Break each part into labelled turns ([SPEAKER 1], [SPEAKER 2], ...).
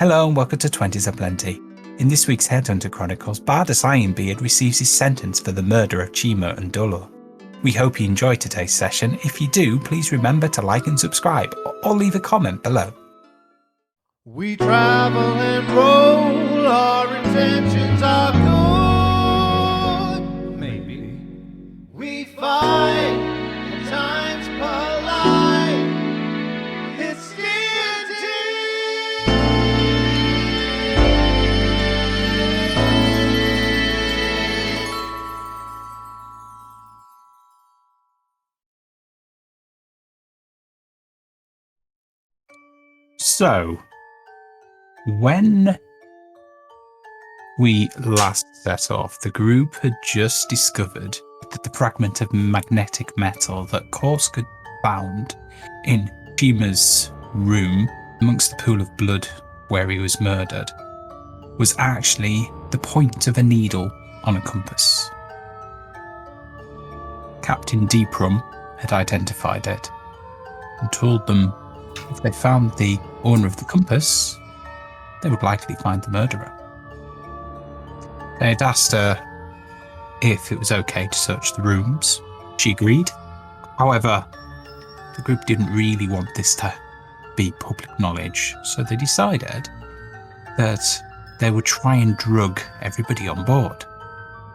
[SPEAKER 1] Hello and welcome to Twenties Aplenty. In this week's Headhunter Chronicles, Bardus Ironbeard receives his sentence for the murder of Chima and Duller. We hope you enjoy today's session. If you do, please remember to like and subscribe, or leave a comment below.
[SPEAKER 2] We travel and roll, our intentions are good. Maybe. We fight, at times polite. It's DnD.
[SPEAKER 1] So, when we last set off, the group had just discovered that the fragment of magnetic metal that Korsk had found in Chima's room amongst the pool of blood where he was murdered was actually the point of a needle on a compass. Captain Deeprum had identified it and told them if they found the owner of the compass, they would likely find the murderer. They had asked her if it was okay to search the rooms. She agreed. However, the group didn't really want this to be public knowledge, so they decided that they would try and drug everybody on board.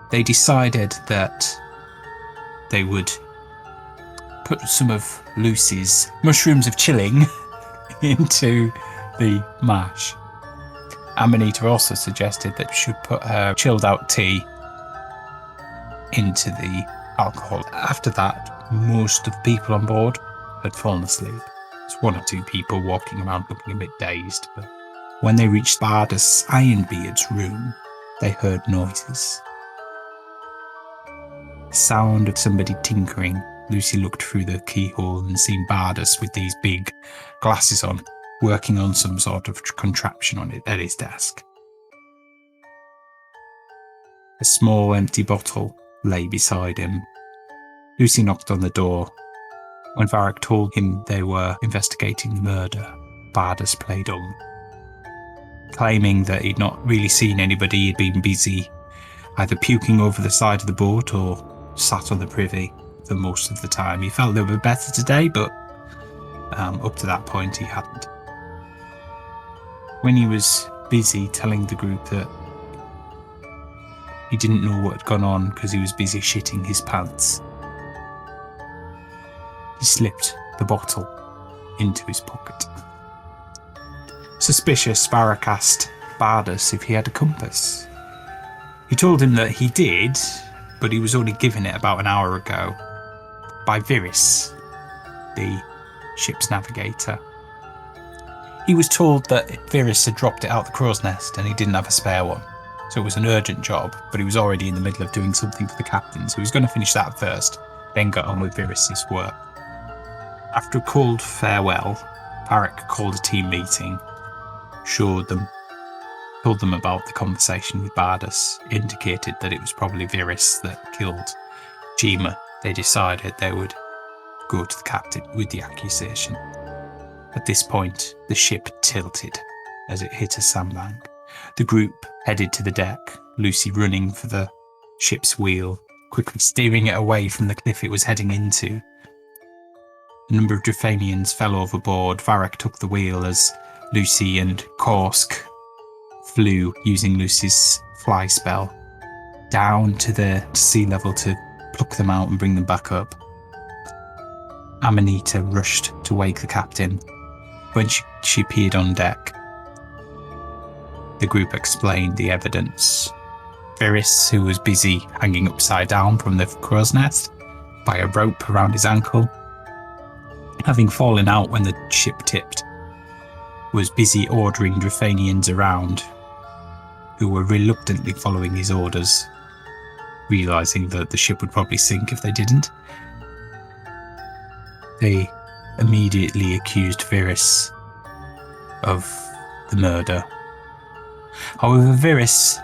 [SPEAKER 1] They decided that they would put some of Lucy's mushrooms of chilling into the mash. Amanita also suggested that she should put her chilled out tea into the alcohol. After that, most of the people on board had fallen asleep. There's one or two people walking around looking a bit dazed, but when they reached Bardus Ironbeard's room, they heard noises. The sound of somebody tinkering. Lucy looked through the keyhole and seen Bardus with these big glasses on, working on some sort of contraption on it at his desk. A small empty bottle lay beside him. Lucy knocked on the door. When Varric told him they were investigating the murder, Bardus played on, claiming that he'd not really seen anybody. He'd been busy either puking over the side of the boat or sat on the privy for most of the time. He felt they were better today, but up to that point he hadn't. When he was busy telling the group that he didn't know what had gone on because he was busy shitting his pants, he slipped the bottle into his pocket. Suspicious, Varric asked Bardus if he had a compass. He told him that he did, but he was only given it about an hour ago by Viris, the ship's navigator. He was told that Viris had dropped it out the crow's nest and he didn't have a spare one. So it was an urgent job, but he was already in the middle of doing something for the captain, so he was going to finish that first, then get on with Viris's work. After a cold farewell, Varric called a team meeting, told them about the conversation with Bardus, indicated that it was probably Viris that killed Chima. They decided they would go to the captain with the accusation. At this point, the ship tilted as it hit a sandbank. The group headed to the deck, Lucy running for the ship's wheel, quickly steering it away from the cliff it was heading into. A number of Drefanians fell overboard. Varric took the wheel as Lucy and Korsk flew, using Lucy's fly spell, down to the sea level to pluck them out and bring them back up. Amanita rushed to wake the captain. When she appeared on deck, the group explained the evidence. Viris, who was busy hanging upside down from the crow's nest by a rope around his ankle, having fallen out when the ship tipped, was busy ordering Drefanians around, who were reluctantly following his orders, realizing that the ship would probably sink if they didn't. They immediately accused Viris of the murder. However, Viris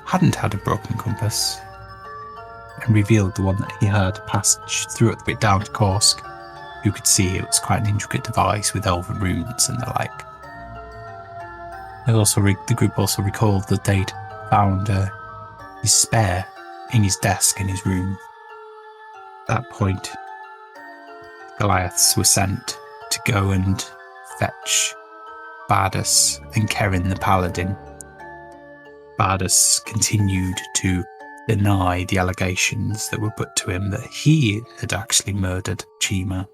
[SPEAKER 1] hadn't had a broken compass and revealed the one that he had passage through it a bit down to Korsk, who could see it was quite an intricate device with elven runes and the like. The group also recalled that they'd found his spare in his desk in his room. At that point, Goliaths were sent to go and fetch Bardus and Keren the Paladin. Bardus continued to deny the allegations that were put to him that he had actually murdered Chima.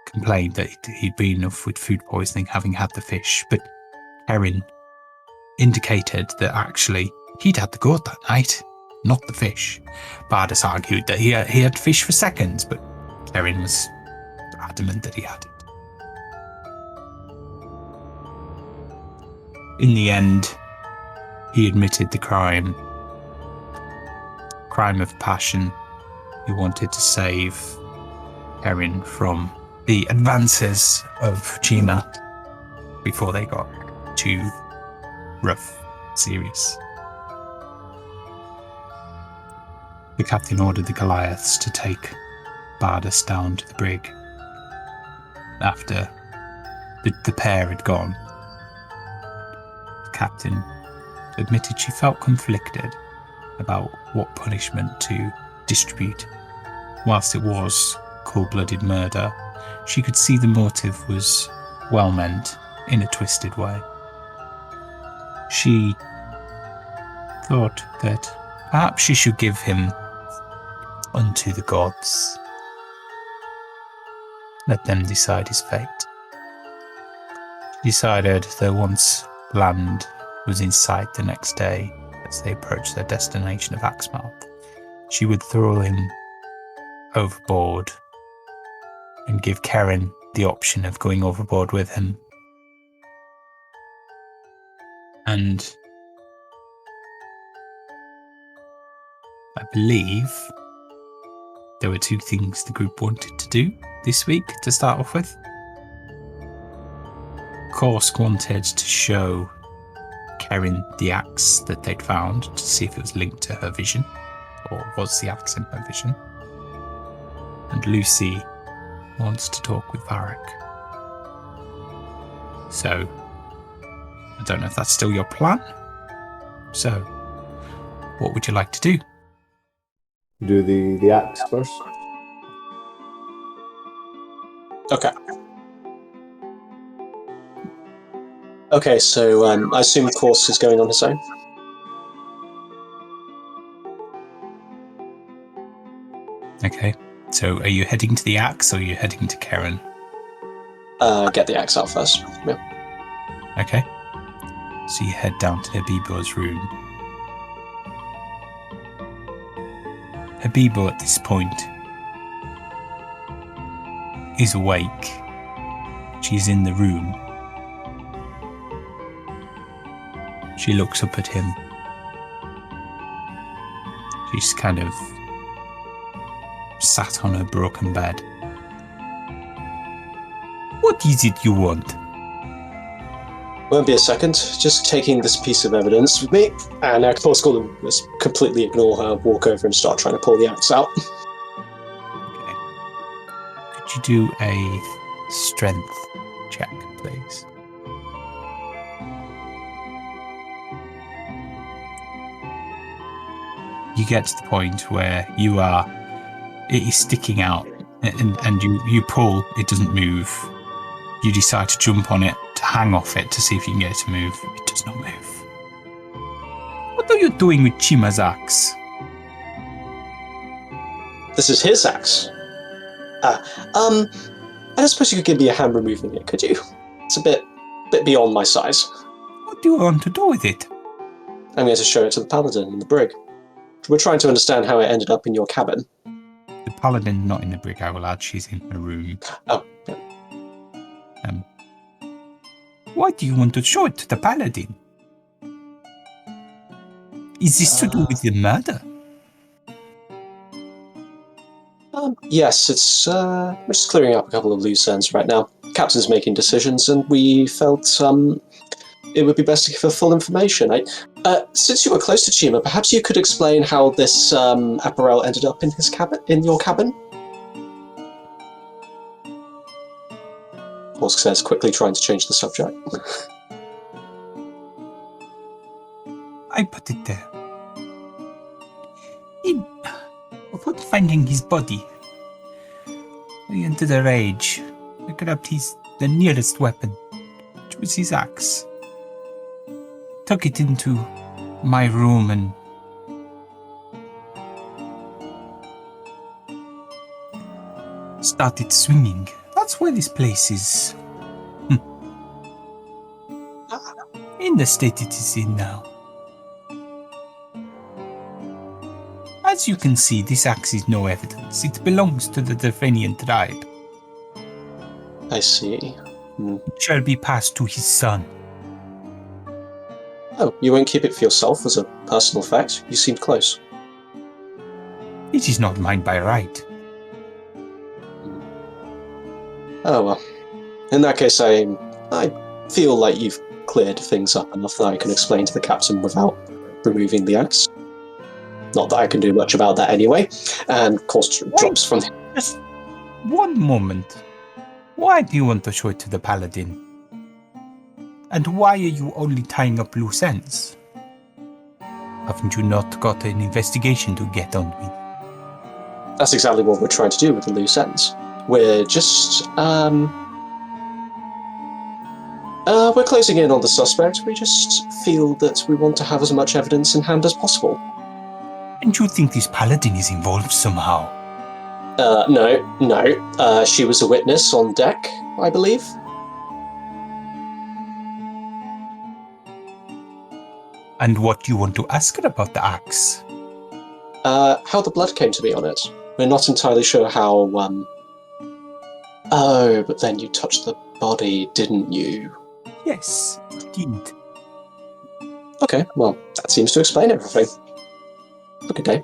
[SPEAKER 1] Complained that he'd been off with food poisoning having had the fish, but Keren indicated that actually he'd had the goat that night, not the fish. Bardus argued that he had fish for seconds, but Keren was adamant that he had it. In the end, he admitted the crime of passion. He wanted to save Keren from the advances of Chima before they got too rough, serious. The captain ordered the Goliaths to take Bardus down to the brig. After the pair had gone, the captain admitted she felt conflicted about what punishment to distribute. Whilst it was cold-blooded murder, she could see the motive was well meant in a twisted way. She thought that perhaps she should give him unto the gods. Let them decide his fate. She decided that once land was in sight the next day, as they approached their destination of Axemouth, she would throw him overboard and give Keren the option of going overboard with him. And I believe there were two things the group wanted to do this week to start off with. Korsk wanted to show Keren the axe that they'd found to see if it was linked to her vision, or was the axe in her vision. And Lucy wants to talk with Varric. So, I don't know if that's still your plan. So, what would you like to do?
[SPEAKER 3] Do the axe first.
[SPEAKER 4] Okay. Okay, so I assume Korsk is going on his own.
[SPEAKER 1] Okay, so are you heading to the axe or are you heading to Keren?
[SPEAKER 4] Get the axe out first. Yeah.
[SPEAKER 1] Okay, so you head down to Habibo's room. Habibo at this point is awake. She's in the room. She looks up at him. She's kind of sat on her broken bed. What is it you want?
[SPEAKER 4] Won't be a second. Just taking this piece of evidence with me. And Korsk will just completely ignore her, walk over and start trying to pull the axe out.
[SPEAKER 1] Okay. Could you do a strength check, please? You get to the point where it is sticking out and you pull, it doesn't move. You decide to jump on it, to hang off it to see if you can get it to move. It does not move. What are you doing with Chima's axe?
[SPEAKER 4] This is his axe. I don't suppose you could give me a hand removing it, could you? It's a bit beyond my size.
[SPEAKER 1] What do you want to do with it?
[SPEAKER 4] I'm going to show it to the paladin in the brig. We're trying to understand how it ended up in your cabin.
[SPEAKER 1] The paladin not in the brig, I will add. She's in her room.
[SPEAKER 4] Oh, yeah.
[SPEAKER 1] Why do you want to show it to the paladin? Is this to do with the murder?
[SPEAKER 4] Yes, it's we're just clearing up a couple of loose ends right now. Captain's making decisions, and we felt it would be best to give her full information. Since you were close to Chima, perhaps you could explain how this apparel ended up in his cabin, in your cabin? Korsk says, quickly trying to change the subject.
[SPEAKER 1] I put it there. Upon finding his body, I entered a rage. I grabbed the nearest weapon, which was his axe. Took it into my room and started swinging. That's why this place is in the state it is in now. As you can see, this axe is no evidence. It belongs to the Defenian tribe.
[SPEAKER 4] I see.
[SPEAKER 1] It shall be passed to his son.
[SPEAKER 4] Oh, you won't keep it for yourself as a personal fact? You seemed close.
[SPEAKER 1] It is not mine by right.
[SPEAKER 4] Oh well. In that case, I feel like you've cleared things up enough that I can explain to the captain without removing the axe. Not that I can do much about that anyway. And of course, drops from the...
[SPEAKER 1] Just one moment. Why do you want to show it to the paladin? And why are you only tying up loose ends? Haven't you not got an investigation to get on with?
[SPEAKER 4] That's exactly what we're trying to do with the loose ends. We're just, we're closing in on the suspect. We just feel that we want to have as much evidence in hand as possible.
[SPEAKER 1] And you think this paladin is involved somehow?
[SPEAKER 4] No. She was a witness on deck, I believe.
[SPEAKER 1] And what do you want to ask her about the axe?
[SPEAKER 4] How the blood came to be on it. We're not entirely sure how, Oh, but then you touched the body, didn't you?
[SPEAKER 1] Yes, indeed.
[SPEAKER 4] Okay, well, that seems to explain everything. Good day.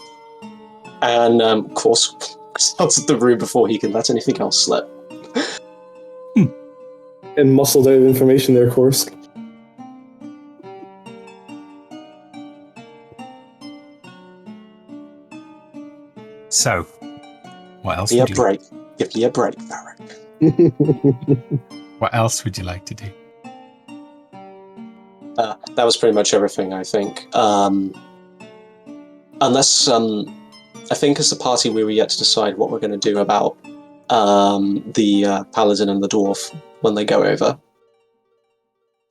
[SPEAKER 4] And, of course, out of the room before he can let anything else slip.
[SPEAKER 3] And muscled out information there, of course.
[SPEAKER 1] So, what else?
[SPEAKER 4] Give me a break. Give me a break, Varric.
[SPEAKER 1] What else would you like to do?
[SPEAKER 4] That was pretty much everything, I think. Unless, I think as the party we were yet to decide what we're going to do about the paladin and the dwarf when they go over.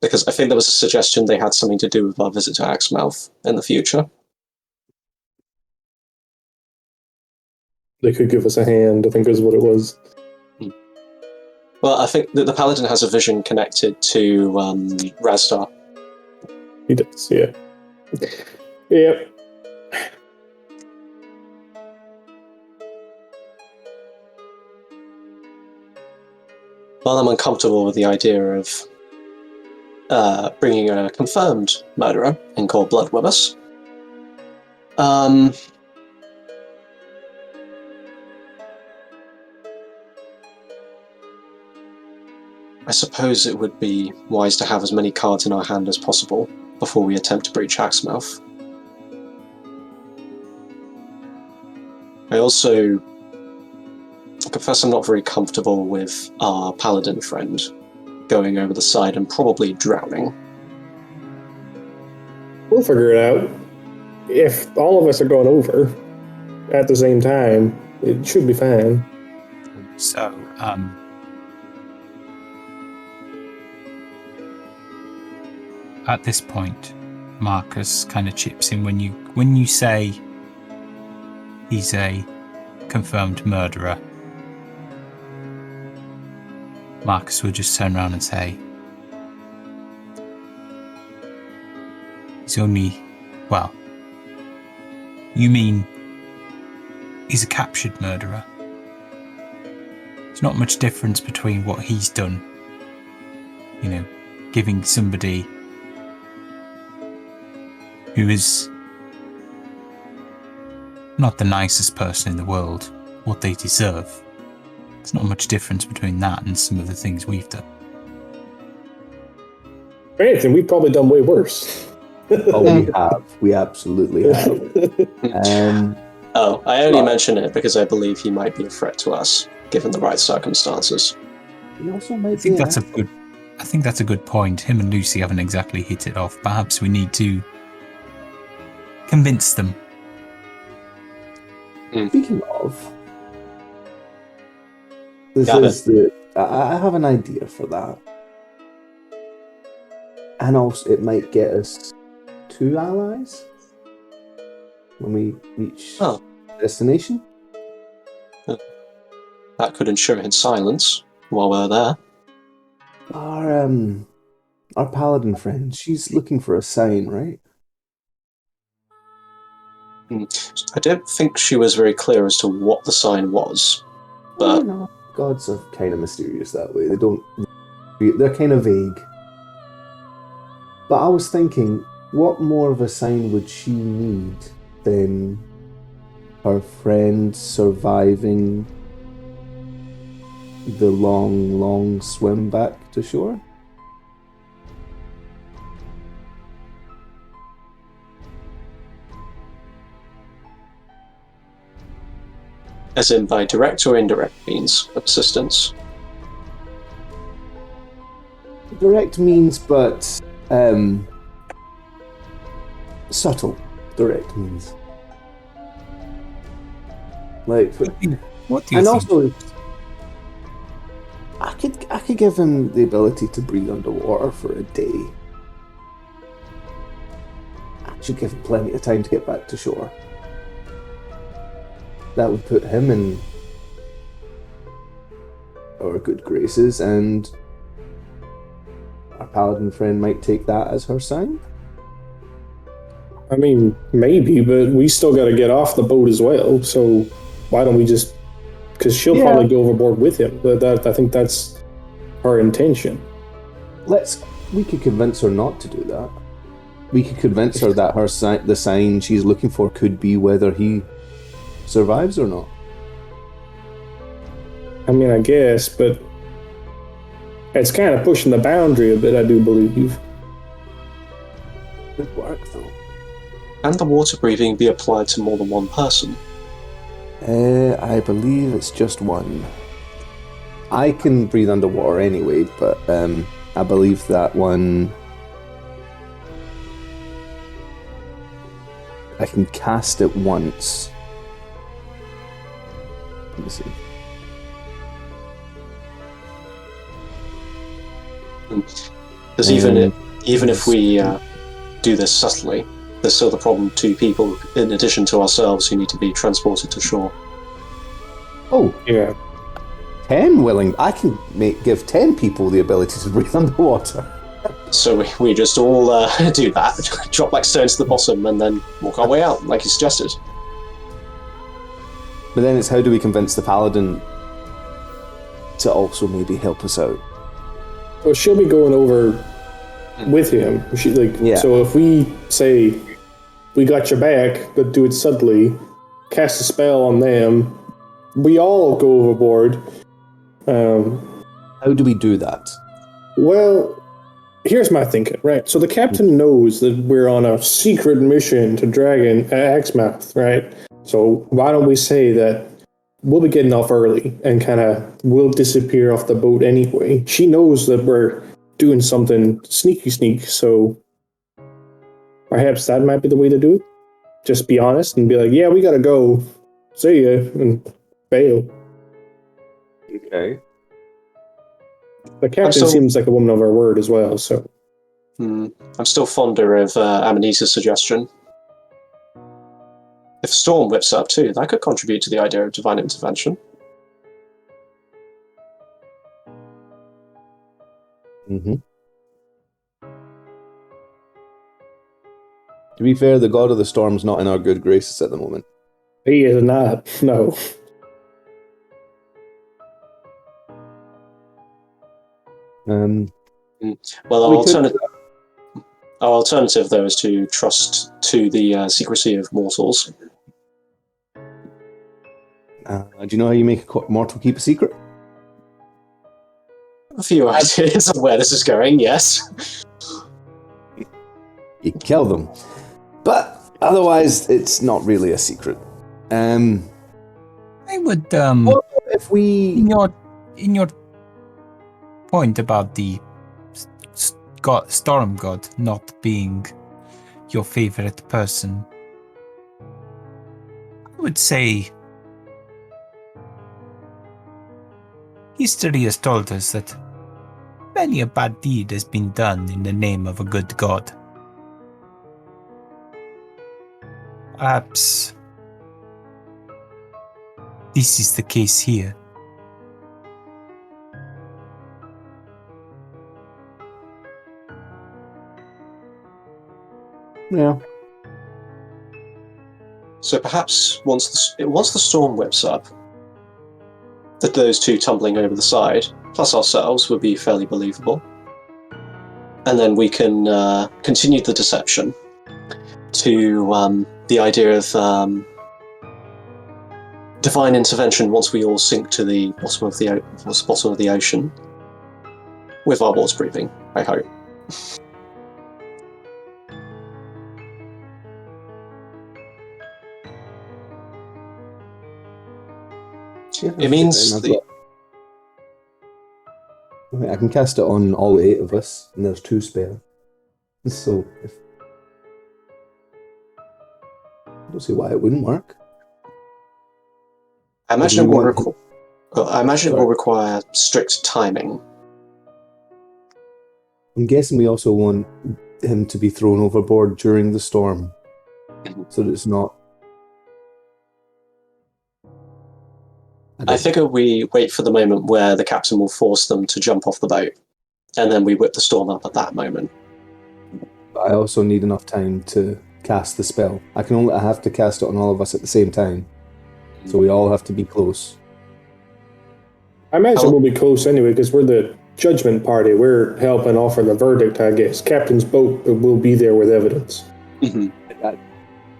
[SPEAKER 4] Because I think there was a suggestion they had something to do with our visit to Axemouth in the future.
[SPEAKER 3] They could give us a hand, I think is what it was.
[SPEAKER 4] Well, I think that the paladin has a vision connected to Razdar.
[SPEAKER 3] He does, yeah. Yep.
[SPEAKER 4] While I'm uncomfortable with the idea of bringing a confirmed murderer in cold blood with us, I suppose it would be wise to have as many cards in our hand as possible before we attempt to breach Axemouth. I also confess I'm not very comfortable with our paladin friend going over the side and probably drowning.
[SPEAKER 3] We'll figure it out. If all of us are going over at the same time, it should be fine.
[SPEAKER 1] So, at this point, Marcus kind of chips in when you say he's a confirmed murderer. Marcus will just turn around and say, he's only, well, you mean he's a captured murderer? There's not much difference between what he's done, giving somebody who is not the nicest person in the world what they deserve. There's not much difference between that and some of the things we've done.
[SPEAKER 3] If anything, we've probably done way worse.
[SPEAKER 5] Oh, we have. We absolutely have.
[SPEAKER 4] I only mention it because I believe he might be a threat to us, given the right circumstances.
[SPEAKER 5] He also might
[SPEAKER 1] I think that's a good point. Him and Lucy haven't exactly hit it off. Perhaps we need to Convince them.
[SPEAKER 5] Speaking of, this
[SPEAKER 4] Got
[SPEAKER 5] is the. I have an idea for that, and also it might get us 2 allies when we reach destination.
[SPEAKER 4] That could ensure his silence while we're there.
[SPEAKER 5] Our paladin friend, she's looking for a sign, right?
[SPEAKER 4] I don't think she was very clear as to what the sign was, but
[SPEAKER 5] You know, gods are kind of mysterious that way. They're kind of vague. But I was thinking, what more of a sign would she need than her friend surviving the long, long swim back to shore?
[SPEAKER 4] as in by direct or indirect means of assistance.
[SPEAKER 5] Direct means, but subtle direct means. Like,
[SPEAKER 1] What do you
[SPEAKER 5] and
[SPEAKER 1] think?
[SPEAKER 5] also, I could give him the ability to breathe underwater for a day. I should give him plenty of time to get back to shore. That would put him in our good graces, and our paladin friend might take that as her sign.
[SPEAKER 3] I mean, maybe, but we still got to get off the boat as well. So why don't we just? Because she'll probably go overboard with him. But I think that's her intention.
[SPEAKER 5] We could convince her not to do that. We could convince her that the sign she's looking for could be whether he survives or not.
[SPEAKER 3] I mean, I guess, but it's kind of pushing the boundary a bit, I do believe.
[SPEAKER 5] Good work, though.
[SPEAKER 4] Can the water breathing be applied to more than one person?
[SPEAKER 5] I believe it's just one. I can breathe underwater anyway, but I believe that one... I can cast it once. Let me see.
[SPEAKER 4] Because even if we do this subtly, there's still the problem 2 people in addition to ourselves who need to be transported to shore.
[SPEAKER 5] Oh,
[SPEAKER 3] Yeah.
[SPEAKER 5] 10 willing. I can give 10 people the ability to breathe underwater.
[SPEAKER 4] So we just all do that, drop like stones to the bottom, and then walk our way out, like you suggested.
[SPEAKER 5] But then it's how do we convince the paladin to also maybe help us out?
[SPEAKER 3] Well, she'll be going over with him. So if we say we got your back, but do it subtly, cast a spell on them, we all go overboard.
[SPEAKER 5] How do we do that?
[SPEAKER 3] Well, here's my thinking, right? So the captain knows that we're on a secret mission to Axemouth, right? So why don't we say that we'll be getting off early and kind of we'll disappear off the boat anyway. She knows that we're doing something sneaky, so perhaps that might be the way to do it. Just be honest and be like, yeah, we gotta go. See ya, and bail.
[SPEAKER 5] Okay.
[SPEAKER 3] The captain seems like a woman of her word as well, so.
[SPEAKER 4] I'm still fonder of Amanisa's suggestion. If a storm whips up too, that could contribute to the idea of divine intervention.
[SPEAKER 5] Mm-hmm. To be fair, the god of the storm's not in our good graces at the moment.
[SPEAKER 3] He is not, no.
[SPEAKER 4] Well, our alternative, though, is to trust to the secrecy of mortals.
[SPEAKER 5] Do you know how you make a mortal keep a secret?
[SPEAKER 4] A few ideas of where this is going, yes.
[SPEAKER 5] You kill them. But otherwise, it's not really a secret.
[SPEAKER 1] I would
[SPEAKER 5] Well, if we...
[SPEAKER 1] in your point about the storm god not being your favorite person, would say history has told us that many a bad deed has been done in the name of a good god. Perhaps this is the case here.
[SPEAKER 5] Yeah.
[SPEAKER 4] So perhaps once the storm whips up, that those two tumbling over the side, plus ourselves, would be fairly believable. And then we can continue the deception to the idea of divine intervention once we all sink to the bottom of the ocean, with our water breathing, I hope. It means
[SPEAKER 5] I can cast it on all 8 of us, and there's 2 spare. So, I don't see why it wouldn't work.
[SPEAKER 4] I imagine it will require strict timing.
[SPEAKER 5] I'm guessing we also want him to be thrown overboard during the storm, so that it's not.
[SPEAKER 4] I figure we wait for the moment where the captain will force them to jump off the boat, and then we whip the storm up at that moment.
[SPEAKER 5] I also need enough time to cast the spell. I have to cast it on all of us at the same time, so we all have to be close.
[SPEAKER 3] I imagine we'll be close anyway, because we're the judgment party. We're helping offer the verdict, I guess. Captain's boat will be there with evidence.
[SPEAKER 4] Mm-hmm.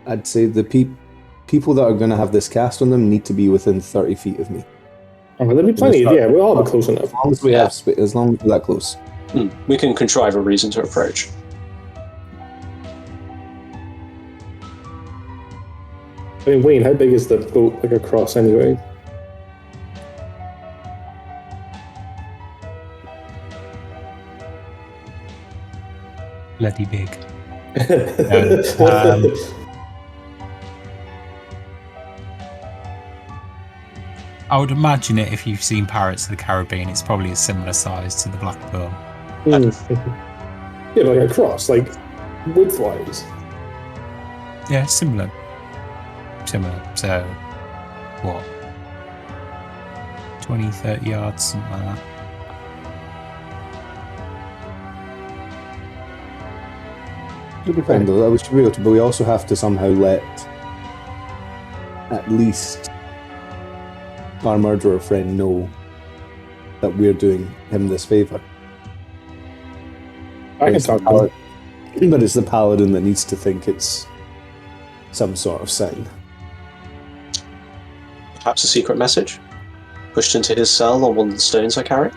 [SPEAKER 5] I'd say the people that are going to have this cast on them need to be within 30 feet of me.
[SPEAKER 3] Oh, there'll be plenty. Yeah, we'll all be close enough.
[SPEAKER 5] As long as as long as we're that close.
[SPEAKER 4] We can contrive a reason to approach.
[SPEAKER 3] I mean, Wayne, how big is the boat like across anyway?
[SPEAKER 1] Bloody big. I would imagine it if you've seen Pirates of the Caribbean. It's probably a similar size to the Black Pearl.
[SPEAKER 3] Yeah, but like across, like width-wise.
[SPEAKER 1] Yeah, similar. So, what? 20, 30 yards, something like that.
[SPEAKER 5] It'll be fine though. We should be able to, but we also have to somehow let at least our murderer friend know that we're doing him this favour.
[SPEAKER 3] I can talk to him.
[SPEAKER 5] But it's the paladin that needs to think it's some sort of sign.
[SPEAKER 4] Perhaps a secret message pushed into his cell on one of the stones I carry.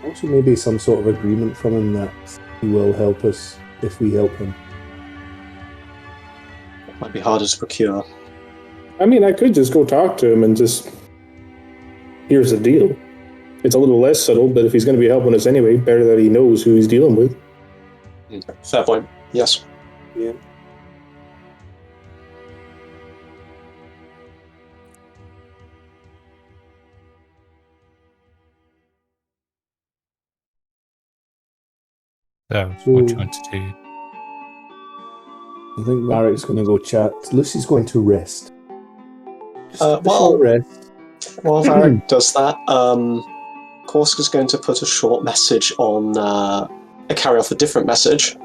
[SPEAKER 5] Also, maybe some sort of agreement from him that he will help us if we help him.
[SPEAKER 4] Might be harder to procure.
[SPEAKER 3] I mean, I could just go talk to him and just... Here's the deal. It's a little less subtle, but if he's going to be helping us anyway, better that he knows who he's dealing with.
[SPEAKER 4] Fair point. Yes.
[SPEAKER 5] Yeah.
[SPEAKER 1] So, what do you want to do?
[SPEAKER 5] I think Varric's going to go chat. Lucy's going to rest.
[SPEAKER 4] Rest. While Varric does that, Korska's going to put a short message on carry off a different message,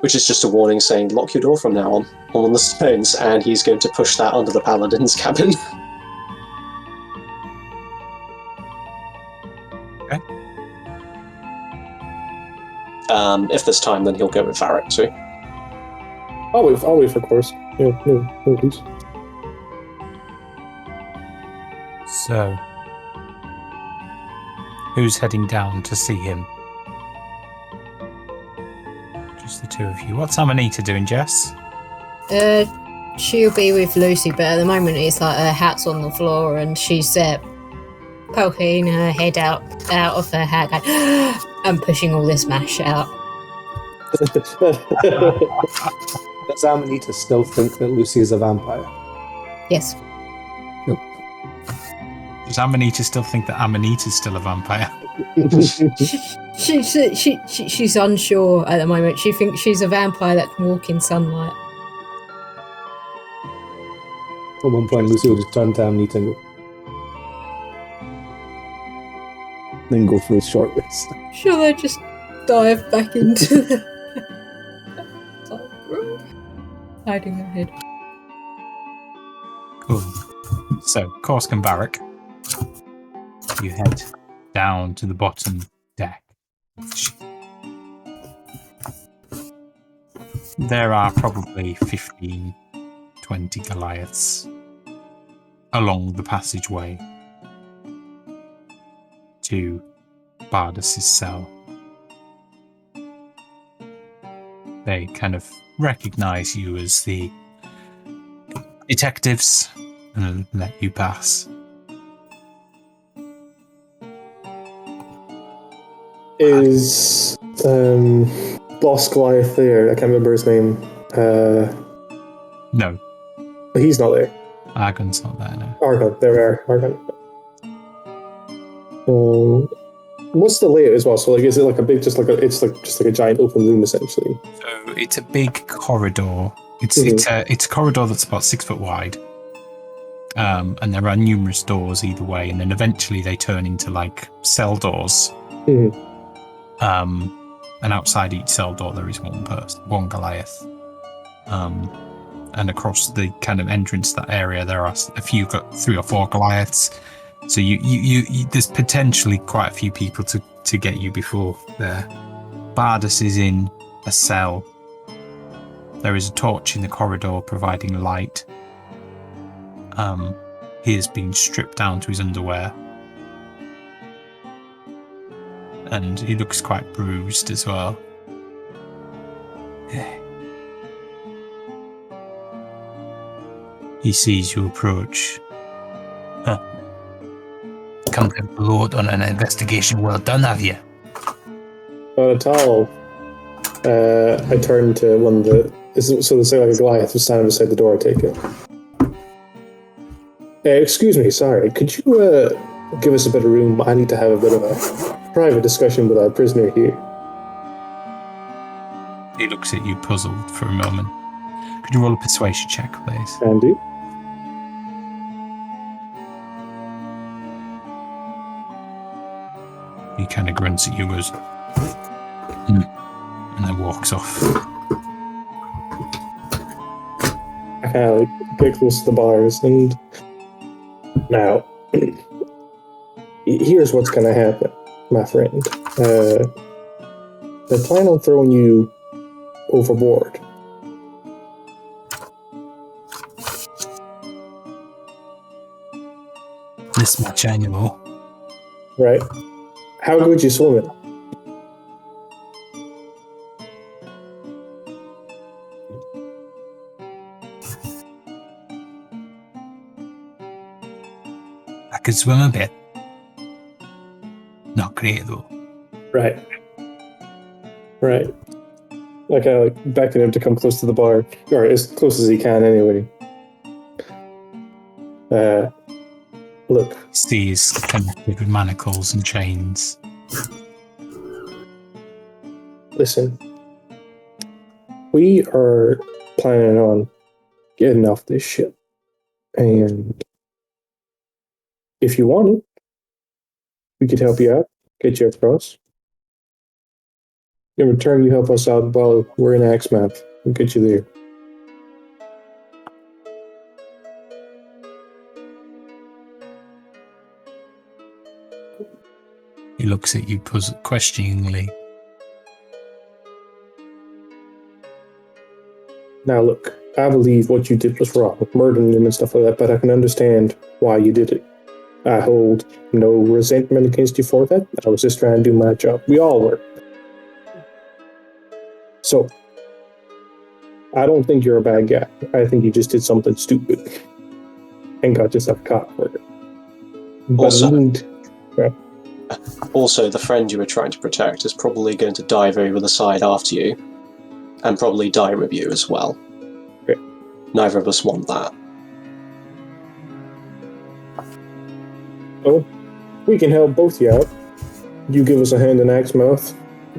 [SPEAKER 4] which is just a warning saying lock your door from now on one of the stones, and he's going to push that under the paladin's cabin.
[SPEAKER 1] Okay.
[SPEAKER 4] If there's time, then he'll go with Varric too.
[SPEAKER 3] I'll wait for course. Yeah, no, please.
[SPEAKER 1] So, who's heading down to see him? Just the two of you. What's Amanita doing, Jess?
[SPEAKER 6] She'll be with Lucy, but at the moment it's like her hat's on the floor and she's poking her head out of her hat and pushing all this mash out.
[SPEAKER 5] Does Amanita still think that Lucy is a vampire?
[SPEAKER 6] Yes.
[SPEAKER 1] Does Amanita still think that Amanita's still a vampire?
[SPEAKER 6] She's unsure at the moment. She thinks she's a vampire that can walk in sunlight.
[SPEAKER 5] At one point, Lucy will just turn to Amanita and go, then go for a short rest.
[SPEAKER 6] Shall I just dive back into the hiding her head?
[SPEAKER 1] Cool. So, Corsican Barrack. You head down to the bottom deck. There are probably 15, 20 Goliaths along the passageway to Bardas's cell. They kind of recognize you as the detectives and let you pass.
[SPEAKER 3] Is Boss Goliath there? I can't remember his name.
[SPEAKER 1] No,
[SPEAKER 3] He's not there.
[SPEAKER 1] Argon's not there now.
[SPEAKER 3] Argon, there we are. Argon. What's the layout as well? So, like, is it like a big, just like a giant open room essentially?
[SPEAKER 1] So it's a big corridor. It's a corridor that's about 6 foot wide, and there are numerous doors either way, and then eventually they turn into like cell doors.
[SPEAKER 3] Mm-hmm.
[SPEAKER 1] And outside each cell door there is one Goliath. And across the kind of entrance to that area there are a few, 3 or 4 Goliaths. So you there's potentially quite a few people to get you before there. Bardas is in a cell. There is a torch in the corridor providing light. He has been stripped down to his underwear. And he looks quite bruised as well. He sees you approach. Come to load on an investigation well done, have you?
[SPEAKER 3] Not at all. I turn to one of the... So there's like a Goliath who's standing beside the door, I take it. Excuse me, sorry. Could you give us a bit of room? I need to have a bit of a private discussion with our prisoner here.
[SPEAKER 1] He looks at you puzzled for a moment. Could you roll a persuasion check, please?
[SPEAKER 3] Can do.
[SPEAKER 1] He kind of grunts at you, goes, and then walks off.
[SPEAKER 3] I kind of like get close to the bars, and now here's what's going to happen, my friend. They plan on throwing you overboard.
[SPEAKER 1] This much annual.
[SPEAKER 3] Right? How good you swimming?
[SPEAKER 1] I could swim a bit. Not great though.
[SPEAKER 3] Right. Like I like beckon him to come close to the bar, or as close as he can anyway. Look.
[SPEAKER 1] He's connected with manacles and chains.
[SPEAKER 3] Listen. We are planning on getting off this ship. And if you want it, we could help you out, get you across. In return, you help us out while we're in Axemouth. We'll get you there.
[SPEAKER 1] He looks at you questioningly.
[SPEAKER 3] Now look, I believe what you did was wrong, murdering him and stuff like that, but I can understand why you did it. I hold no resentment against you for that. I was just trying to do my job. We all were. So, I don't think you're a bad guy. I think you just did something stupid and got yourself caught for it.
[SPEAKER 4] Also, the friend you were trying to protect is probably going to dive over the side after you. and probably die with you as well.
[SPEAKER 3] Okay.
[SPEAKER 4] Neither of us want that.
[SPEAKER 3] Oh, we can help both you out. You give us a hand in Axemouth,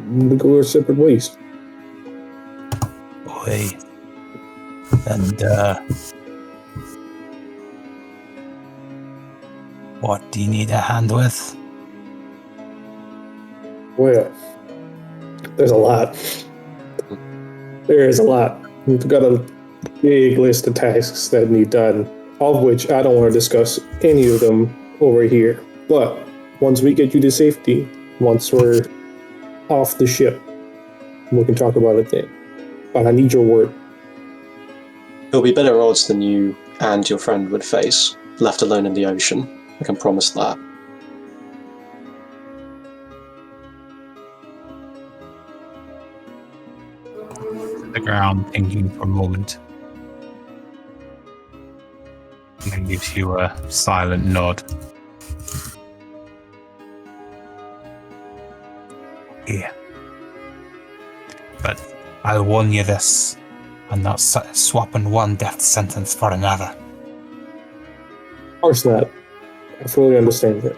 [SPEAKER 3] we go our separate ways.
[SPEAKER 1] Boy. And, what do you need a hand with?
[SPEAKER 3] Well, there's a lot. There is a lot. We've got a big list of tasks that need done, of which I don't want to discuss any of them over here. But once we get you to safety, once we're off the ship, we can talk about it then. But I need your word.
[SPEAKER 4] It'll be better odds than you and your friend would face, left alone in the ocean. I can promise that.
[SPEAKER 1] The ground, thinking for a moment. And then gives you a silent nod. Yeah. But I'll warn you this. I'm not swapping one death sentence for another.
[SPEAKER 3] Of course not. I fully understand that.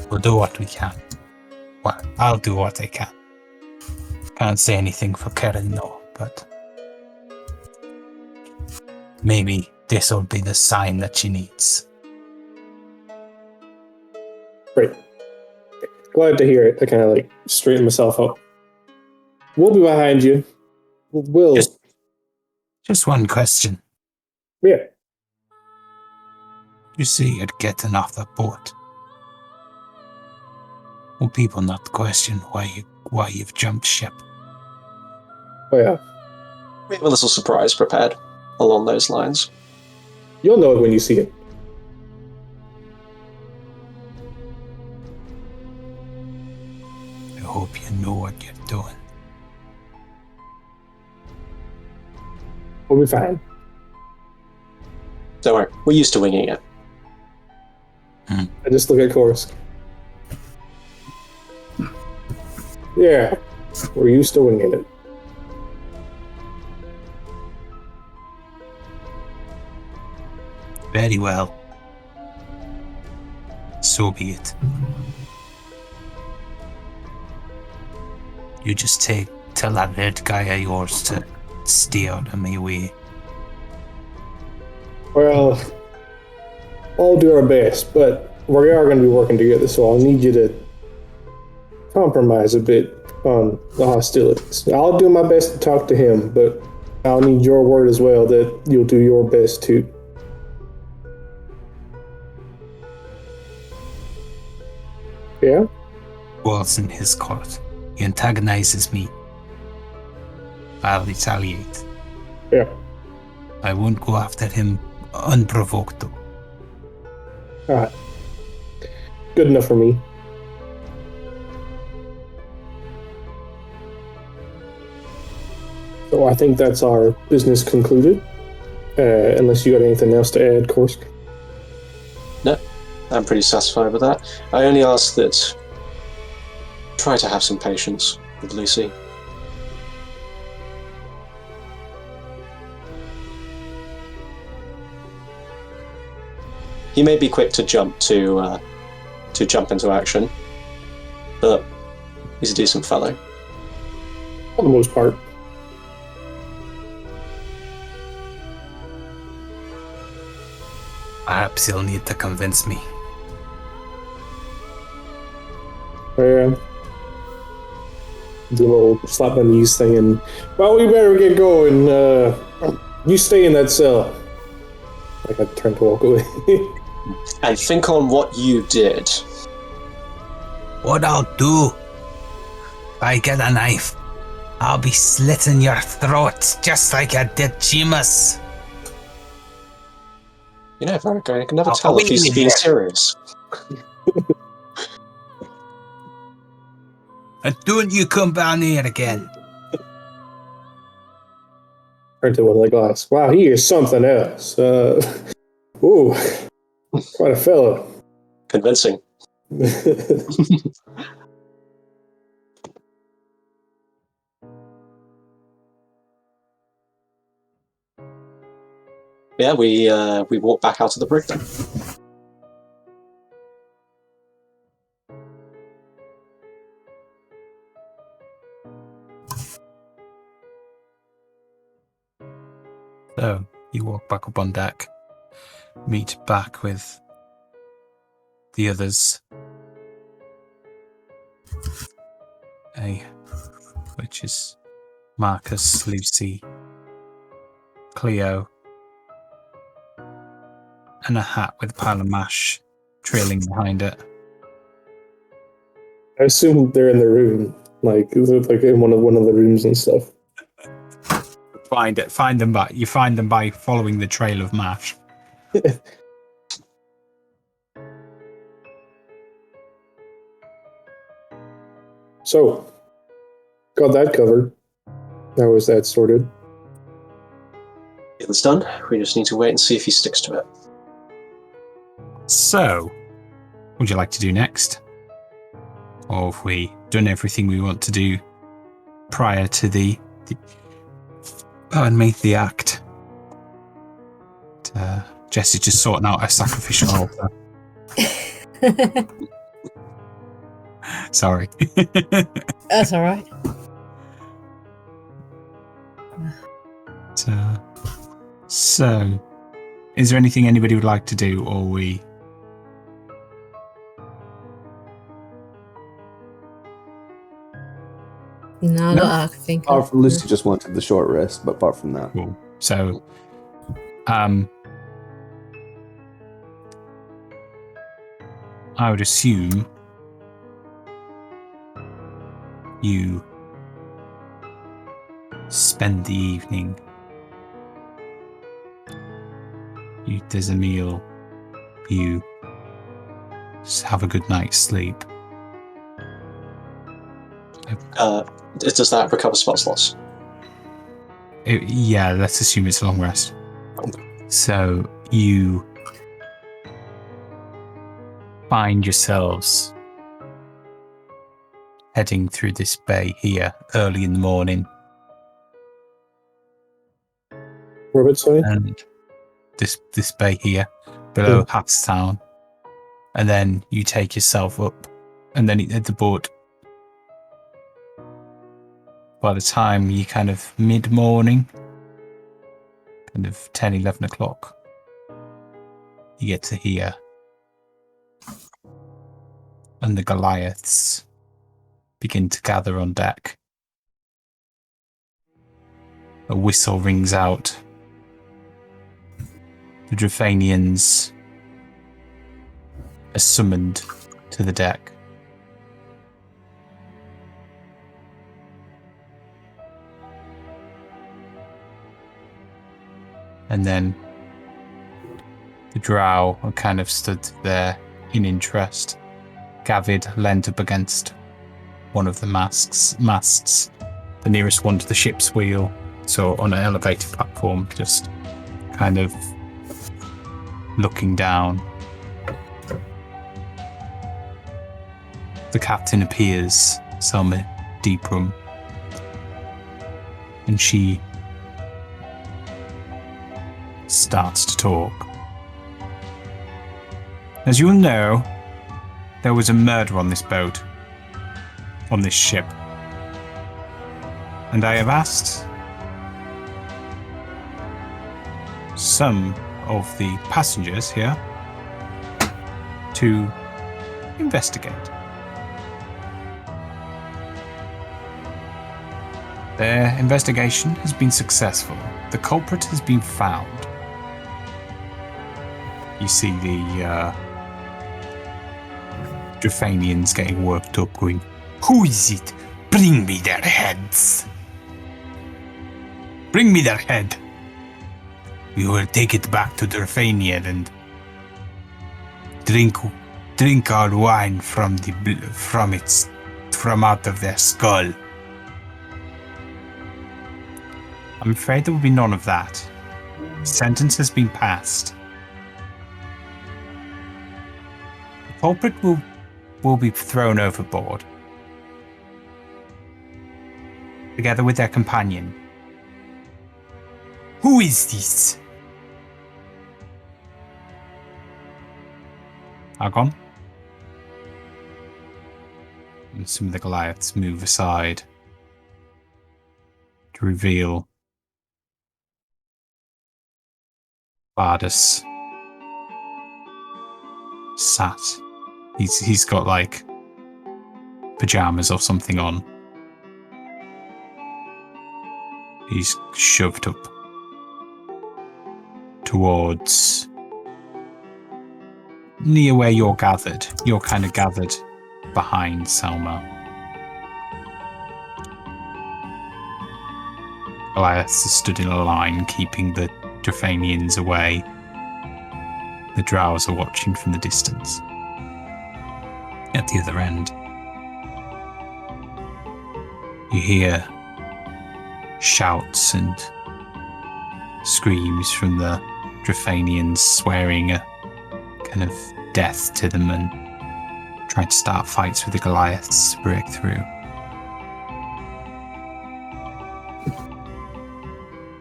[SPEAKER 1] We'll do what we can. Well, I'll do what I can. Can't say anything for Karen, no, but maybe this will be the sign that she needs.
[SPEAKER 3] Great. Glad to hear it. I kind of straighten myself up. We'll be behind you. We'll.
[SPEAKER 1] Just one question.
[SPEAKER 3] Yeah.
[SPEAKER 1] You see it getting off the boat. Will people not question why you've jumped ship?
[SPEAKER 3] Oh, yeah.
[SPEAKER 4] We have a little surprise prepared along those lines.
[SPEAKER 3] You'll know it when you see it.
[SPEAKER 1] I hope you know what you're doing.
[SPEAKER 3] We'll be fine.
[SPEAKER 4] Don't worry, we're used to winging it.
[SPEAKER 3] I just look at Chorus. Yeah, we're used to winging it.
[SPEAKER 1] Very well. So be it. You just tell that red guy of yours to stay out of my way.
[SPEAKER 3] Well, I'll do our best, but we are going to be working together, so I'll need you to compromise a bit on the hostilities. I'll do my best to talk to him, but I'll need your word as well that you'll do your best too. Yeah?
[SPEAKER 1] Ball's in his court. He antagonizes me. I'll retaliate.
[SPEAKER 3] Yeah.
[SPEAKER 1] I won't go after him unprovoked though.
[SPEAKER 3] Alright. Good enough for me. So I think that's our business concluded. Unless you got anything else to add, Korsk.
[SPEAKER 4] No, I'm pretty satisfied with that. I only ask that try to have some patience with Lucy. He may be quick to jump into action, but he's a decent fellow.
[SPEAKER 3] For the most part.
[SPEAKER 1] Perhaps he'll need to convince me.
[SPEAKER 3] Yeah. Do a little slap my knees thing and, well, we better get going. You stay in that cell. Like I turn to walk away.
[SPEAKER 4] And think on what you did.
[SPEAKER 1] What I'll do, if I get a knife, I'll be slitting your throats just like I did Chima's.
[SPEAKER 4] You know, Varric, I can never
[SPEAKER 1] Oh,
[SPEAKER 4] tell if he's being serious.
[SPEAKER 1] And don't you come down here again.
[SPEAKER 3] Turn to one of the glass. Wow, he is something else. Ooh, quite a fellow.
[SPEAKER 4] Convincing. Yeah, we walk back out of the brig then.
[SPEAKER 1] So you walk back up on deck, meet back with the others. Which is Marcus, Lucy, Cleo, and a hat with a pile of mash trailing behind it.
[SPEAKER 3] I assume they're in the room, like in one of the rooms and stuff.
[SPEAKER 1] Find them by following the trail of mash.
[SPEAKER 3] So, got that covered. How is that sorted?
[SPEAKER 4] It's done. We just need to wait and see if he sticks to it.
[SPEAKER 1] So, what would you like to do next? Or have we done everything we want to do prior to the act? Jess is just sorting out a sacrificial altar. Sorry.
[SPEAKER 6] That's all right.
[SPEAKER 1] So, is there anything anybody would like to do, or we?
[SPEAKER 6] No, that I can think
[SPEAKER 5] Apart
[SPEAKER 6] of.
[SPEAKER 5] from Lucy just wanted the short rest, but apart from that.
[SPEAKER 1] Cool. So, I would assume you spend the evening. There's a meal. You just have a good night's sleep.
[SPEAKER 4] Does that recover spell slots?
[SPEAKER 1] Yeah, let's assume it's a long rest. So you find yourselves heading through this bay here early in the morning.
[SPEAKER 3] Robert, sorry?
[SPEAKER 1] And this bay here below Hatstown. And then you take yourself up and then at the boat. By the time you kind of mid-morning, kind of 10, 11 o'clock, you get to here. And the Goliaths begin to gather on deck. A whistle rings out. The Drafanians are summoned to the deck. And then the drow are kind of stood there in interest. Gavid leant up against one of the masts, the nearest one to the ship's wheel, so on an elevated platform, just kind of looking down. The captain appears, Selma Deeprum, and she starts to talk. As you will know, there was a murder on this boat, on this ship. And I have asked some of the passengers here to investigate. Their investigation has been successful. The culprit has been found. You see the Drafanians getting worked up, going, "Who is it? Bring me their heads. Bring me their head. We will take it back to Drafania and drink our wine from out of their skull." I'm afraid there will be none of that. Sentence has been passed. The culprit will be thrown overboard, together with their companion. Who is this? Agon. And some of the Goliaths move aside to reveal Bardus sat. He's got like pajamas or something on. He's shoved up towards near where you're gathered. You're kind of gathered behind Selma. Goliaths is stood in a line, keeping the Drafanians away. The drows are watching from the distance. At the other end, you hear shouts and screams from the Drafanians, swearing a kind of death to them and trying to start fights with the Goliaths to break through.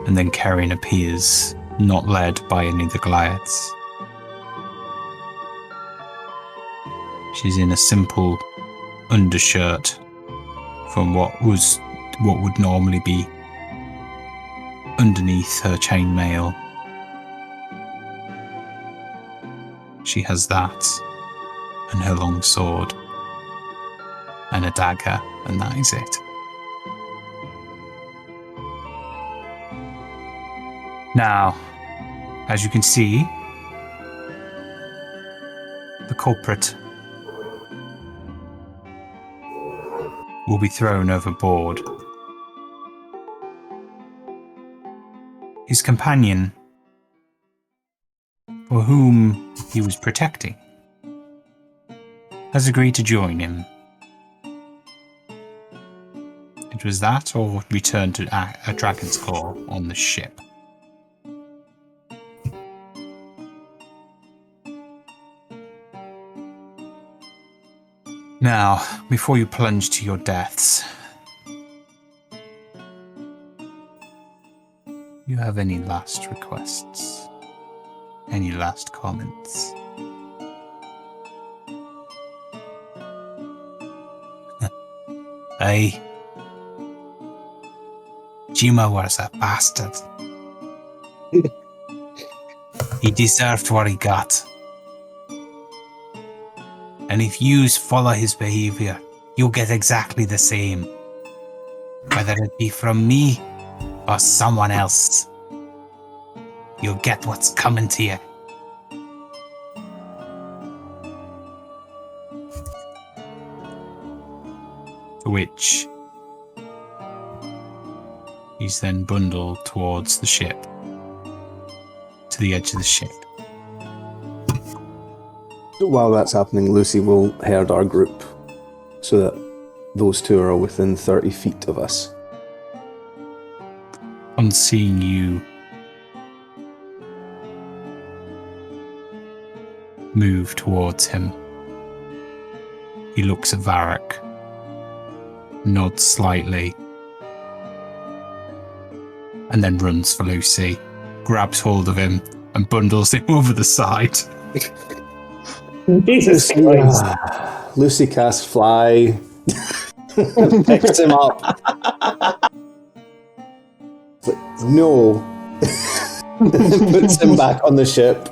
[SPEAKER 1] And then Karen appears, not led by any of the Goliaths. She's in a simple undershirt from what would normally be underneath her chainmail. She has that and her long sword and a dagger, and that is it. Now, as you can see, the culprit will be thrown overboard. His companion, for whom he was protecting, has agreed to join him. It was that or return to a dragon's claw on the ship. Now, before you plunge to your deaths, you have any last requests? Any last comments? Aye. Jima was a bastard. He deserved what he got. And if you follow his behavior, you'll get exactly the same. Whether it be from me or someone else. You'll get what's coming to you. For which he's then bundled towards the ship, to the edge of the ship.
[SPEAKER 5] While that's happening, Lucy will herd our group so that those two are within 30 feet of us.
[SPEAKER 1] On seeing you move towards him, he looks at Varric, nods slightly, and then runs for Lucy, grabs hold of him, and bundles him over the side.
[SPEAKER 3] Jesus Christ.
[SPEAKER 5] Lucy casts Fly, picks him up. Like, no. Puts him back on the ship.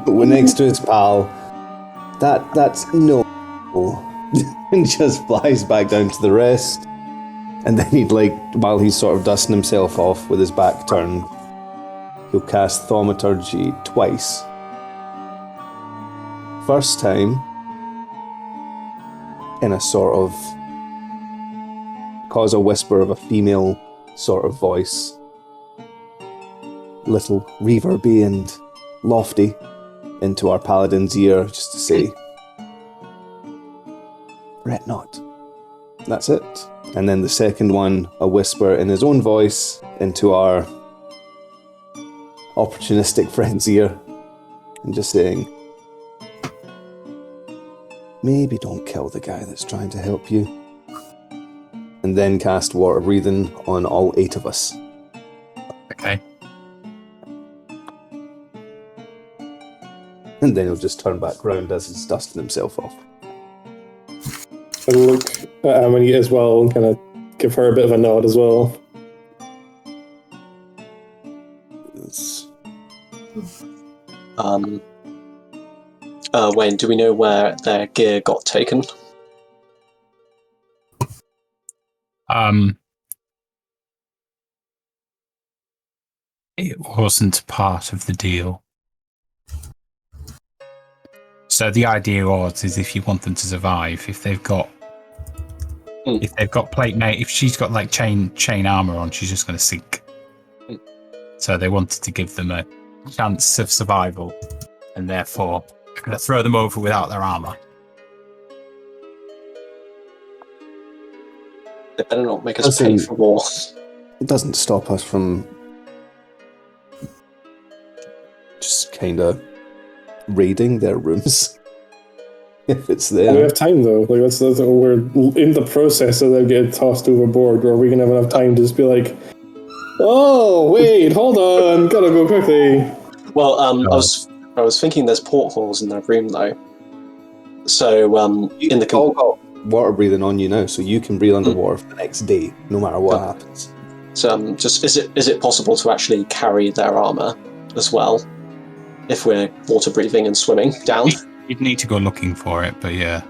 [SPEAKER 5] We're next to his pal. That's no. And just flies back down to the rest. And then while he's sort of dusting himself off with his back turned, he'll cast Thaumaturgy twice. First time, in a sort of, cause a whisper of a female sort of voice, little reverby and lofty, into our paladin's ear, just to say, "Fret not." That's it. And then the second one, a whisper in his own voice into our opportunistic friend's ear, and just saying, "Maybe don't kill the guy that's trying to help you." And then cast Water Breathing on all 8 of us.
[SPEAKER 1] Okay.
[SPEAKER 5] And then he'll just turn back round as he's dusting himself off.
[SPEAKER 3] And look at Amity as well and kind of give her a bit of a nod as well.
[SPEAKER 5] It's-
[SPEAKER 4] Wayne, do we know where their gear got taken?
[SPEAKER 1] It wasn't part of the deal. So the idea was is if you want them to survive, if they've got plate mate, if she's got like chain armor on, she's just going to sink. So they wanted to give them a chance of survival, and therefore they're going to throw them over without their armor.
[SPEAKER 4] They better not make us pay for war.
[SPEAKER 5] It doesn't stop us from just kind of raiding their rooms if it's there.
[SPEAKER 3] We have time though. Like that's we're in the process of them getting tossed overboard. Are we gonna have enough time to just be like, oh wait, hold on, gotta go quickly?
[SPEAKER 4] Well, I was thinking there's portholes in their room though. So in the
[SPEAKER 5] all got water breathing on you now, so you can breathe underwater for the next day, no matter what happens.
[SPEAKER 4] So just is it possible to actually carry their armor as well if we're water breathing and swimming down?
[SPEAKER 1] You'd need to go looking for it, but yeah.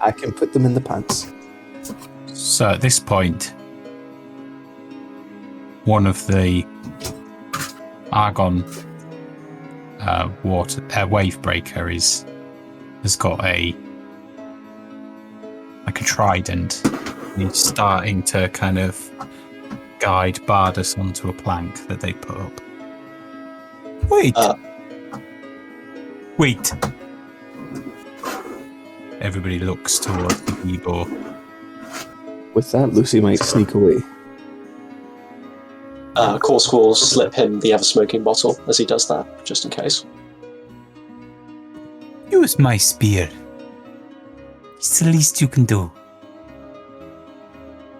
[SPEAKER 5] I can put them in the pants.
[SPEAKER 1] So at this point, one of the Argon wave breaker has got a trident. And he's starting to kind of guide Bardus onto a plank that they put up. Wait! Wait! Everybody looks towards the Nebo.
[SPEAKER 5] With that, Lucy might sneak away.
[SPEAKER 4] Corsk will slip him the ever-smoking bottle as he does that, just in case.
[SPEAKER 1] Use my spear. It's the least you can do.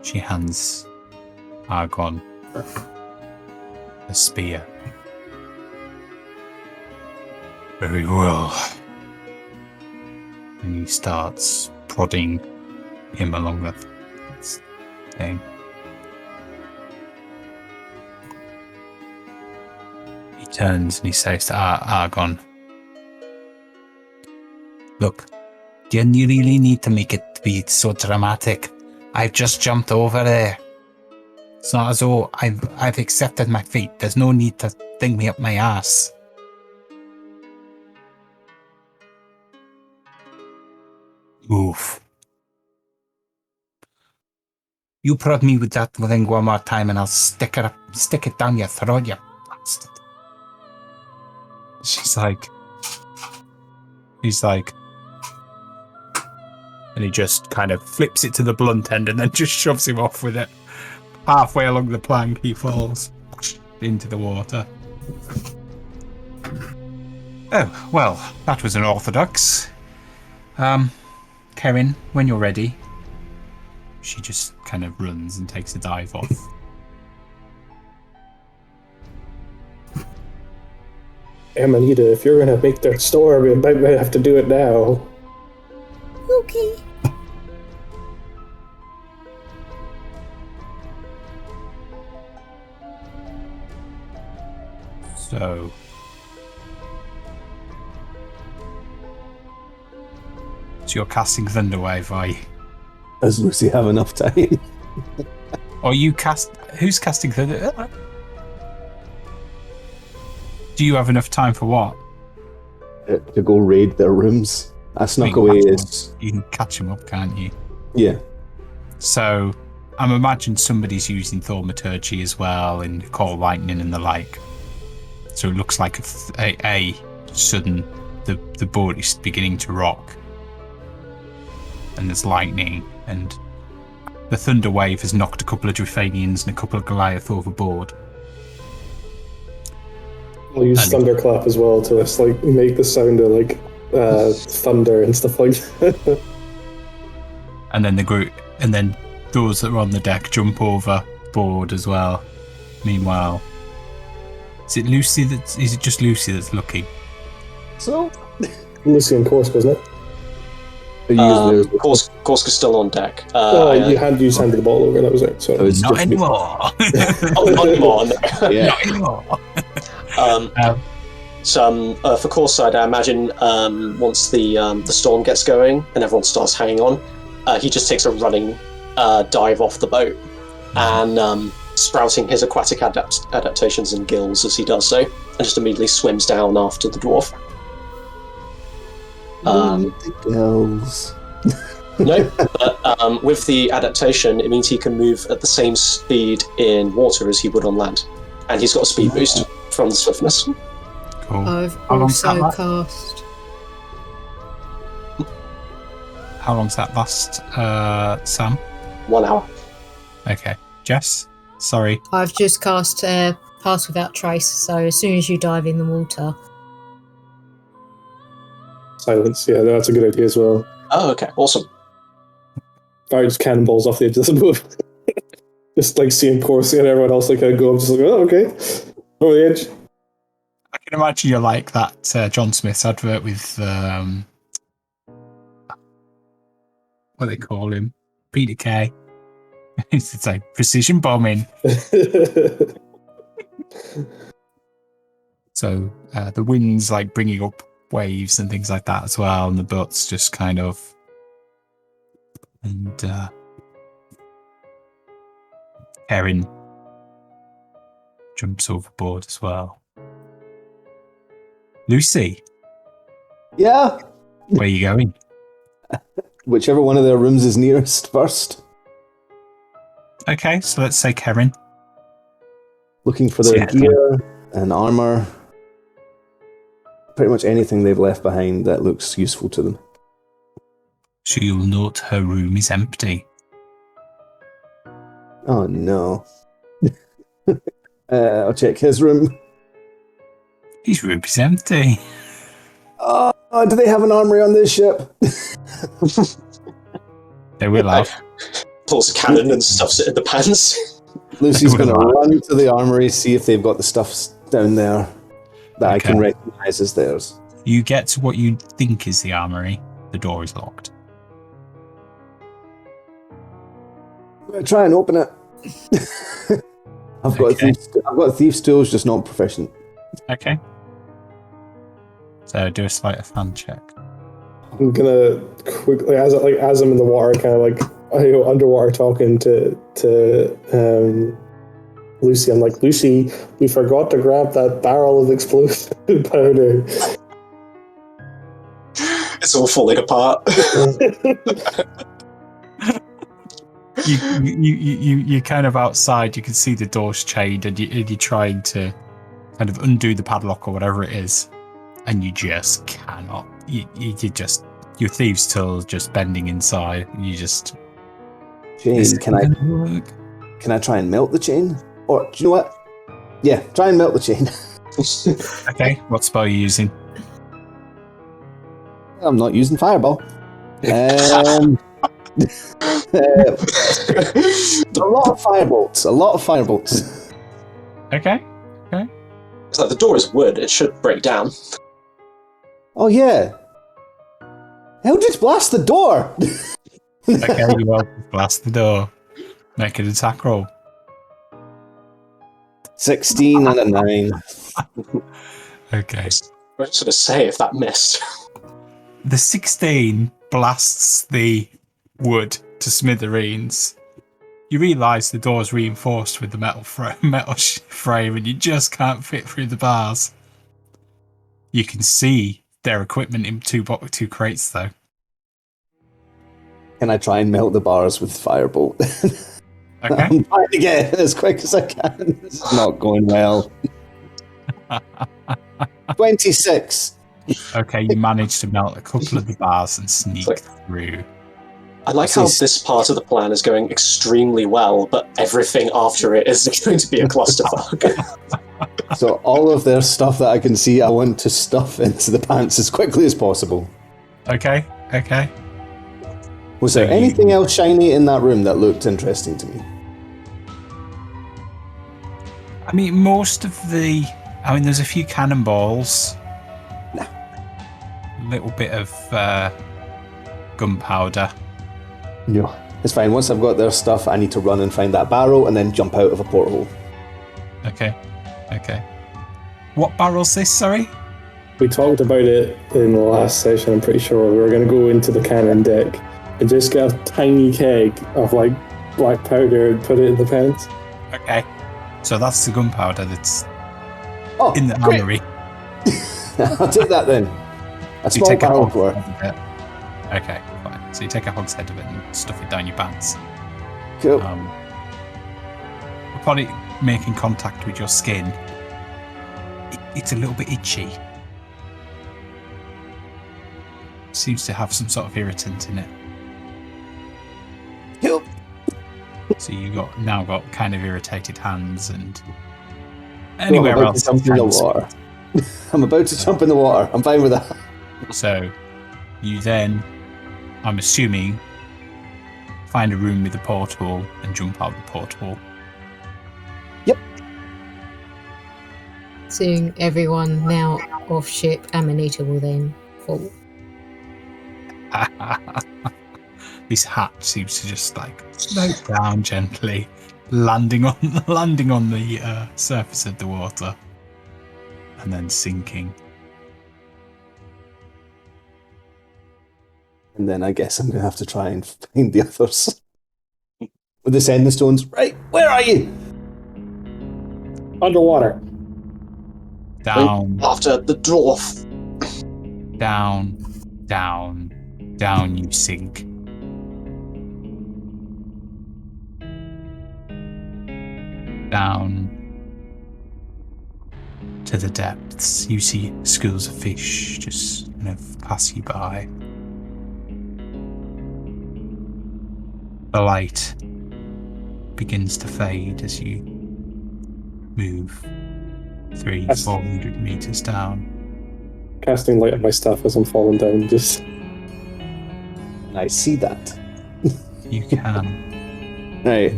[SPEAKER 1] She hands Argon a spear. Very well. And he starts prodding him along the thing. He turns and he says to Argon, "Look, do you really need to make it be so dramatic? I've just jumped over there. It's not as though I've accepted my fate. There's no need to thing me up my ass." Oof. You prod me with that thing one more time and I'll stick it down your throat, you bastard. He's like, and he just kind of flips it to the blunt end and then just shoves him off with it. Halfway along the plank, he falls into the water. Oh, well, that was unorthodox. Karen, when you're ready. She just kind of runs and takes a dive off.
[SPEAKER 3] Amanita, if you're gonna make that storm, you might have to do it now.
[SPEAKER 6] Okay.
[SPEAKER 1] So you're casting Thunderwave, are you?
[SPEAKER 5] Does Lucy have enough time?
[SPEAKER 1] Or who's casting Thunder? Do you have enough time for what?
[SPEAKER 5] To go raid their rooms. I snuck away as...
[SPEAKER 1] You can catch them up, can't you?
[SPEAKER 5] Yeah.
[SPEAKER 1] So I'm imagining somebody's using Thaumaturgy as well and Call Lightning and the like. So it looks like a sudden the boat is beginning to rock. And there's lightning, and the thunder wave has knocked a couple of Drifanians and a couple of Goliath overboard.
[SPEAKER 3] I'll use Thunderclap as well to like make the sound of like thunder and stuff like that.
[SPEAKER 1] And then those that are on the deck jump overboard as well. Meanwhile, Is it Lucy is it just Lucy that's looking?
[SPEAKER 5] So,
[SPEAKER 3] Lucy and Corsk, wasn't it?
[SPEAKER 4] Korska's still on deck.
[SPEAKER 3] You just handed the ball over. That was it. So
[SPEAKER 5] it was
[SPEAKER 1] Not
[SPEAKER 5] just-
[SPEAKER 1] anymore.
[SPEAKER 4] not anymore. No.
[SPEAKER 5] Yeah.
[SPEAKER 1] Not anymore.
[SPEAKER 4] For Corside, I imagine once the storm gets going and everyone starts hanging on, he just takes a running dive off the boat and sprouting his aquatic adaptations and gills as he does so, and just immediately swims down after the dwarf.
[SPEAKER 5] The girls.
[SPEAKER 4] No, but with the adaptation, it means he can move at the same speed in water as he would on land, and he's got a speed boost from the swiftness.
[SPEAKER 1] Cool.
[SPEAKER 6] I've
[SPEAKER 1] How long's
[SPEAKER 6] also
[SPEAKER 1] that
[SPEAKER 6] cast.
[SPEAKER 1] How long's that last, Sam?
[SPEAKER 4] 1 hour.
[SPEAKER 1] Okay. Jess? Sorry.
[SPEAKER 6] I've just cast Pass Without Trace, so as soon as you dive in the water.
[SPEAKER 3] silence. Yeah, that's a good idea as well.
[SPEAKER 4] Oh, okay, awesome.
[SPEAKER 3] Fire just cannonballs off the edge of the boat. Just like seeing Corsi and everyone else like go up, just like, oh, okay, over the edge.
[SPEAKER 1] I can imagine you're like that John Smith's advert with what they call him, Peter Kay. It's like precision bombing. So the wind's like bringing up waves and things like that as well, and the boat's just kind of Erin jumps overboard as well. Lucy,
[SPEAKER 5] Yeah.
[SPEAKER 1] where are you going?
[SPEAKER 5] Whichever one of their rooms is nearest first.
[SPEAKER 1] Okay, so let's say Karen.
[SPEAKER 5] Looking for their gear and armor. Pretty much anything they've left behind that looks useful to them.
[SPEAKER 1] So you'll note her room is empty.
[SPEAKER 5] Oh no. I'll check his room.
[SPEAKER 1] His room is empty.
[SPEAKER 5] Oh, do they have an armory on this ship?
[SPEAKER 1] They will have.
[SPEAKER 4] Pulls a cannon and stuffs it in the pants.
[SPEAKER 5] Lucy's going to
[SPEAKER 1] Well,
[SPEAKER 5] run to the armory, see if they've got the stuff down there that I can
[SPEAKER 1] Okay.
[SPEAKER 5] recognize as theirs.
[SPEAKER 1] You get to what you think is the armory. The door is locked.
[SPEAKER 5] I'm going to try and open it. I've got thieves' tools, just not proficient.
[SPEAKER 1] Okay. So do a sleight of hand check.
[SPEAKER 3] I'm gonna quickly, as I'm in the water, kind of like underwater talking to Lucy. I'm like, Lucy, we forgot to grab that barrel of explosive powder.
[SPEAKER 4] It's all falling apart.
[SPEAKER 1] You're kind of outside. You can see the door's chained, and you're trying to kind of undo the padlock or whatever it is, and you just cannot. You just your thieves' tool just bending inside. And you just
[SPEAKER 5] Chain, can I try and melt the chain? Or do you know what? Yeah, try and melt the chain.
[SPEAKER 1] Okay, what spell are you using?
[SPEAKER 5] I'm not using fireball. A lot of firebolts.
[SPEAKER 1] Okay.
[SPEAKER 4] It's like the door is wood, it should break down.
[SPEAKER 5] Oh yeah. Eldritch blast the door.
[SPEAKER 1] Okay, you will blast the door. Make an attack roll.
[SPEAKER 5] 16 and a 9.
[SPEAKER 1] Okay.
[SPEAKER 4] I was going to say if that missed.
[SPEAKER 1] The 16 blasts the wood to smithereens. You realise the door's reinforced with the metal frame, and you just can't fit through the bars. You can see their equipment in two crates, though.
[SPEAKER 5] Can I try and melt the bars with firebolt?
[SPEAKER 1] Okay.
[SPEAKER 5] I'm trying to get it as quick as I can. This is not going well. 26.
[SPEAKER 1] Okay, you managed to melt a couple of the bars and sneak through.
[SPEAKER 4] I like how this part of the plan is going extremely well, but everything after it is going to be a clusterfuck.
[SPEAKER 5] So all of their stuff that I can see, I want to stuff into the pants as quickly as possible.
[SPEAKER 1] Okay.
[SPEAKER 5] Was there anything else shiny in that room that looked interesting to me?
[SPEAKER 1] I mean, most of the I mean, there's a few cannonballs.
[SPEAKER 5] No.
[SPEAKER 1] A little bit of gunpowder.
[SPEAKER 5] No, it's fine. Once I've got their stuff, I need to run and find that barrel and then jump out of a porthole.
[SPEAKER 1] Okay. What barrel's this, sorry?
[SPEAKER 3] We talked about it in the last session, I'm pretty sure. We were going to go into the cannon deck and just get a tiny keg of like black powder and put it in the pants.
[SPEAKER 1] Okay. So that's the gunpowder that's
[SPEAKER 5] Oh,
[SPEAKER 1] in the
[SPEAKER 5] great.
[SPEAKER 1] armory.
[SPEAKER 5] I'll take that then. A
[SPEAKER 1] You
[SPEAKER 5] small
[SPEAKER 1] take a
[SPEAKER 5] barrel
[SPEAKER 1] hogshead
[SPEAKER 5] for.
[SPEAKER 1] of it. Okay, fine. So you take a hogshead of it and stuff it down your pants.
[SPEAKER 5] Cool.
[SPEAKER 1] Upon it making contact with your skin, it's a little bit itchy. Seems to have some sort of irritant in it.
[SPEAKER 5] Cool.
[SPEAKER 1] So you now got kind of irritated hands and
[SPEAKER 5] I'm
[SPEAKER 1] anywhere
[SPEAKER 5] about
[SPEAKER 1] else.
[SPEAKER 5] to jump in the water. I'm about to jump in the water. I'm fine with that.
[SPEAKER 1] So you then, I'm assuming, find a room with a porthole and jump out the porthole.
[SPEAKER 5] Yep.
[SPEAKER 6] Seeing everyone now off ship, Amanita will then fall.
[SPEAKER 1] This hat seems to just like slope down gently, landing on the surface of the water, and then sinking.
[SPEAKER 5] And then I guess I'm going to have to try and find the others. With the sending stones. Right, where are you?
[SPEAKER 3] Underwater.
[SPEAKER 1] Down,
[SPEAKER 4] After the dwarf.
[SPEAKER 1] down, down, down you sink. Down to the depths. You see schools of fish just kind of pass you by. The light begins to fade as you move 400 meters down.
[SPEAKER 3] Casting light on my stuff as I'm falling down, just...
[SPEAKER 5] And I see that.
[SPEAKER 1] You can.
[SPEAKER 5] Right.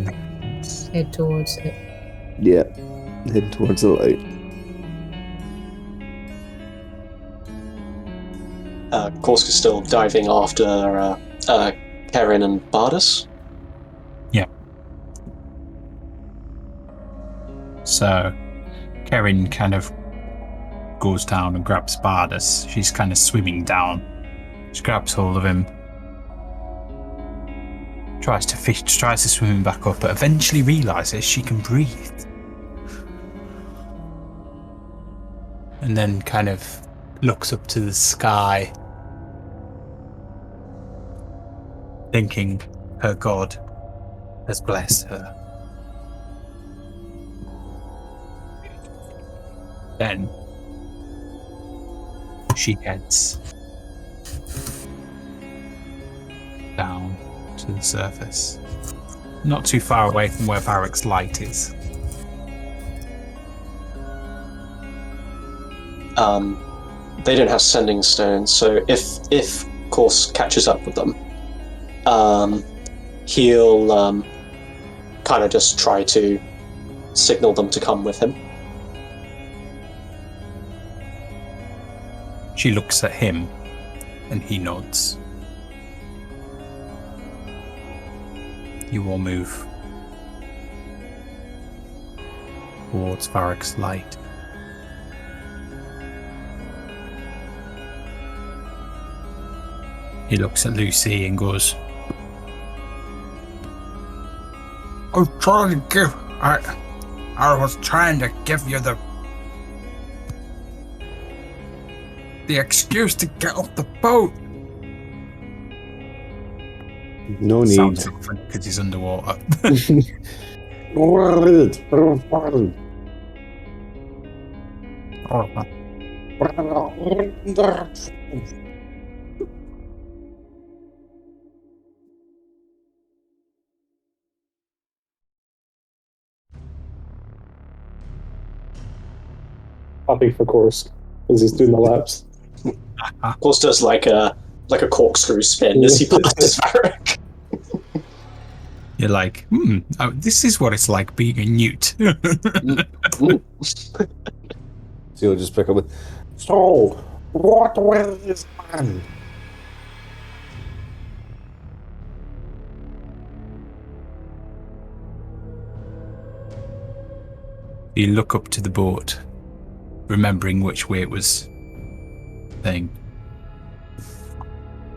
[SPEAKER 6] Head towards it.
[SPEAKER 5] Yeah. Head towards the light.
[SPEAKER 4] Korska's still diving after Karen and Bardus.
[SPEAKER 1] So, Karen kind of goes down and grabs Bardus. She's kind of swimming down. She grabs hold of him. Tries to swim him back up, but eventually realizes she can breathe. And then kind of looks up to the sky, thinking her God has blessed her. Then she heads down to the surface, not too far away from where Varric's light is.
[SPEAKER 4] They don't have sending stones, so if Korsk catches up with them, he'll kind of just try to signal them to come with him.
[SPEAKER 1] She looks at him, and he nods. You all move towards Varric's light. He looks at Lucy and goes, I was trying to give you the excuse to get off the boat.
[SPEAKER 5] No need.
[SPEAKER 1] Sounds different because he's underwater.
[SPEAKER 3] Happy for course, as he's doing the laps.
[SPEAKER 4] Korsk does like a corkscrew spin as he passes Varric.
[SPEAKER 1] You're like, this is what it's like being a newt.
[SPEAKER 5] So you'll just pick up with, so, what will this man?
[SPEAKER 1] You look up to the boat, remembering which way it was thing,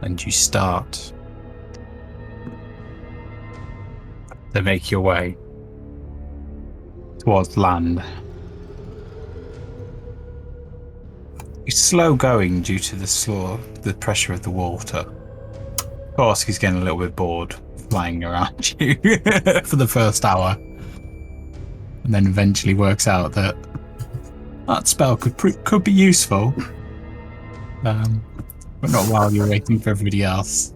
[SPEAKER 1] and you start to make your way towards land. It's slow going due to the pressure of the water. Of course, he's getting a little bit bored flying around you for the first hour. And then eventually works out that spell could be useful, but not while you're waiting for everybody else.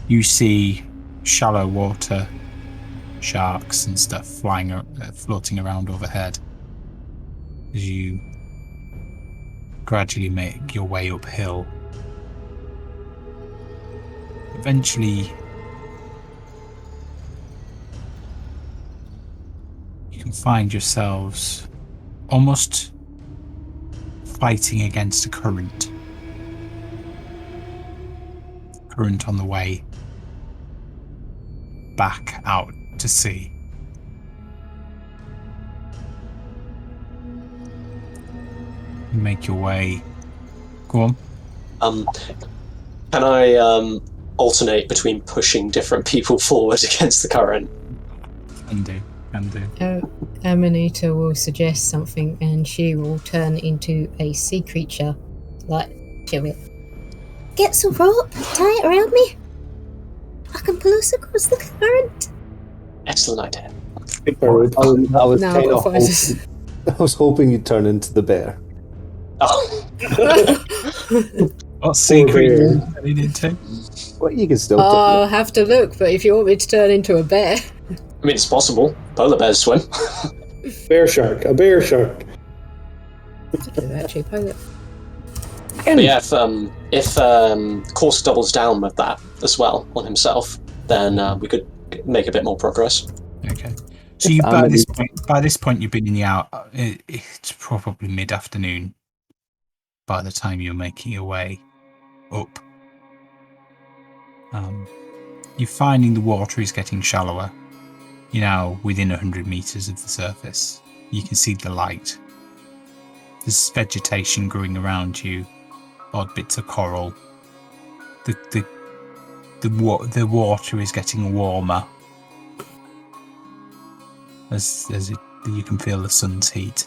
[SPEAKER 1] You see shallow water sharks and stuff floating around overhead as you gradually make your way uphill. Eventually, you can find yourselves almost fighting against a current. Current on the way back out to sea. You make your way. Go on.
[SPEAKER 4] Can I alternate between pushing different people forward against the current?
[SPEAKER 1] Can do.
[SPEAKER 6] Amanita will suggest something and she will turn into a sea creature. Like, she'll be, get some rope, tie it around me. I can pull us across the current.
[SPEAKER 4] Excellent idea.
[SPEAKER 5] I was hoping you'd turn into the bear.
[SPEAKER 4] Oh.
[SPEAKER 1] What sea creature are you into?
[SPEAKER 5] Well, you can still.
[SPEAKER 6] I'll have to look, but if you want me to turn into a bear.
[SPEAKER 4] I mean, it's possible. Polar bears swim.
[SPEAKER 3] A bear shark.
[SPEAKER 6] Actually, polar.
[SPEAKER 4] But yeah, if Course doubles down with that as well on himself, then we could make a bit more progress.
[SPEAKER 1] Okay. So by this point, you've been in the out. It's probably mid-afternoon by the time you're making your way up. You're finding the water is getting shallower. You're now within 100 meters of the surface. You can see the light. There's vegetation growing around you, odd bits of coral. The water is getting warmer as you can feel the sun's heat.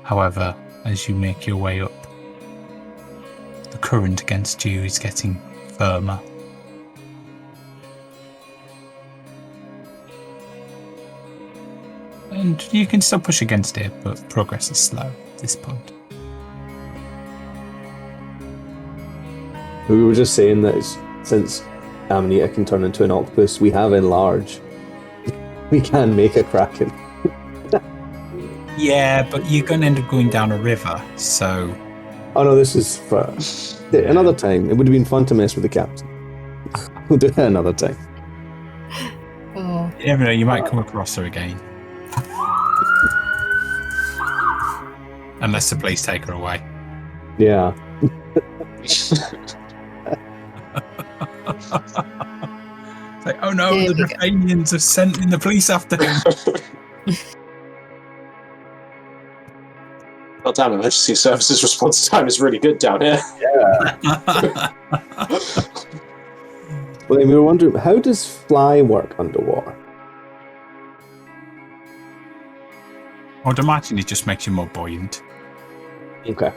[SPEAKER 1] However, as you make your way up, the current against you is getting firmer. And you can still push against it, but progress is slow at this point.
[SPEAKER 5] We were just saying that since Amanita can turn into an octopus, we have enlarged. We can make a kraken.
[SPEAKER 1] Yeah, but you're going to end up going down a river, so...
[SPEAKER 5] Oh no, this is for another time. It would have been fun to mess with the captain. We'll do that another time.
[SPEAKER 6] Oh.
[SPEAKER 1] You never know, you might come across her again. Unless the police take her away.
[SPEAKER 5] Yeah.
[SPEAKER 1] It's like, oh no,
[SPEAKER 6] There
[SPEAKER 1] the
[SPEAKER 6] we go.
[SPEAKER 1] Romanians have sent in the police after him.
[SPEAKER 4] Well, damn, emergency services response time is really good down here.
[SPEAKER 5] Well, we were wondering, how does fly work underwater?
[SPEAKER 1] I'd imagine it just makes you more buoyant.
[SPEAKER 5] Okay.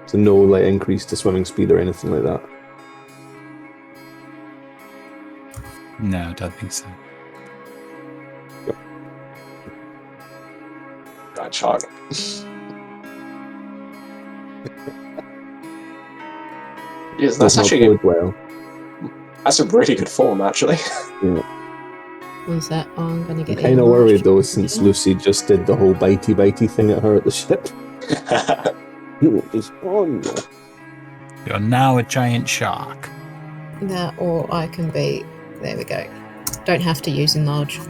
[SPEAKER 5] So no increase to swimming speed or anything like that.
[SPEAKER 1] No, I don't think so.
[SPEAKER 4] Right, shark. Yes, that's actually
[SPEAKER 5] well.
[SPEAKER 4] That's a really good form, actually.
[SPEAKER 5] Yeah.
[SPEAKER 6] What's that? Oh, I'm gonna get
[SPEAKER 5] I'm kind of worried though, since
[SPEAKER 6] Yeah.
[SPEAKER 5] Lucy just did the whole bitey thing at her at the ship. It's on.
[SPEAKER 1] You're now a giant shark.
[SPEAKER 6] That, or I can be. There we go. Don't have to use enlarge.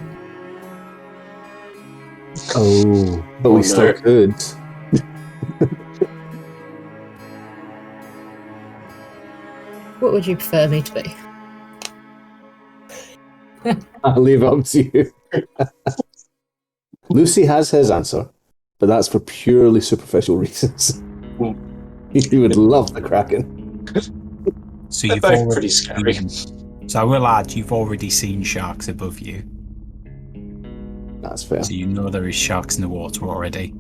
[SPEAKER 5] Oh, but
[SPEAKER 4] Oh,
[SPEAKER 5] we still
[SPEAKER 4] no.
[SPEAKER 5] could.
[SPEAKER 6] What would you prefer me to be?
[SPEAKER 5] I'll leave it up to you. Lucy has his answer, but that's for purely superficial reasons. He would love the Kraken.
[SPEAKER 1] So
[SPEAKER 4] They're
[SPEAKER 1] you've
[SPEAKER 4] both
[SPEAKER 1] already
[SPEAKER 4] pretty scary.
[SPEAKER 1] So I will add, you've already seen sharks above you.
[SPEAKER 5] That's fair.
[SPEAKER 1] So you know there is sharks in the water already.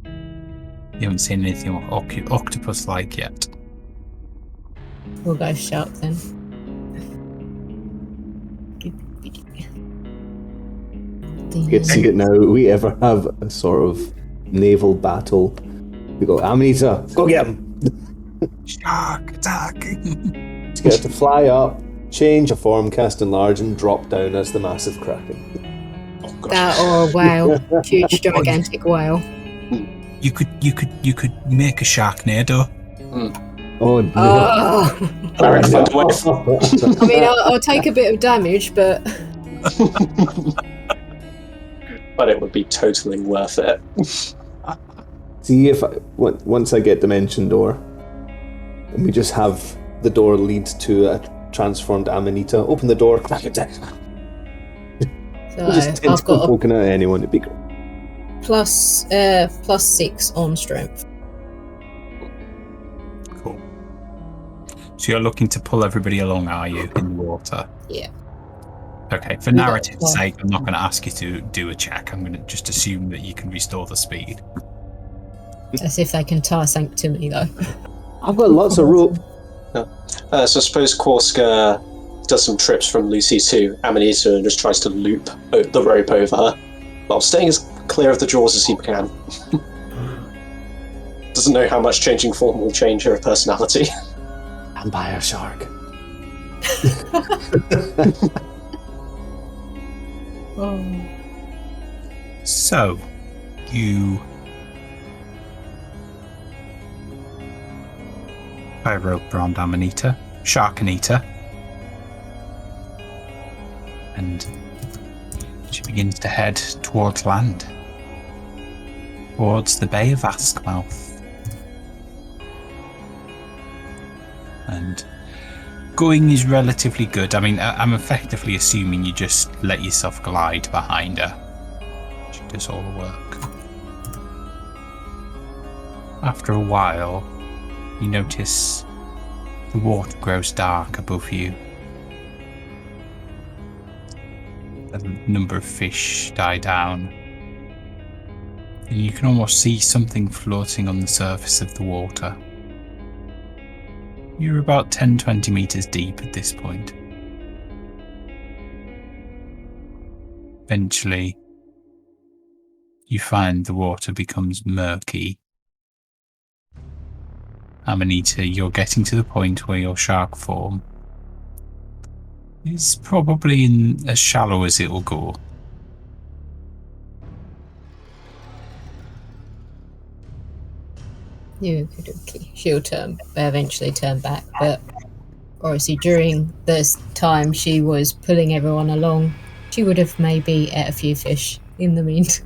[SPEAKER 1] You haven't seen anything octopus-like yet.
[SPEAKER 6] We'll go shark then.
[SPEAKER 5] Good to see it now. We ever have a sort of naval battle. We go, Amanita, go get him!
[SPEAKER 1] Shark attack!
[SPEAKER 5] Just get it to fly up, change a form, cast enlarge, and drop down as the massive Kraken.
[SPEAKER 4] Oh, gosh.
[SPEAKER 6] That or a whale. Huge, gigantic whale.
[SPEAKER 1] You could make a Sharknado.
[SPEAKER 5] Oh no.
[SPEAKER 6] Oh.
[SPEAKER 4] Darren, find a way.
[SPEAKER 6] I mean, I'll take a bit of damage, but
[SPEAKER 4] But it would be totally worth it.
[SPEAKER 5] See if once I get Dimension Door, and we just have the door lead to a transformed Amanita. Open the door, crack it down.
[SPEAKER 6] so
[SPEAKER 5] Just
[SPEAKER 6] I've
[SPEAKER 5] tentacle
[SPEAKER 6] got a
[SPEAKER 5] poking at anyone. It'd be great.
[SPEAKER 6] plus 6 on strength.
[SPEAKER 1] Cool. So you're looking to pull everybody along, are you, in the water?
[SPEAKER 6] Yeah.
[SPEAKER 1] Okay, for
[SPEAKER 6] Yeah,
[SPEAKER 1] narrative's
[SPEAKER 6] well.
[SPEAKER 1] sake, I'm not going to ask you to do a check. I'm going to just assume that you can restore the speed.
[SPEAKER 6] As if they can tie something to me, though.
[SPEAKER 5] I've got lots of rope.
[SPEAKER 4] So suppose Korska does some trips from Lucy to Amanita and just tries to loop the rope over her, while staying as clear of the jaws as he can. Doesn't know how much changing form will change her personality.
[SPEAKER 5] Vampire shark.
[SPEAKER 6] Oh.
[SPEAKER 1] So, you tie a rope around Amanita, Sharkanita, and she begins to head towards land, towards the Bay of Axemouth. And going is relatively good. I mean, I'm effectively assuming you just let yourself glide behind her. She does all the work. After a while, you notice the water grows dark above you. A number of fish die down. And you can almost see something floating on the surface of the water. You're about 10-20 meters deep at this point. Eventually, you find the water becomes murky. Amanita, you're getting to the point where your shark form is probably in as shallow as it will go.
[SPEAKER 6] Okay. She'll eventually turn back, but obviously during this time she was pulling everyone along, she would have maybe ate a few fish in the meantime.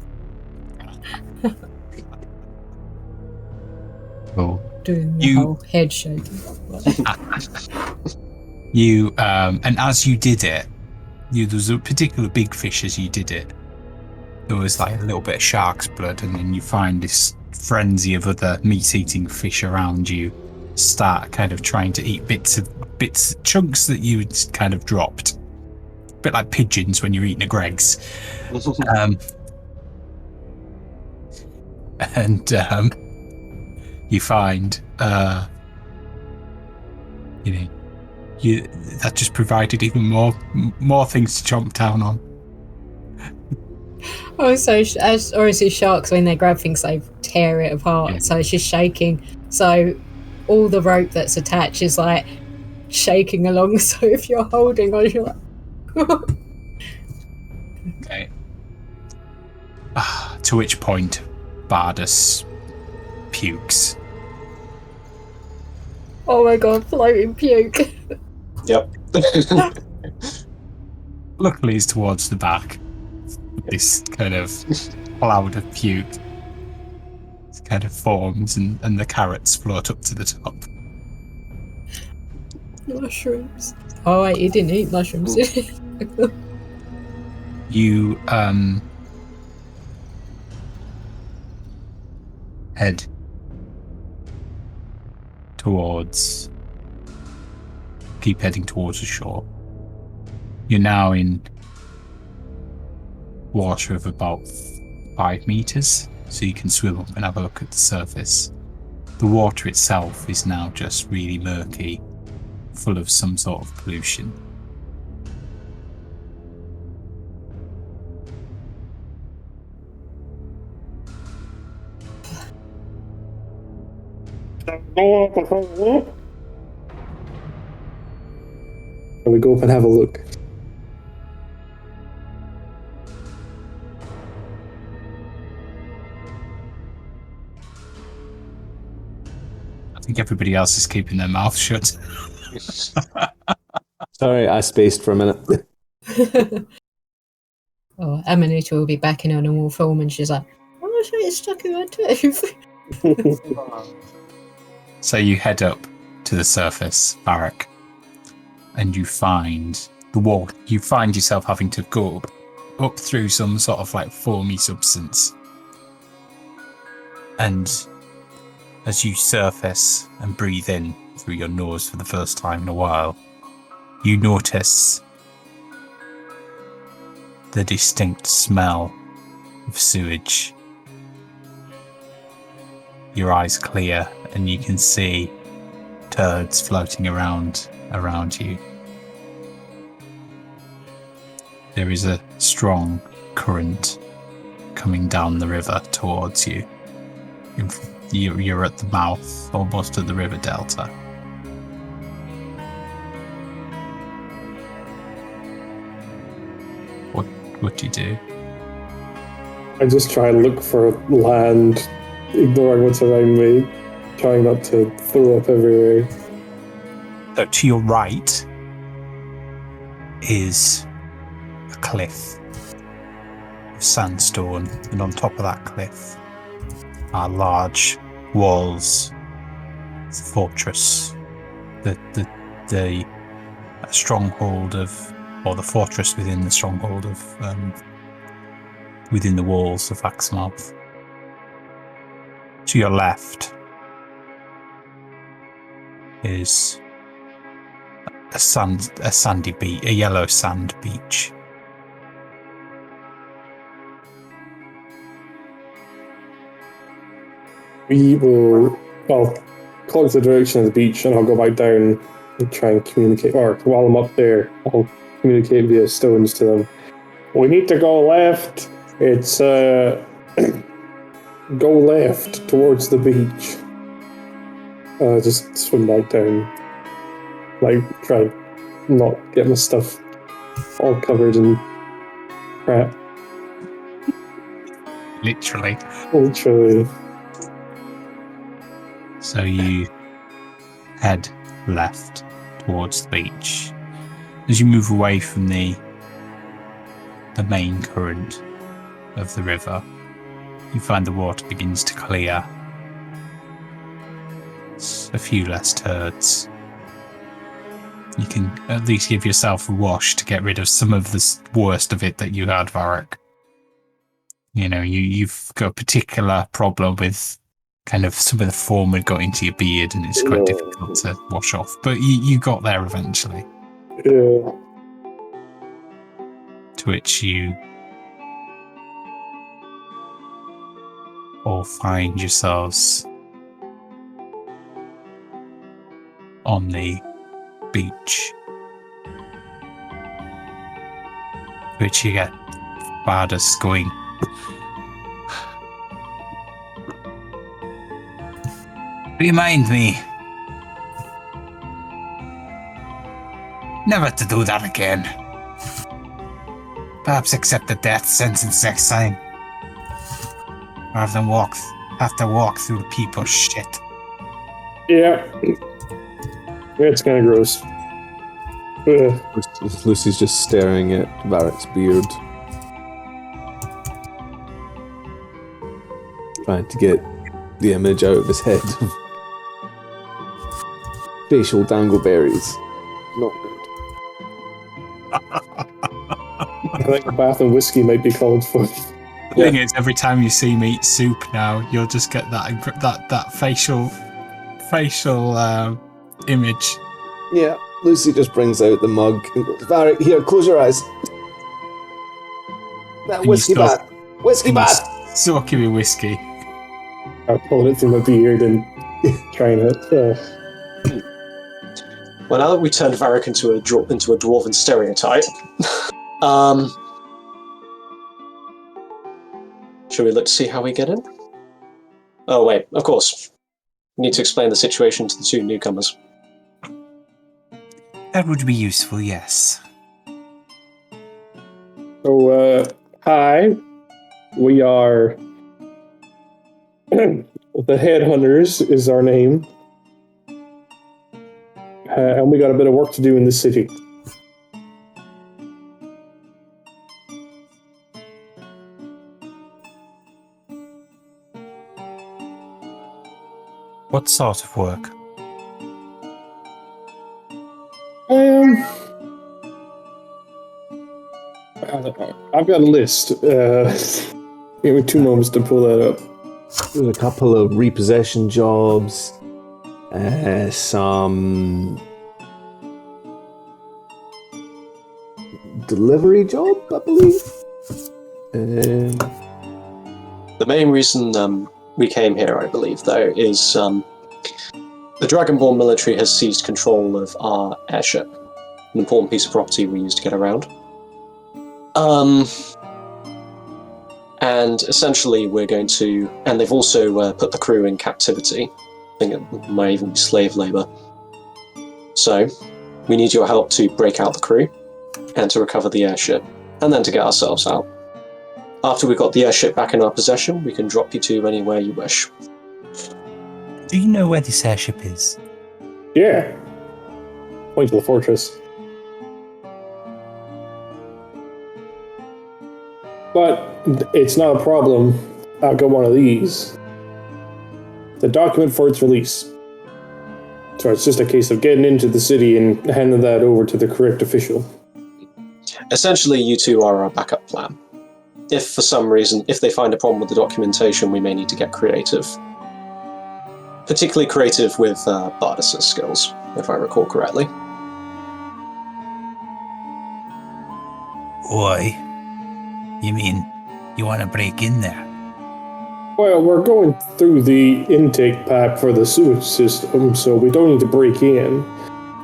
[SPEAKER 1] Cool.
[SPEAKER 6] Doing the whole head shaking.
[SPEAKER 1] You and as you did it, there was a particular big fish as you did it. There was like a little bit of shark's blood, and then you find this frenzy of other meat-eating fish around you start kind of trying to eat chunks that you kind of dropped. A bit like pigeons when you're eating a Greg's. You find that just provided even more things to chomp down on.
[SPEAKER 6] Also, as obviously sharks, when they grab things, they tear it apart.
[SPEAKER 1] Yeah.
[SPEAKER 6] So it's just shaking. So all the rope that's attached is like shaking along. So if you're holding on, you're like...
[SPEAKER 1] Okay. To which point, Bardus pukes.
[SPEAKER 6] Oh my god, floating puke.
[SPEAKER 4] Yep.
[SPEAKER 1] Luckily, it's towards the back. This kind of cloud of puke kind of forms, and the carrots float up to the top.
[SPEAKER 6] Mushrooms. Oh wait, he didn't eat mushrooms, did he?
[SPEAKER 1] You head towards. Keep heading towards the shore. You're now in water of about 5 meters, so you can swim up and have a look at the surface. The water itself is now just really murky, full of some sort of pollution.
[SPEAKER 3] Can we go up and have a look?
[SPEAKER 1] I think everybody else is keeping their mouth shut.
[SPEAKER 5] Sorry, I spaced for a minute.
[SPEAKER 6] Oh, Amanita will be back in her normal form and she's like, oh, it's stuck in her tooth.
[SPEAKER 1] So you head up to the surface, Barak, and you find the wall. You find yourself having to go up through some sort of like foamy substance. And as you surface and breathe in through your nose for the first time in a while, you notice the distinct smell of sewage. Your eyes clear and you can see turds floating around you. There is a strong current coming down the river towards you. You're at the mouth, almost at the river delta. What do you do?
[SPEAKER 3] I just try and look for land, ignoring what's around me, trying not to throw up everywhere.
[SPEAKER 1] So to your right is a cliff of sandstone, and on top of that cliff are large walls, the fortress, the stronghold of, or the fortress within the stronghold of, within the walls of Axemouth. To your left is a sandy beach, a yellow sand beach.
[SPEAKER 3] We will, I'll close the direction of the beach and I'll go back down and try and communicate, or while I'm up there, I'll communicate via stones to them. We need to go left. It's, go left towards the beach. Just swim back down. Like, try not get my stuff all covered in crap.
[SPEAKER 1] Literally.
[SPEAKER 3] Literally.
[SPEAKER 1] So you head left towards the beach. As you move away from the main current of the river, you find the water begins to clear. It's a few less turds. You can at least give yourself a wash to get rid of some of the worst of it that you had, Varric. You know, you've got a particular problem with kind of some of the foam had got into your beard and it's quite difficult to wash off. But you got there eventually.
[SPEAKER 3] Yeah.
[SPEAKER 1] To which you all find yourselves on the beach. Which you get Bardus going, remind me never to do that again. Perhaps accept the death sentence next time, rather than have to walk through people's shit.
[SPEAKER 3] Yeah. It's kind of gross. Ugh.
[SPEAKER 5] Lucy's just staring at Varric's beard. Trying to get the image out of his head. Facial dangleberries. Not good.
[SPEAKER 3] I think a bath and whiskey might be called for.
[SPEAKER 1] The thing is, every time you see me eat soup now, you'll just get that facial image.
[SPEAKER 5] Yeah, Lucy just brings out the mug and goes, Varric, here, close your eyes. That
[SPEAKER 1] And you
[SPEAKER 5] whiskey
[SPEAKER 1] stop-
[SPEAKER 5] bat! Whiskey
[SPEAKER 1] And you
[SPEAKER 5] bat!
[SPEAKER 1] Still give me whiskey.
[SPEAKER 3] I'm pulling it through my beard and trying it.
[SPEAKER 4] Well, now that we turned Varric into a dwarven stereotype, shall we look to see how we get in? Oh wait, of course. We need to explain the situation to the two newcomers.
[SPEAKER 1] That would be useful, yes.
[SPEAKER 3] So, hi. We are... the Headhunters is our name. And we got a bit of work to do in the city.
[SPEAKER 1] What sort of work?
[SPEAKER 3] I've got a list. Give me 2 moments to pull that up.
[SPEAKER 5] There's a couple of repossession jobs, some delivery job, I believe.
[SPEAKER 4] The main reason we came here, I believe, though, is the Dragonborn military has seized control of our airship, an important piece of property we used to get around. And essentially we're going to... And they've also put the crew in captivity. I think it might even be slave labour. So, we need your help to break out the crew, and to recover the airship, and then to get ourselves out. After we've got the airship back in our possession, we can drop you to anywhere you wish.
[SPEAKER 1] Do you know where this airship is?
[SPEAKER 3] Yeah. Point to the fortress. But it's not a problem. I've got one of these. The document for its release. So it's just a case of getting into the city and handing that over to the correct official.
[SPEAKER 4] Essentially, you two are our backup plan. If for some reason, if they find a problem with the documentation, we may need to get creative. Particularly creative with Bardis' skills, if I recall correctly.
[SPEAKER 1] Why? You mean you want to break in there?
[SPEAKER 3] Well, we're going through the intake pipe for the sewage system, so we don't need to break in.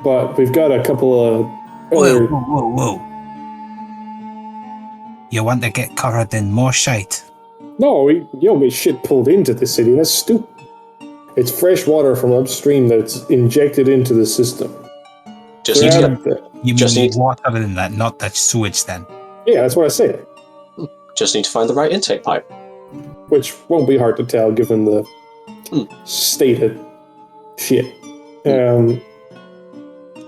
[SPEAKER 3] But we've got a couple of other...
[SPEAKER 1] Whoa. You want to get covered in more shite?
[SPEAKER 3] No, you don't get shit pulled into the city. That's stupid. It's fresh water from upstream that's injected into the system.
[SPEAKER 4] Just
[SPEAKER 3] They're
[SPEAKER 4] need to
[SPEAKER 3] out
[SPEAKER 4] get,
[SPEAKER 3] there.
[SPEAKER 1] You
[SPEAKER 4] Just
[SPEAKER 1] mean
[SPEAKER 4] need-
[SPEAKER 1] water in that, not that sewage then?
[SPEAKER 3] Yeah, that's what I said.
[SPEAKER 4] just need to find the right intake pipe.
[SPEAKER 3] Which won't be hard to tell given the state of shit.
[SPEAKER 1] Well,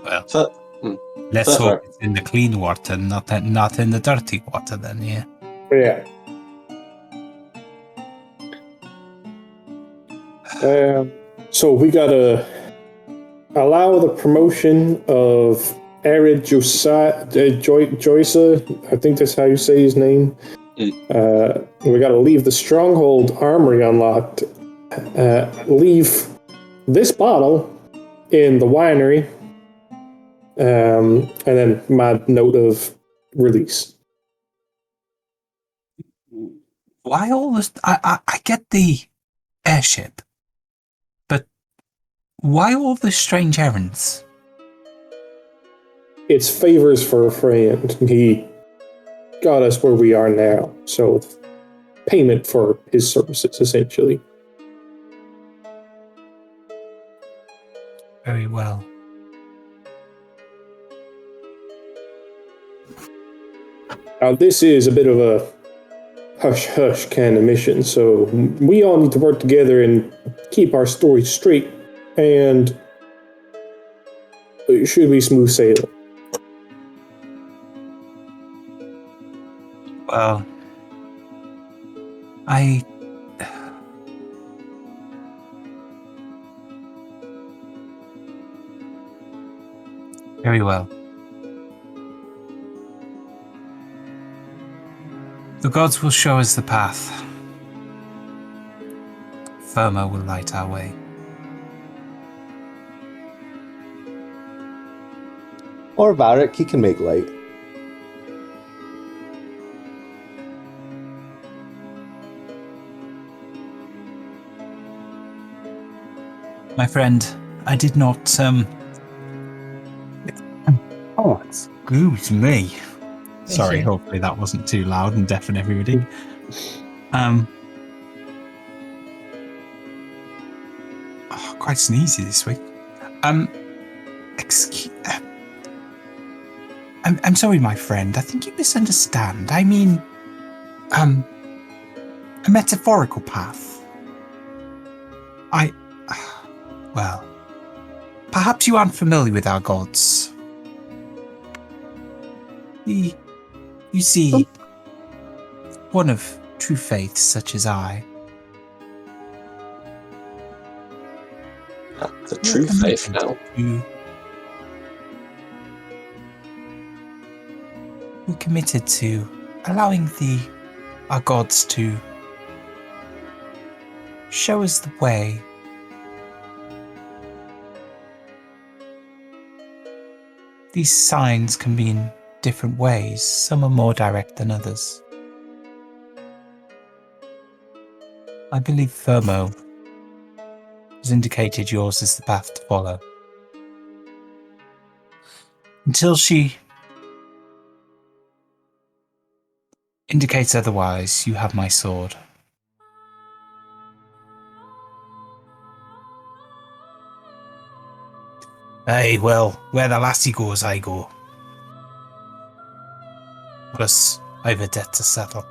[SPEAKER 4] But,
[SPEAKER 1] let's
[SPEAKER 4] Fair.
[SPEAKER 1] hope it's in the clean water, not in the dirty water then, yeah.
[SPEAKER 3] Yeah. So we gotta allow the promotion of Arid Joysa, I think that's how you say his name. We gotta leave the Stronghold Armory unlocked. Leave this bottle in the winery. And then my note of release.
[SPEAKER 1] Why all this? I get the airship, but why all the strange errands?
[SPEAKER 3] It's favors for a friend. He got us where we are now, so payment for his services, essentially.
[SPEAKER 1] Very well.
[SPEAKER 3] Now, this is a bit of a hush-hush kind of mission, so we all need to work together and keep our story straight. And should be smooth sailing.
[SPEAKER 1] Well, I... Very well. The gods will show us the path. Firma will light our way.
[SPEAKER 5] Or Varric, he can make light.
[SPEAKER 1] My friend, I did not, Oh, excuse me. Sorry,
[SPEAKER 6] you.
[SPEAKER 1] hopefully that wasn't too loud and deafen everybody. Quite sneezy this week. Excuse... I'm sorry, my friend. I think you misunderstand. I mean, a metaphorical path. Well, perhaps you aren't familiar with our gods. You see, one of true faith such as I.
[SPEAKER 4] The true faith now.
[SPEAKER 1] We're committed to allowing our gods to show us the way. These signs can be in different ways. Some are more direct than others. I believe Firmo has indicated yours is the path to follow. Until she indicates otherwise, you have my sword. Aye, well, where the lassie goes, I go. Plus, I've a debt to settle,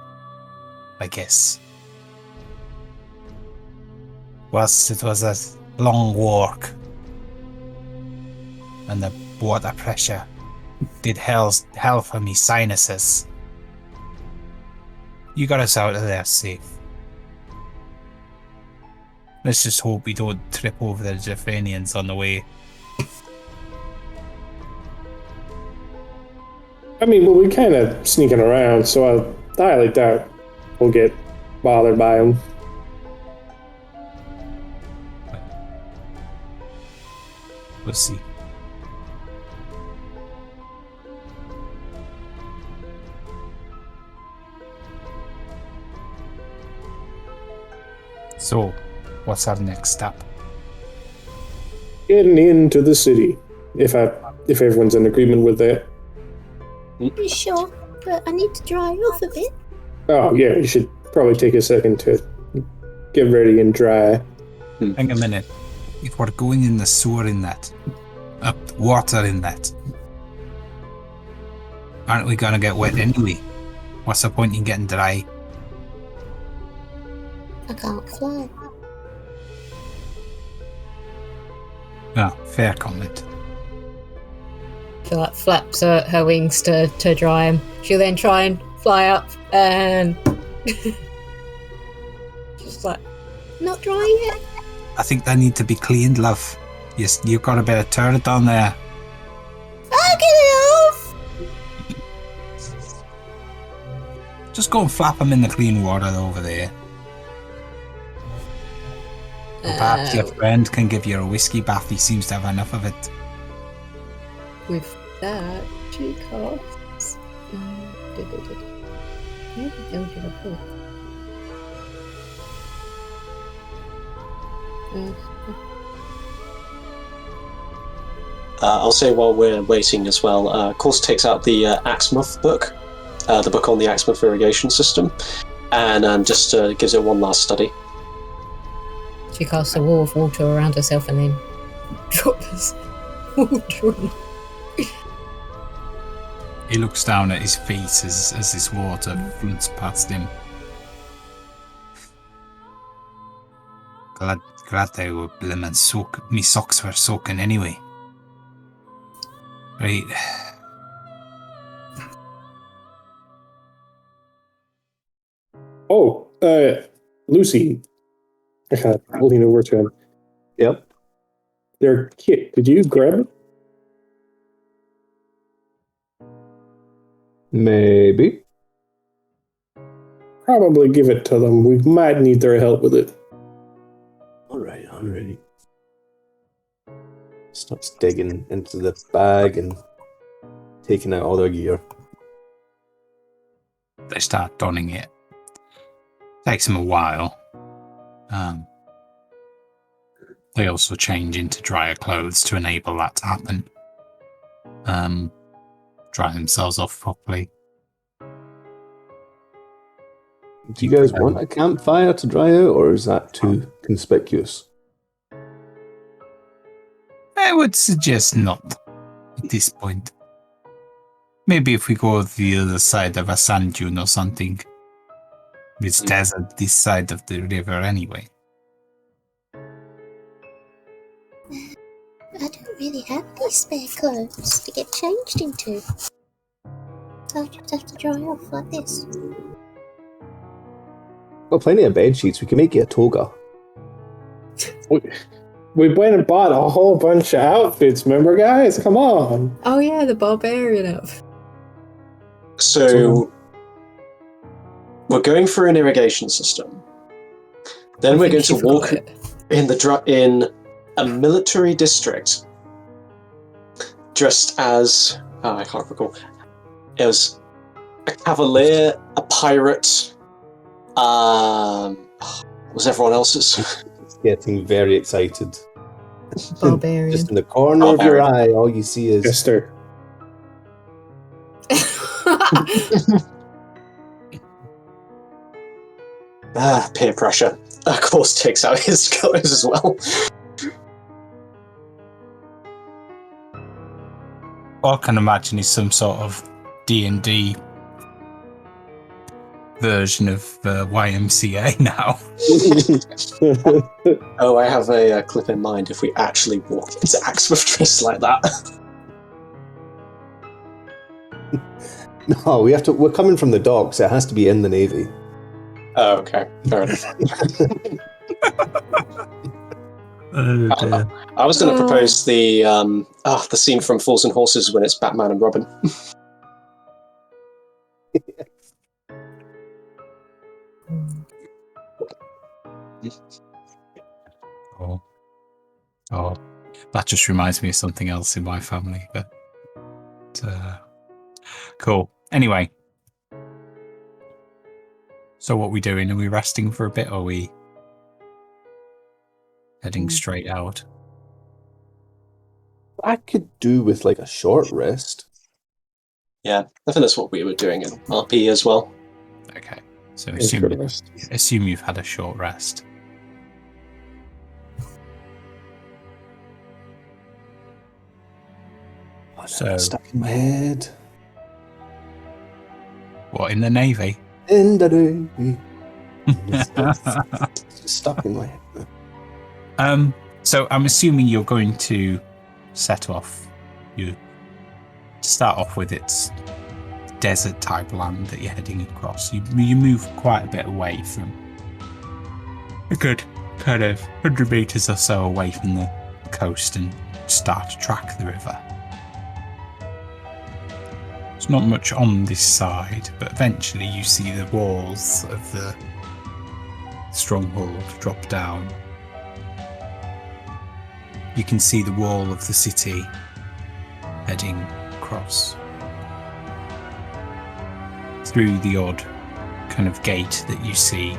[SPEAKER 1] I guess. Whilst it was a long walk, and the water pressure did hell for me sinuses. You got us out of there safe. Let's just hope we don't trip over the Jafanians on the way.
[SPEAKER 3] I mean, well, we're kind of sneaking around, so I highly doubt we'll get bothered by them.
[SPEAKER 1] We'll see. So, what's our next step?
[SPEAKER 3] Getting into the city, if everyone's in agreement with that.
[SPEAKER 6] You sure? But I need to dry off a bit.
[SPEAKER 3] Oh yeah, you should probably take a second to get ready and dry.
[SPEAKER 1] Hang a minute. If we're going in the sewer inlet, up water inlet, aren't we gonna get wet anyway? What's the point in getting dry?
[SPEAKER 6] I can't fly.
[SPEAKER 1] Ah, fair comment.
[SPEAKER 6] She like flaps her wings to dry him. She'll then try and fly up and just like not dry yet.
[SPEAKER 1] I think they need to be cleaned, love. Yes, you've got a bit of turret on there.
[SPEAKER 6] I'll get it off.
[SPEAKER 1] Just go and flap them in the clean water over there. Or perhaps your friend can give you a whiskey bath. He seems to have enough of it.
[SPEAKER 6] With that, 2 costs. Where the hell did I put?
[SPEAKER 4] I'll say while we're waiting as well, Course takes out the Axemouth book, the book on the Axemouth irrigation system, and just gives it one last study.
[SPEAKER 6] She casts a wall of water around herself and then drops water on.
[SPEAKER 1] He looks down at his feet as this water floods past him. Glad they were blimmin' me socks were soaking anyway. Right.
[SPEAKER 3] Oh, Lucy. I kind of lean over to him.
[SPEAKER 5] Yep.
[SPEAKER 3] Their kit. Did you grab it?
[SPEAKER 5] Maybe.
[SPEAKER 3] Probably give it to them. We might need their help with it.
[SPEAKER 5] Alright. Starts digging into the bag and taking out all their gear.
[SPEAKER 1] They start donning it. Takes them a while. They also change into drier clothes to enable that to happen. Dry themselves off properly.
[SPEAKER 5] Do you guys want a campfire to dry out, or is that too conspicuous?
[SPEAKER 1] I would suggest not at this point. Maybe if we go to the other side of a sand dune or something. It's desert this side of the river anyway.
[SPEAKER 6] I don't really have any spare clothes to get changed into. I'll just have to dry off like this.
[SPEAKER 5] Well, plenty of bed sheets. We can make you a toga.
[SPEAKER 3] We went and bought a whole bunch of outfits, remember, guys? Come on.
[SPEAKER 7] Oh yeah, the barbarian outfit.
[SPEAKER 4] So we're going for an irrigation system. Then we're going to walk in a military district, dressed as I can't recall. It was a cavalier, a pirate. What was everyone else's?
[SPEAKER 5] Getting very excited.
[SPEAKER 7] Barbarian.
[SPEAKER 5] Just in the corner of your eye, all you see is
[SPEAKER 3] Jester.
[SPEAKER 4] Peer pressure. Of course, takes out his clothes as well.
[SPEAKER 1] All I can imagine is some sort of D&D version of YMCA now.
[SPEAKER 4] Oh, I have a clip in mind if we actually walk into Axemouth dressed like that.
[SPEAKER 5] no. We have to. We're coming from the docks. It has to be in the navy.
[SPEAKER 4] Oh, okay. Fair enough. I was going to propose the scene from Fools and Horses when it's Batman and Robin.
[SPEAKER 1] Oh, that just reminds me of something else in my family. But cool. Anyway, so what are we doing? Are we resting for a bit, or are we heading straight out?
[SPEAKER 5] I could do with like a short rest.
[SPEAKER 4] Yeah, I think that's what we were doing in RP as well.
[SPEAKER 1] Okay, so assume you've had a short rest. So
[SPEAKER 5] Stuck in my head.
[SPEAKER 1] What, in the Navy?
[SPEAKER 5] In the navy. It's stuck in my head.
[SPEAKER 1] So I'm assuming you're going to set off. You start off with its desert type land that you're heading across. You move quite a bit away from a good kind of 100 meters or so away from the coast and start to track the river. There's not much on this side, but eventually you see the walls of the stronghold drop down. You can see the wall of the city heading across. Through the odd kind of gate that you see,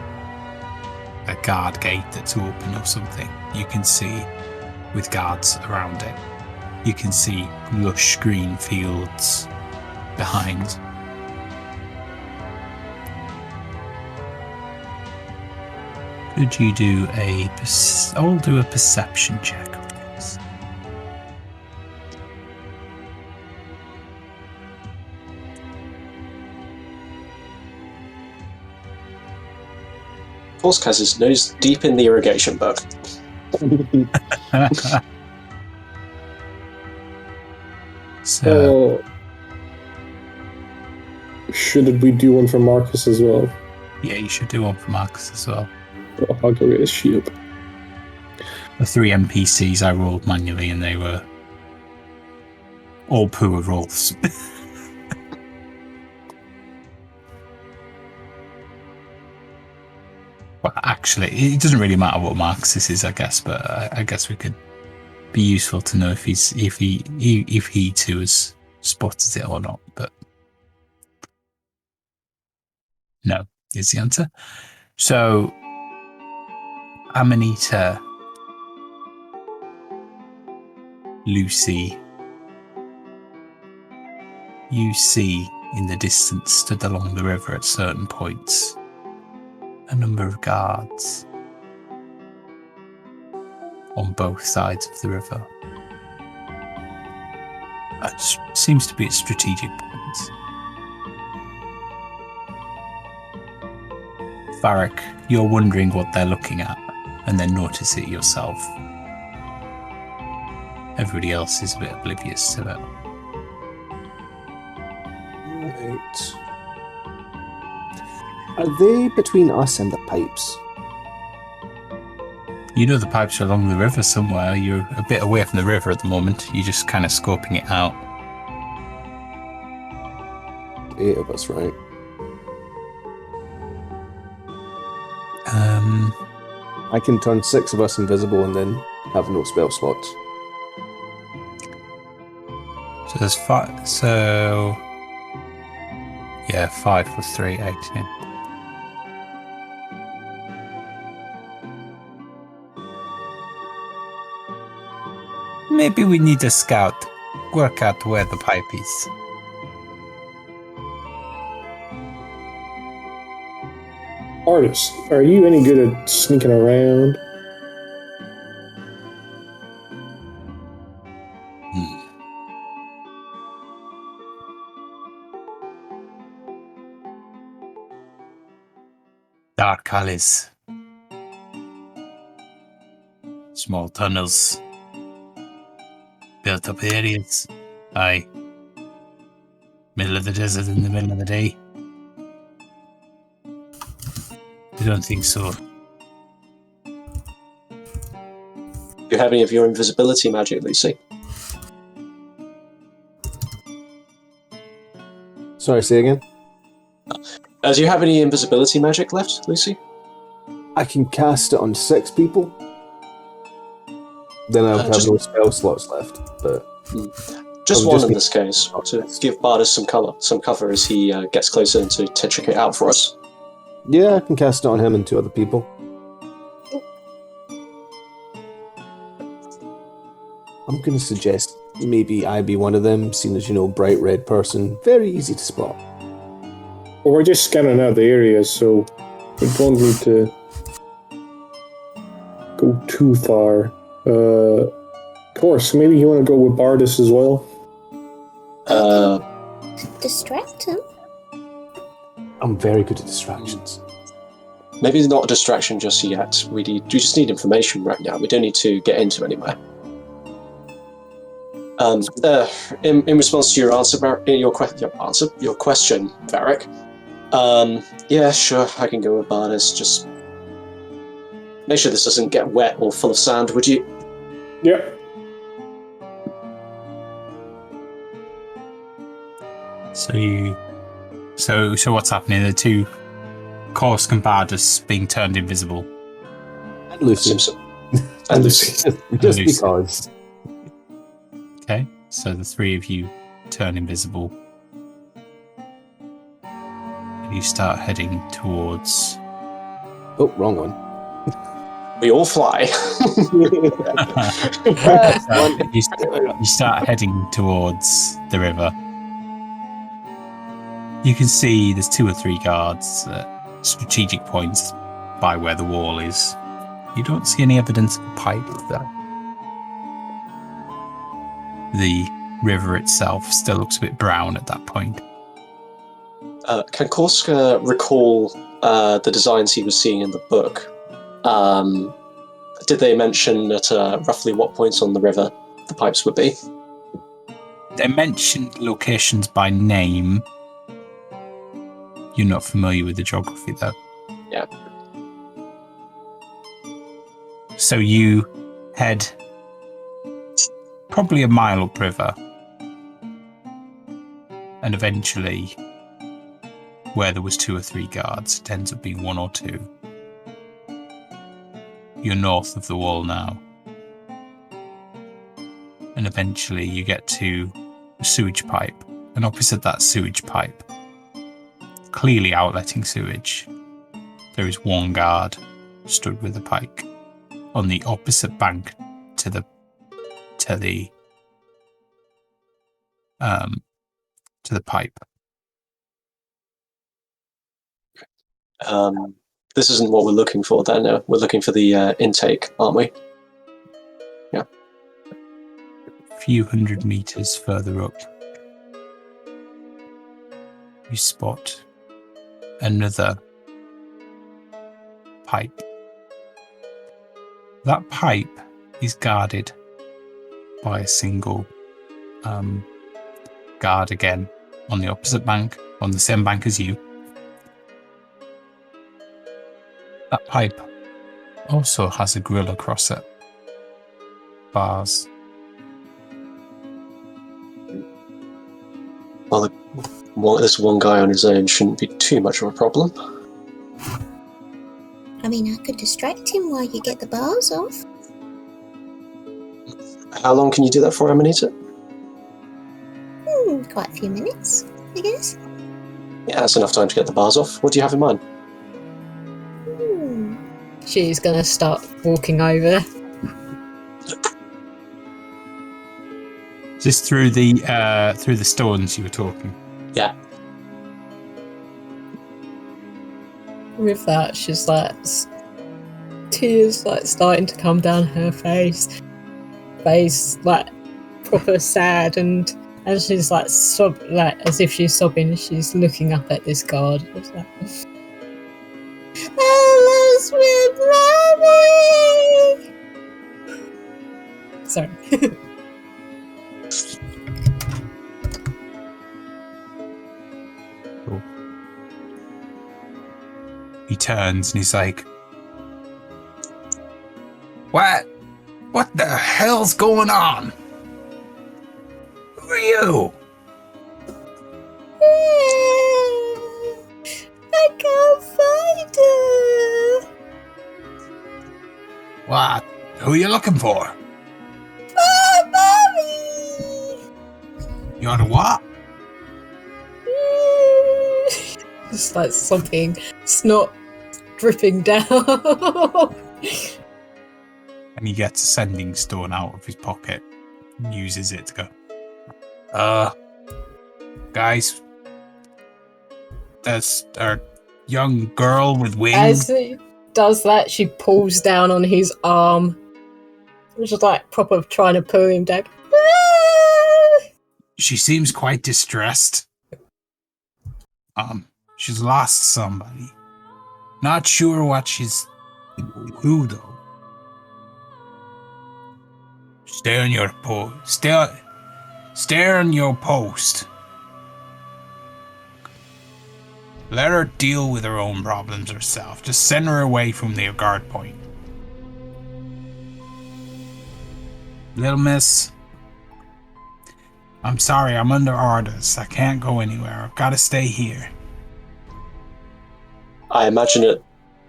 [SPEAKER 1] a guard gate that's open or something, you can see with guards around it. You can see lush green fields behind. Could you do I'll do a perception check on this.
[SPEAKER 4] Force has his nose deep in the irrigation book.
[SPEAKER 1] So So,
[SPEAKER 3] should we do one for Marcus as well?
[SPEAKER 1] yeah, you should do one for Marcus as well.
[SPEAKER 3] Oh, I'll go get his sheet up.
[SPEAKER 1] The 3 NPCs I rolled manually, and they were all poor rolls. Well, actually, it doesn't really matter what Marcus is, I guess. But I guess we could be useful to know if he too has spotted it or not. But no is the answer. So, Amanita, Lucy, you see in the distance, stood along the river at certain points, a number of guards on both sides of the river. It seems to be at strategic points. Varric, you're wondering what they're looking at, and then notice it yourself. Everybody else is a bit oblivious to it.
[SPEAKER 5] Right. Are they between us and the pipes?
[SPEAKER 1] You know the pipes are along the river somewhere. You're a bit away from the river at the moment. You're just kind of scoping it out.
[SPEAKER 5] 8 of us, right? I can turn 6 of us invisible and then have no spell slots.
[SPEAKER 1] So there's 5. So yeah, 5 plus 3, 18. Maybe we need a scout. Work out where the pipe is.
[SPEAKER 3] Artist, are you any good at sneaking around?
[SPEAKER 1] Dark alleys. Small tunnels. Built up areas. Aye. Middle of the desert in the middle of the day. I don't think so.
[SPEAKER 4] Do you have any of your invisibility magic, Lucy?
[SPEAKER 5] Sorry, say again?
[SPEAKER 4] Do you have any invisibility magic left, Lucy?
[SPEAKER 5] I can cast it on 6 people. Then I would have no spell slots left. But
[SPEAKER 4] just one in this case, to give Bardus some cover as he gets closer and to check it out for us.
[SPEAKER 5] yeah, I can cast it on him and 2 other people. I'm going to suggest maybe I be one of them, seeing as, bright red person. Very easy to spot.
[SPEAKER 3] Well, we're just scanning out the area, so we don't need to go too far. Of course, maybe you want to go with Bardus as well?
[SPEAKER 6] Distract him?
[SPEAKER 5] I'm very good at distractions.
[SPEAKER 4] Maybe not a distraction just yet. We just need information right now. We don't need to get into anywhere. In response to your answer, your question, Varric. Yeah, sure, I can go with Bardus. Just make sure this doesn't get wet or full of sand, would you?
[SPEAKER 3] Yep.
[SPEAKER 1] So what's happening? The 2 Korsk and Bardus being turned invisible.
[SPEAKER 5] And Lucy.
[SPEAKER 4] Simpson. And Lucy.
[SPEAKER 5] Just
[SPEAKER 1] Lucy.
[SPEAKER 5] because.
[SPEAKER 1] Okay, so the 3 of you turn invisible. And you start heading towards...
[SPEAKER 5] Oh, wrong one.
[SPEAKER 4] We all fly.
[SPEAKER 1] you start heading towards the river. You can see there's 2 or 3 guards at strategic points by where the wall is. You don't see any evidence of a pipe there. The river itself still looks a bit brown at that point.
[SPEAKER 4] Can Korska recall the designs he was seeing in the book? Did they mention at roughly what points on the river the pipes would be?
[SPEAKER 1] They mentioned locations by name. You're not familiar with the geography, though.
[SPEAKER 4] Yeah.
[SPEAKER 1] So you head probably a mile upriver, and eventually, where there was 2 or 3 guards, it ends up being 1 or 2. You're north of the wall now. And eventually you get to a sewage pipe, and opposite that sewage pipe, clearly outletting sewage, there is 1 guard stood with a pike on the opposite bank to the pipe.
[SPEAKER 4] This isn't what we're looking for then. We're looking for the intake, aren't we? Yeah.
[SPEAKER 1] A few hundred meters further up, you spot another pipe. That pipe is guarded by a single guard again on the opposite bank, on the same bank as you. That pipe also has a grill across it. Bars.
[SPEAKER 4] Well, this one guy on his own shouldn't be too much of a problem.
[SPEAKER 6] I mean, I could distract him while you get the bars off.
[SPEAKER 4] How long can you do that for, Amanita?
[SPEAKER 6] Quite a few minutes, I guess.
[SPEAKER 4] Yeah, that's enough time to get the bars off. What do you have in mind?
[SPEAKER 7] She's gonna start walking over.
[SPEAKER 1] Is this through the stones you were talking?
[SPEAKER 4] Yeah.
[SPEAKER 7] With that, she's like, tears like starting to come down her face like proper sad, and she's like like as if she's sobbing. She's looking up at this guard. It's like, hello, sweet mommy. Sorry.
[SPEAKER 1] Cool. He turns and he's like, What the hell's going on? Who are you?
[SPEAKER 6] I can't find her.
[SPEAKER 1] What? Who are you looking for?
[SPEAKER 6] Mommy.
[SPEAKER 1] You're the what?
[SPEAKER 7] Just like something, snot dripping down.
[SPEAKER 1] And he gets a sending stone out of his pocket and uses it to go, guys, there's a young girl with wings.
[SPEAKER 7] As he does that, she pulls down on his arm. Just like proper trying to pull him down.
[SPEAKER 1] She seems quite distressed. She's lost somebody. Not sure who though. Stay on your post. Stay on your post. Let her deal with her own problems herself. Just send her away from the guard point. Little miss, I'm sorry, I'm under orders. I can't go anywhere. I've got to stay here.
[SPEAKER 4] I imagine at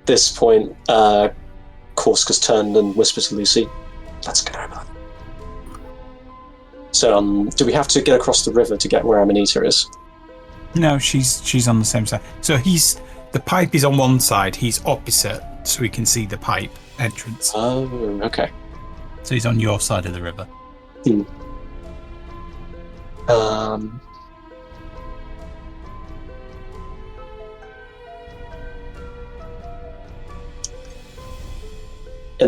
[SPEAKER 4] this point, Korska's turned and whispered to Lucy, let's get over there. So, do we have to get across the river to get where Amanita is?
[SPEAKER 1] No, she's on the same side. So the pipe is on one side, he's opposite, so we can see the pipe entrance.
[SPEAKER 4] Oh, okay.
[SPEAKER 1] So he's on your side of the river.
[SPEAKER 4] In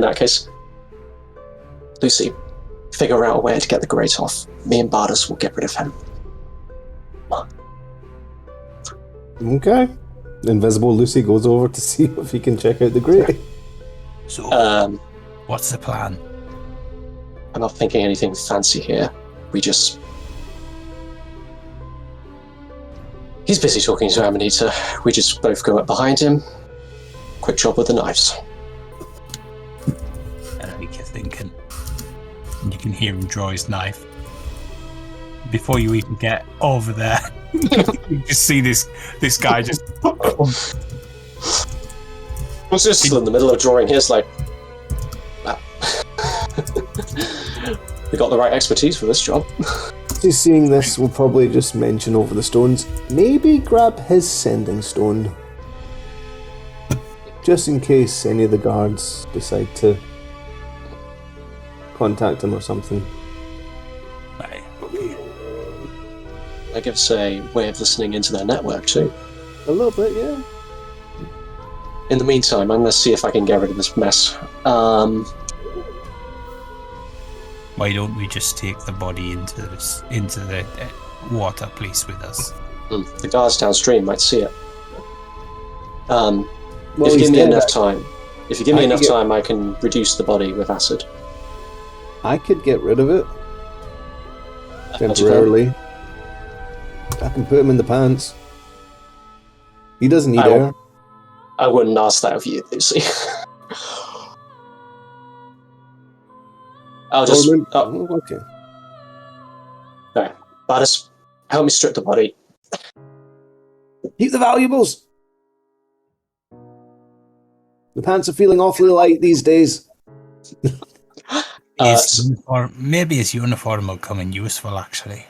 [SPEAKER 4] that case, Lucy, figure out a way to get the grate off. Me and Bardas will get rid of him.
[SPEAKER 5] Okay. Invisible Lucy goes over to see if he can check out the grate.
[SPEAKER 1] So, what's the plan?
[SPEAKER 4] I'm not thinking anything fancy here. We just He's busy talking to Amanita. We just both go up behind him. Quick job with the knives.
[SPEAKER 1] I know what you're thinking. And you can hear him draw his knife. Before you even get over there, you just see this guy just...
[SPEAKER 4] I was just still in the middle of drawing his, like... We got the right expertise for this job.
[SPEAKER 5] Just seeing this, we'll probably just mention over the stones, maybe grab his sending stone. Just in case any of the guards decide to contact him or something.
[SPEAKER 1] Right, okay.
[SPEAKER 4] That gives a way of listening into their network too.
[SPEAKER 5] A little bit, yeah.
[SPEAKER 4] In the meantime, I'm going to see if I can get rid of this mess.
[SPEAKER 1] Why don't we just take the body into the water place with us?
[SPEAKER 4] The guards downstream might see it.
[SPEAKER 5] Well,
[SPEAKER 4] if you
[SPEAKER 5] he's
[SPEAKER 4] give me
[SPEAKER 5] dead,
[SPEAKER 4] enough time, I can reduce the body with acid.
[SPEAKER 5] I could get rid of it
[SPEAKER 4] How'd you
[SPEAKER 5] temporarily. I can put him in the pants. He doesn't need
[SPEAKER 4] I
[SPEAKER 5] air.
[SPEAKER 4] I wouldn't ask that of you, Lucy. I'll just...
[SPEAKER 5] okay.
[SPEAKER 4] Alright. Bardis, help me strip the body.
[SPEAKER 5] Keep the valuables! The pants are feeling awfully light these days.
[SPEAKER 1] Maybe his uniform will come in useful, actually.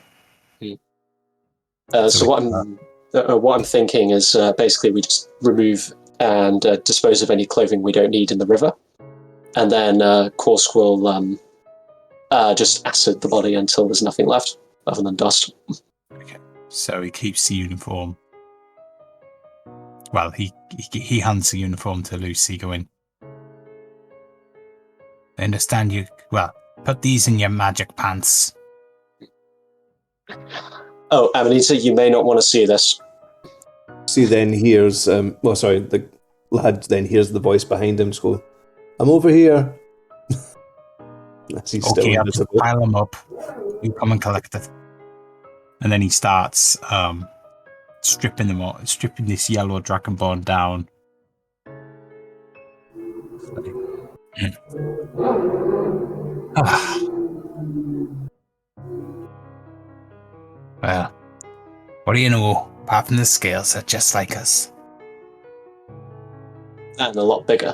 [SPEAKER 4] So what I'm thinking is basically we just remove and dispose of any clothing we don't need in the river, and then Korsk will just acid the body until there's nothing left other than dust.
[SPEAKER 1] Okay. So he keeps the uniform. Well, he hands the uniform to Lucy, going, I understand you. Well, put these in your magic pants.
[SPEAKER 4] Oh, Amanita, you may not want to see this.
[SPEAKER 5] See, then hears, the lad then hears the voice behind him go, I'm over here. He's still
[SPEAKER 1] Okay, I'll just
[SPEAKER 5] invisible.
[SPEAKER 1] pile them up. You come and collect it. And then he starts stripping this yellow dragonborn down. Well, what do you know? Apart from the scales are just like us.
[SPEAKER 4] And a lot bigger.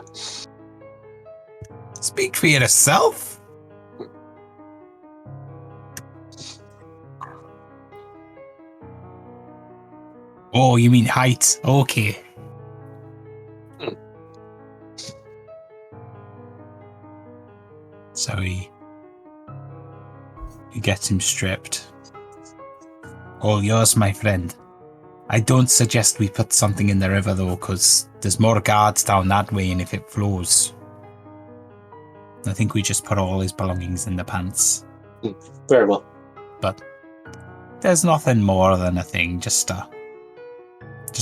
[SPEAKER 1] Speak for yourself. Oh, you mean height? Okay. So he gets him stripped. All yours, my friend. I don't suggest we put something in the river, though, because there's more guards down that way, and if it flows... I think we just put all his belongings in the pants.
[SPEAKER 4] Very well.
[SPEAKER 1] But there's nothing more than a thing, just a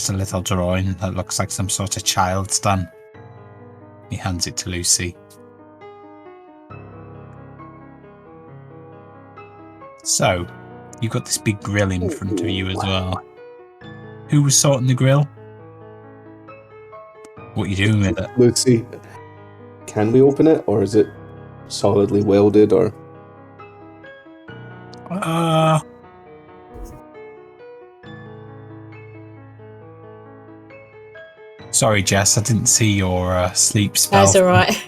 [SPEAKER 1] little drawing that looks like some sort of child's done. He hands it to Lucy. So, you've got this big grill in front of you as well. Who was sorting the grill? What are you doing with it?
[SPEAKER 5] Lucy, can we open it, or is it solidly welded, or...
[SPEAKER 1] Sorry, Jess, I didn't see your sleep spell.
[SPEAKER 7] That's alright.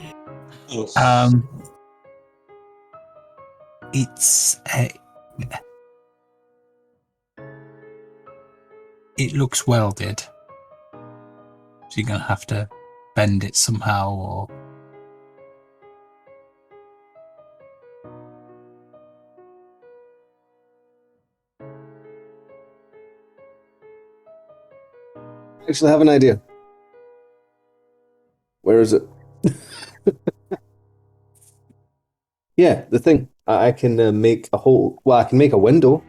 [SPEAKER 1] It's... it looks welded. So you're going to have to bend it somehow, or...
[SPEAKER 5] Actually, I have an idea. Where is it? Yeah, the thing. I can make a hole. Well, I can make a window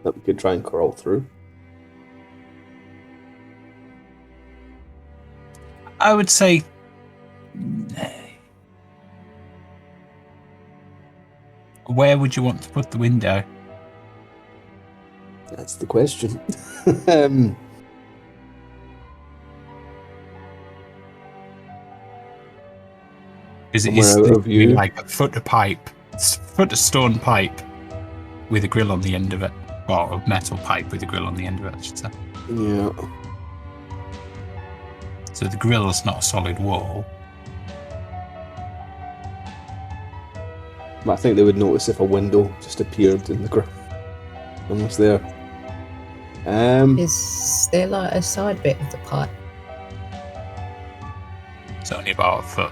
[SPEAKER 5] that we could try and crawl through.
[SPEAKER 1] I would say... Where would you want to put the window?
[SPEAKER 5] That's the question.
[SPEAKER 1] Is it
[SPEAKER 5] Somewhere out of
[SPEAKER 1] literally
[SPEAKER 5] view.
[SPEAKER 1] like a foot of stone pipe with a grill on the end of it, or a metal pipe with a grill on the end of it, I should say.
[SPEAKER 5] Yeah.
[SPEAKER 1] So the grill is not a solid wall.
[SPEAKER 5] I think they would notice if a window just appeared in the ground. Almost there.
[SPEAKER 7] Is there like a side bit of the pipe?
[SPEAKER 1] It's only about a foot.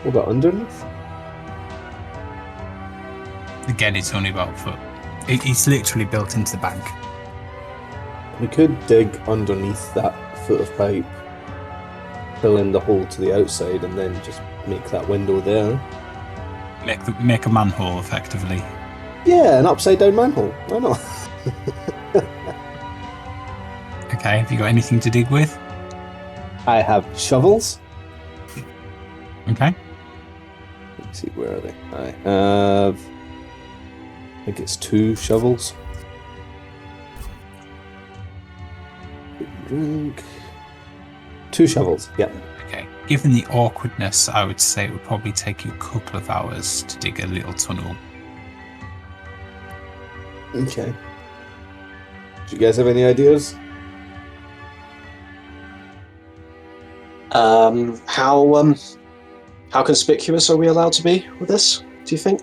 [SPEAKER 5] What about underneath?
[SPEAKER 1] Again, it's only about a foot. It's literally built into the bank.
[SPEAKER 5] We could dig underneath that foot of pipe, fill in the hole to the outside, and then just make that window there.
[SPEAKER 1] Make a manhole, effectively.
[SPEAKER 5] Yeah, an upside down manhole. Why not?
[SPEAKER 1] Okay, have you got anything to dig with?
[SPEAKER 5] I have shovels.
[SPEAKER 1] Okay.
[SPEAKER 5] Let's see, where are they? I have... I think it's 2 shovels. Drink. 2 shovels, yeah.
[SPEAKER 1] Okay. Given the awkwardness, I would say it would probably take you a couple of hours to dig a little tunnel.
[SPEAKER 5] Okay. Do you guys have any ideas?
[SPEAKER 4] How conspicuous are we allowed to be with this, do you think?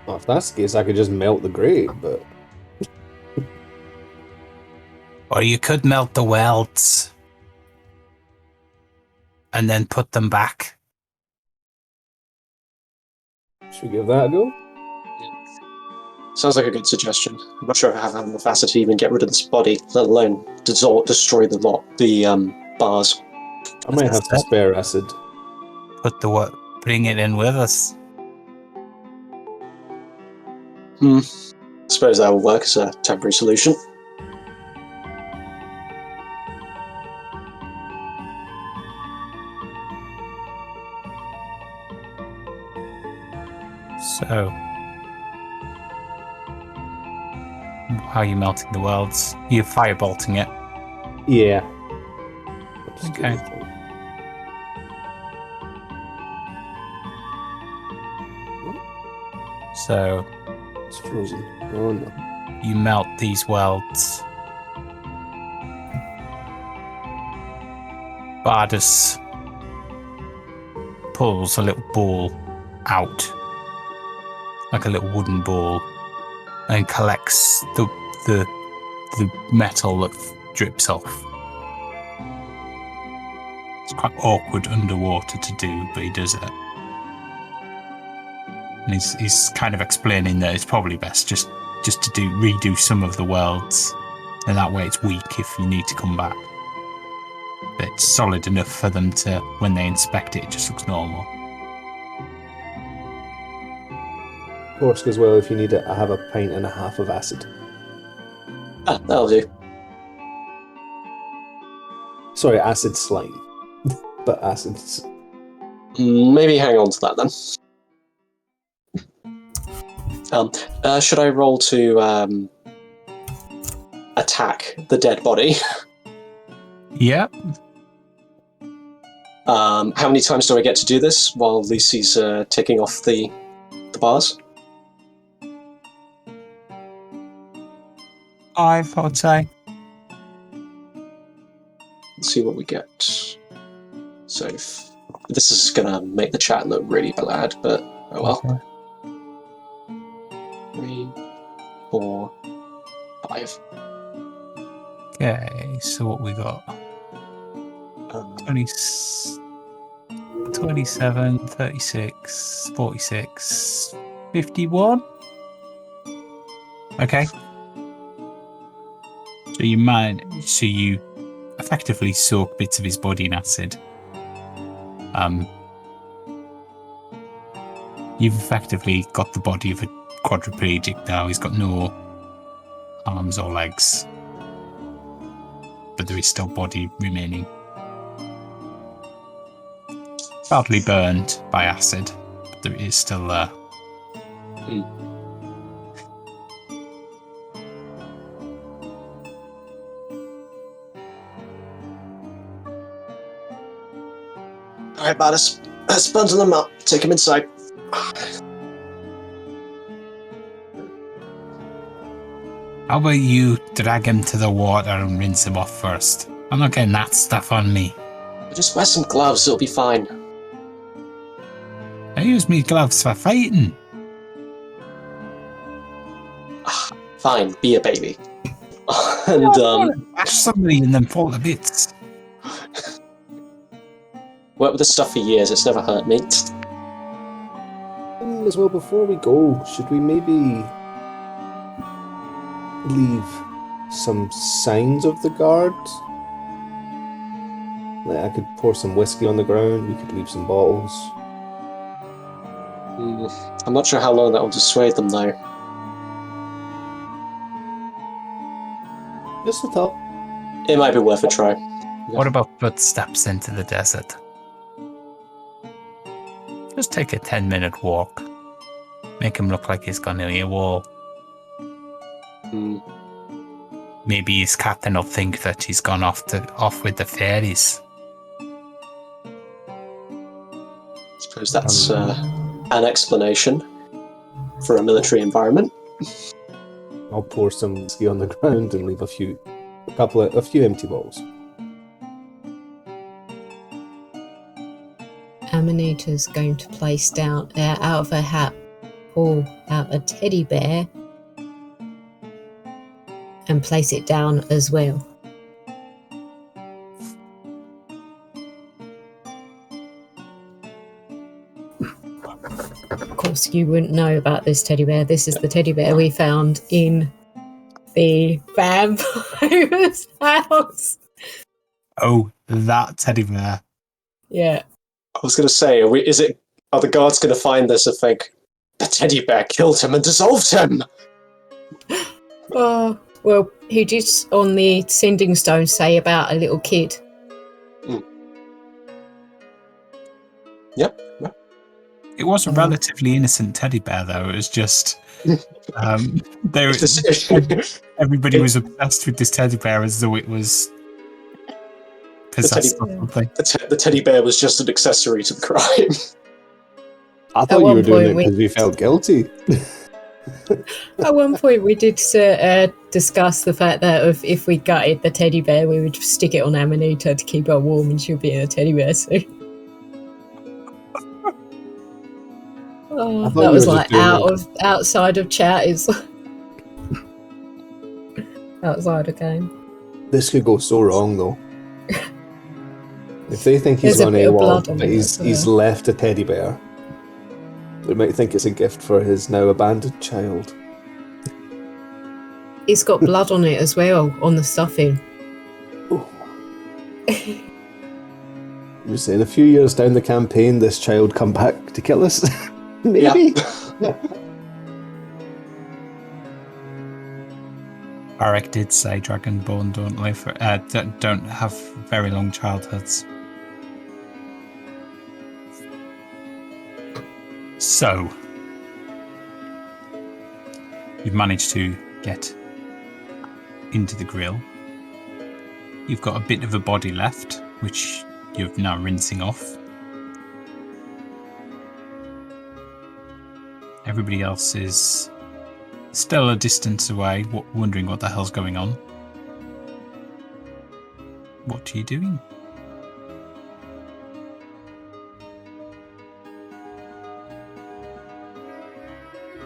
[SPEAKER 5] Well, if that's the case, I could just melt the grate, but...
[SPEAKER 1] Or you could melt the welds and then put them back.
[SPEAKER 5] Should we give that a go?
[SPEAKER 4] Sounds like a good suggestion. I'm not sure if I have enough acid to even get rid of this body, let alone destroy the bars.
[SPEAKER 5] I might have some spare acid.
[SPEAKER 1] Bring it in with us.
[SPEAKER 4] Suppose that will work as a temporary solution.
[SPEAKER 1] So, how are you melting the welds? You're firebolting it.
[SPEAKER 5] Yeah.
[SPEAKER 1] Okay. So,
[SPEAKER 5] It's frozen. Oh no.
[SPEAKER 1] you melt these welds. Bardus pulls a little ball out, like a little wooden ball, and collects the metal that drips off. It's quite awkward underwater to do, but he does it. And he's kind of explaining that it's probably best just to redo some of the worlds, and that way it's weak if you need to come back. But it's solid enough for them to, when they inspect it, it just looks normal.
[SPEAKER 5] Of course, as well, if you need it, I have a pint and a half of acid.
[SPEAKER 4] Ah, that'll do.
[SPEAKER 5] Sorry, acid slime. But acids.
[SPEAKER 4] Maybe hang on to that then. Should I roll to attack the dead body?
[SPEAKER 1] Yep.
[SPEAKER 4] How many times do I get to do this while Lucy's ticking off the bars?
[SPEAKER 1] 5, I would say.
[SPEAKER 4] Let's see what we get. So this is gonna make the chat look really bad, but oh well.
[SPEAKER 1] Okay.
[SPEAKER 4] 3, 4, 5.
[SPEAKER 1] Okay, so what we got? 20, 27, 36, 46, 51. Okay. So you effectively soak bits of his body in acid. You've effectively got the body of a quadriplegic now. He's got no arms or legs, but there is still body remaining. Badly burned by acid. that there is still there.
[SPEAKER 4] Alright, Bardus. Let's bundle them up. Take them inside.
[SPEAKER 1] How about you drag him to the water and rinse him off first? I'm not getting that stuff on me.
[SPEAKER 4] Just wear some gloves, it'll be fine.
[SPEAKER 1] I use me gloves for fighting.
[SPEAKER 4] Fine, be a baby. And,
[SPEAKER 1] Bash somebody and then fall to bits.
[SPEAKER 4] worked with this stuff for years, it's never hurt me.
[SPEAKER 5] As well, before we go, should we maybe leave some signs of the guards? Like, I could pour some whiskey on the ground, we could leave some bottles.
[SPEAKER 4] I'm not sure how long that will dissuade them, though.
[SPEAKER 5] Just a thought.
[SPEAKER 4] It might be worth a try.
[SPEAKER 1] What about footsteps into the desert? Just take a 10-minute walk. Make him look like he's gone near a wall. Maybe his captain will think that he's gone off with the fairies.
[SPEAKER 4] I suppose that's an explanation for a military environment.
[SPEAKER 5] I'll pour some whiskey on the ground and leave a few empty bottles.
[SPEAKER 6] Amanita's going to place down, out of her hat, pull out a teddy bear and place it down as well. Of course, you wouldn't know about this teddy bear. This is the teddy bear we found in the vampire's house.
[SPEAKER 1] Oh, that teddy bear.
[SPEAKER 6] Yeah.
[SPEAKER 4] I was going to say, are the guards going to find this and think, the teddy bear killed him and dissolved him?
[SPEAKER 6] Well, he did on the sending stone say about a little kid.
[SPEAKER 4] Yep.
[SPEAKER 1] It was a relatively innocent teddy bear, though. It was just everybody was obsessed with this teddy bear as though it was possessed or something.
[SPEAKER 4] The teddy bear was just an accessory to the crime.
[SPEAKER 5] I thought you were doing it because we felt guilty.
[SPEAKER 6] At one point, we did discuss the fact that if we gutted the teddy bear, we would just stick it on Amanita to keep her warm, and she'll be in a teddy bear suit. That was like outside of chat. Is outside of game.
[SPEAKER 5] This could go so wrong, though. If they think he's run AWOL, but he's left a teddy bear, they might think it's a gift for his now abandoned child.
[SPEAKER 6] It's got blood on it as well, on the stuffing.
[SPEAKER 5] You're saying a few years down the campaign, this child come back to kill us? Maybe.
[SPEAKER 4] Yeah.
[SPEAKER 1] Barak did say Dragonborn don't have very long childhoods. So, you've managed to get into the grill. You've got a bit of a body left, which you're now rinsing off. Everybody else is still a distance away, wondering what the hell's going on. What are you doing?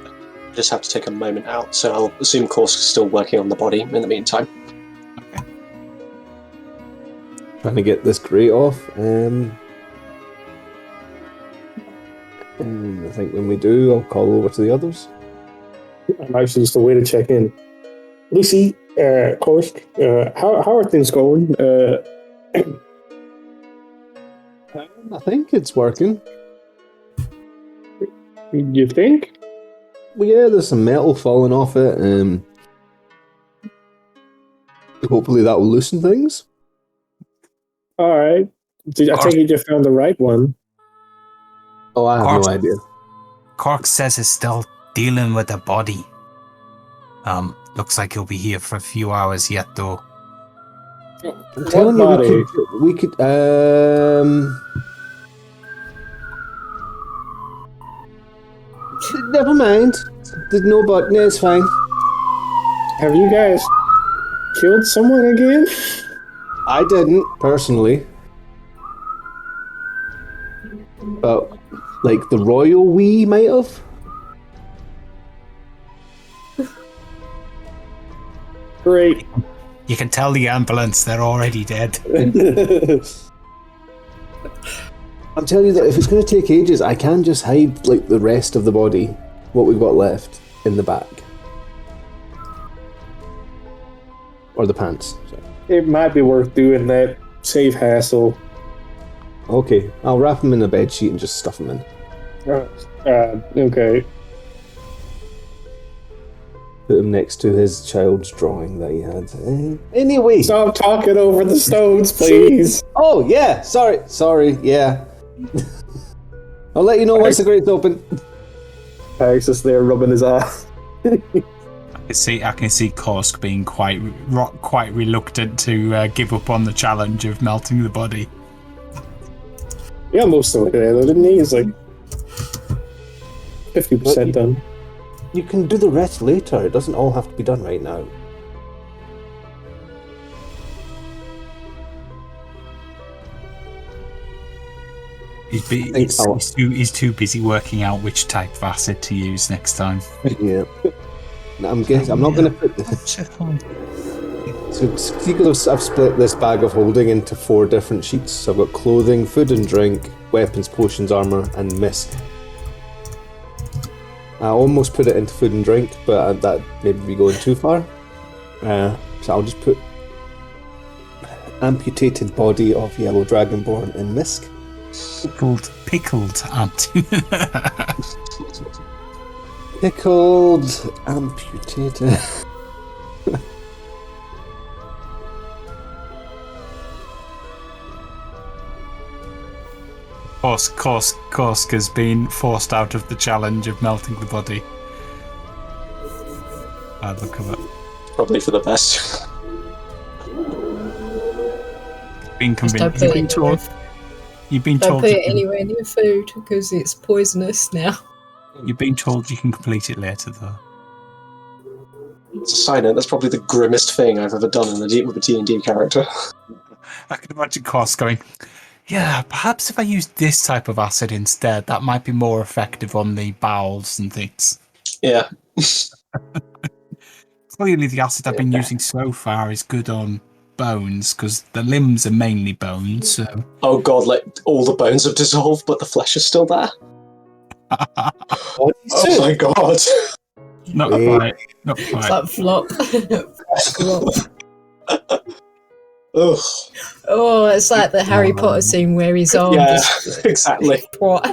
[SPEAKER 4] I just have to take a moment out, so I'll assume Korsk is still working on the body in the meantime.
[SPEAKER 1] Okay.
[SPEAKER 5] Trying to get this grate off. I think when we do, I'll call over to the others.
[SPEAKER 3] I'm actually just a way to check in. Lucy, Korsk, how are things going?
[SPEAKER 5] I think it's working.
[SPEAKER 3] You think?
[SPEAKER 5] Well, yeah, there's some metal falling off it. Hopefully that will loosen things.
[SPEAKER 3] All right. I think you just found the right one.
[SPEAKER 5] Oh, I have no idea.
[SPEAKER 1] Cork says he's still dealing with the body. Looks like he'll be here for a few hours yet, though.
[SPEAKER 5] I'm telling you,
[SPEAKER 3] body?
[SPEAKER 5] we could never mind. There's no but. No, it's fine.
[SPEAKER 3] Have you guys killed someone again?
[SPEAKER 5] I didn't personally, but like the royal we might have.
[SPEAKER 3] Great.
[SPEAKER 1] You can tell the ambulance they're already dead.
[SPEAKER 5] I'm telling you that if it's going to take ages, I can just hide like the rest of the body, what we've got left, in the back. Or the pants. Sorry.
[SPEAKER 3] It might be worth doing that. Save hassle.
[SPEAKER 5] Okay, I'll wrap him in a bedsheet and just stuff him in.
[SPEAKER 3] Okay.
[SPEAKER 5] Put him next to his child's drawing that he had. Anyway.
[SPEAKER 3] Stop talking over the stones, please.
[SPEAKER 5] Oh, yeah. Sorry. Yeah. I'll let you know once the grate's open.
[SPEAKER 3] Eric's just there rubbing his ass.
[SPEAKER 1] I can see Korsk being quite reluctant to give up on the challenge of melting the body.
[SPEAKER 3] Yeah, most of it there, though, didn't he? He's like 50% done.
[SPEAKER 5] You can do the rest later. It doesn't all have to be done right now.
[SPEAKER 1] He's too busy working out which type of acid to use next time.
[SPEAKER 5] Yeah. I'm not going to put this. So because I've split this bag of holding into 4 different sheets. So I've got clothing, food and drink, weapons, potions, armor, and mist. I almost put it into food and drink, but that maybe be going too far. So I'll just put amputated body of yellow dragonborn in misc.
[SPEAKER 1] Pickled
[SPEAKER 5] Pickled amputated.
[SPEAKER 1] Korsk has been forced out of the challenge of melting the body. Bad look of it.
[SPEAKER 4] Probably for the best.
[SPEAKER 1] Been convinced. You've been
[SPEAKER 7] Don't
[SPEAKER 1] told.
[SPEAKER 7] put it anywhere near food because it's poisonous now.
[SPEAKER 1] You've been told you can complete it later, though.
[SPEAKER 4] It's a side note, that's probably the grimmest thing I've ever done with a D&D character.
[SPEAKER 1] I can imagine Korsk going, yeah, perhaps if I use this type of acid instead, that might be more effective on the bowels and things.
[SPEAKER 4] Yeah.
[SPEAKER 1] Clearly, the acid I've been using so far is good on bones, because the limbs are mainly bones, so...
[SPEAKER 4] Oh god, like, all the bones have dissolved, but the flesh is still there? Oh my god!
[SPEAKER 1] Not quite.
[SPEAKER 7] It's like flop.
[SPEAKER 4] Ugh.
[SPEAKER 7] Oh, it's like the Harry Potter scene where his arm just...
[SPEAKER 4] exactly.
[SPEAKER 7] What?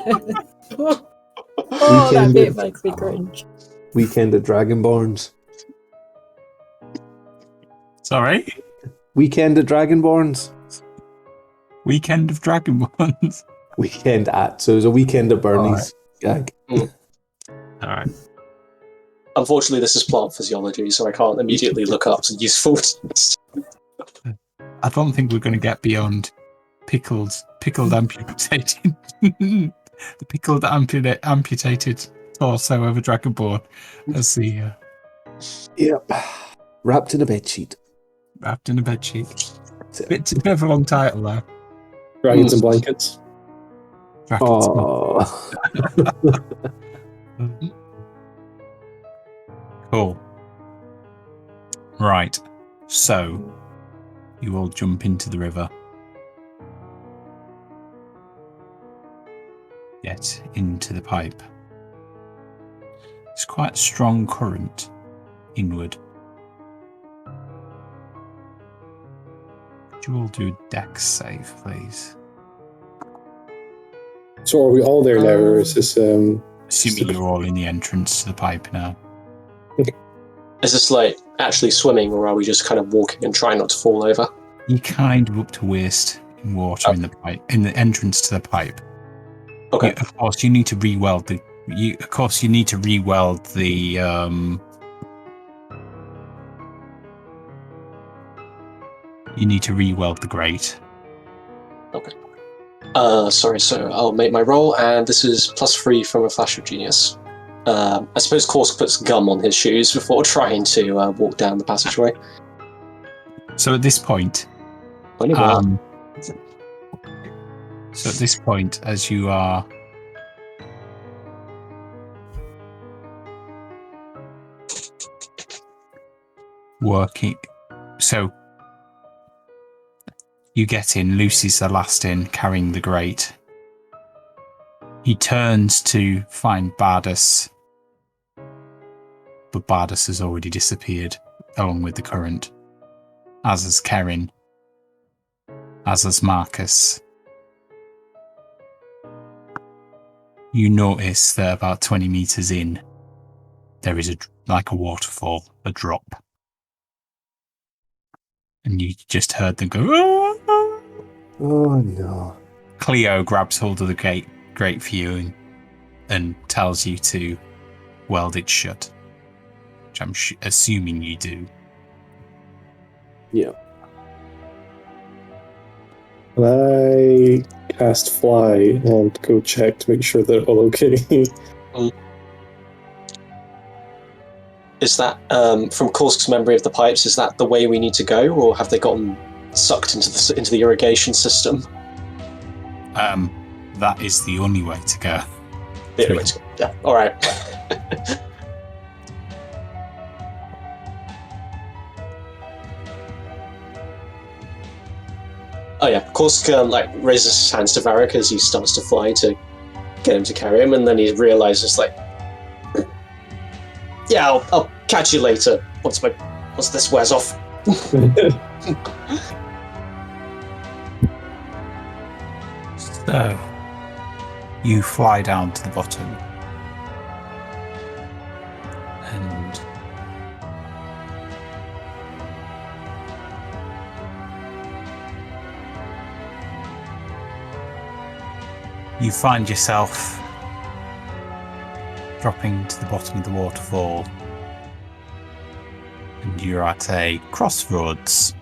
[SPEAKER 7] Oh, that bit makes me cringe.
[SPEAKER 5] Weekend at Dragonborns.
[SPEAKER 1] Sorry?
[SPEAKER 5] Weekend at Dragonborns.
[SPEAKER 1] Weekend of Dragonborns.
[SPEAKER 5] Weekend at. So it was a weekend at Bernie's gag.
[SPEAKER 1] Alright.
[SPEAKER 4] Unfortunately, this is plant physiology, so I can't immediately look up some useful things.
[SPEAKER 1] I don't think we're going to get beyond pickled amputated. The pickled amputated torso of a dragonborn. Let's see.
[SPEAKER 5] Yep. Wrapped in a bedsheet.
[SPEAKER 1] Wrapped in a bedsheet. It's a bit of a long title, though.
[SPEAKER 3] Dragons and blankets.
[SPEAKER 5] Oh.
[SPEAKER 1] Cool. Right. So, you all jump into the river. Get into the pipe. It's quite a strong current inward. Could you all do a dex save, please?
[SPEAKER 3] So are we all there now, or is this...
[SPEAKER 1] Assuming you're all in the entrance to the pipe now.
[SPEAKER 4] Is this like actually swimming, or are we just kind of walking and trying not to fall over?
[SPEAKER 1] You're kind of up to waist in water in the pipe, in the entrance to the pipe.
[SPEAKER 4] Okay.
[SPEAKER 1] Of course, you need to re-weld Of course, you need to re-weld the. You need to re-weld the grate.
[SPEAKER 4] Okay. Sorry, so I'll make my roll, and this is +3 from a flash of genius. I suppose Korsk puts gum on his shoes before trying to walk down the passageway.
[SPEAKER 1] So at this point,
[SPEAKER 4] Only one.
[SPEAKER 1] so at this point, as you are working, so you get in. Lucy's the last in, carrying the grate. He turns to find Bardus, but Bardus has already disappeared along with the current. As has Karen. As has Marcus. You notice that about 20 meters in, there is like a waterfall, a drop. And you just heard them go, "Ah!"
[SPEAKER 5] Oh no.
[SPEAKER 1] Cleo grabs hold of the grate for you and tells you to weld it shut. Which I'm assuming you do.
[SPEAKER 5] Yeah.
[SPEAKER 3] I cast fly and go check to make sure they're all okay.
[SPEAKER 4] Is that, from Korsk's memory of the pipes, is that the way we need to go, or have they gotten sucked into the irrigation system?
[SPEAKER 1] That is the only way to go.
[SPEAKER 4] The only way to go. Yeah, alright. Oh yeah, Korsk raises his hands to Varric as he starts to fly to get him to carry him, and then he realizes yeah, I'll catch you later once this wears off.
[SPEAKER 1] So, you fly down to the bottom. And you find yourself dropping to the bottom of the waterfall, and you're at a crossroads.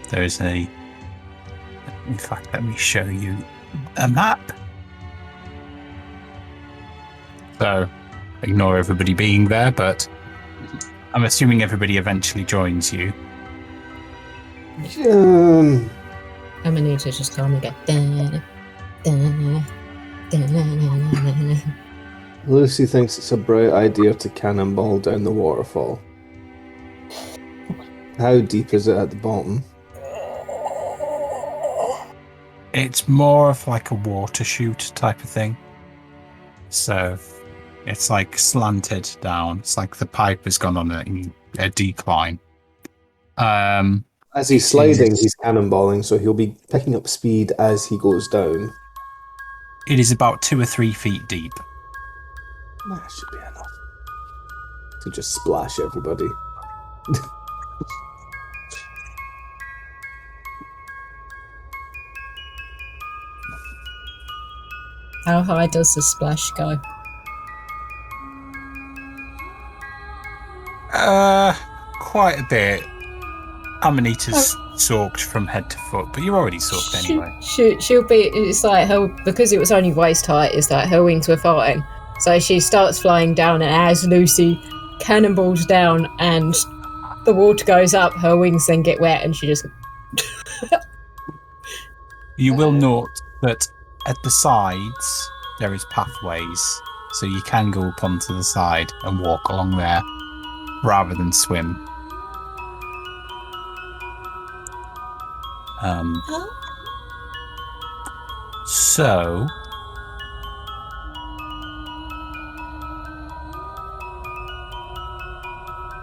[SPEAKER 1] There is in fact, let me show you a map. So, ignore everybody being there, but I'm assuming everybody eventually joins you.
[SPEAKER 6] I'm gonna need to just calm and go. Da, da, da.
[SPEAKER 5] Lucy thinks it's a bright idea to cannonball down the waterfall. How deep is it at the bottom?
[SPEAKER 1] It's more of like a water chute type of thing. So it's like slanted down. It's like the pipe has gone on a decline.
[SPEAKER 5] As he's sliding, he's cannonballing, so he'll be picking up speed as he goes down.
[SPEAKER 1] It is about 2 or 3 feet deep.
[SPEAKER 5] That should be enough to just splash everybody.
[SPEAKER 7] How high does the splash go?
[SPEAKER 1] Quite a bit. Amanita's soaked from head to foot, but you're already soaked anyway.
[SPEAKER 7] She'll be. It's like her, because it was only waist height. It's like her wings were fine. So she starts flying down, and as Lucy cannonballs down, and the water goes up, her wings then get wet, and she just.
[SPEAKER 1] You will note that at the sides there is pathways, so you can go up onto the side and walk along there rather than swim. So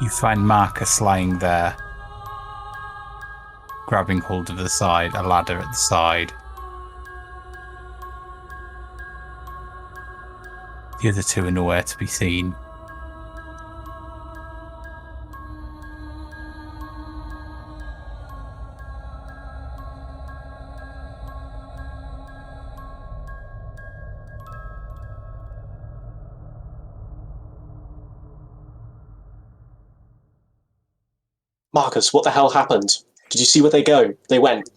[SPEAKER 1] you find Marcus lying there, grabbing hold of the side, a ladder at the side. The other two are nowhere to be seen.
[SPEAKER 4] Marcus, what the hell happened? Did you see where they went?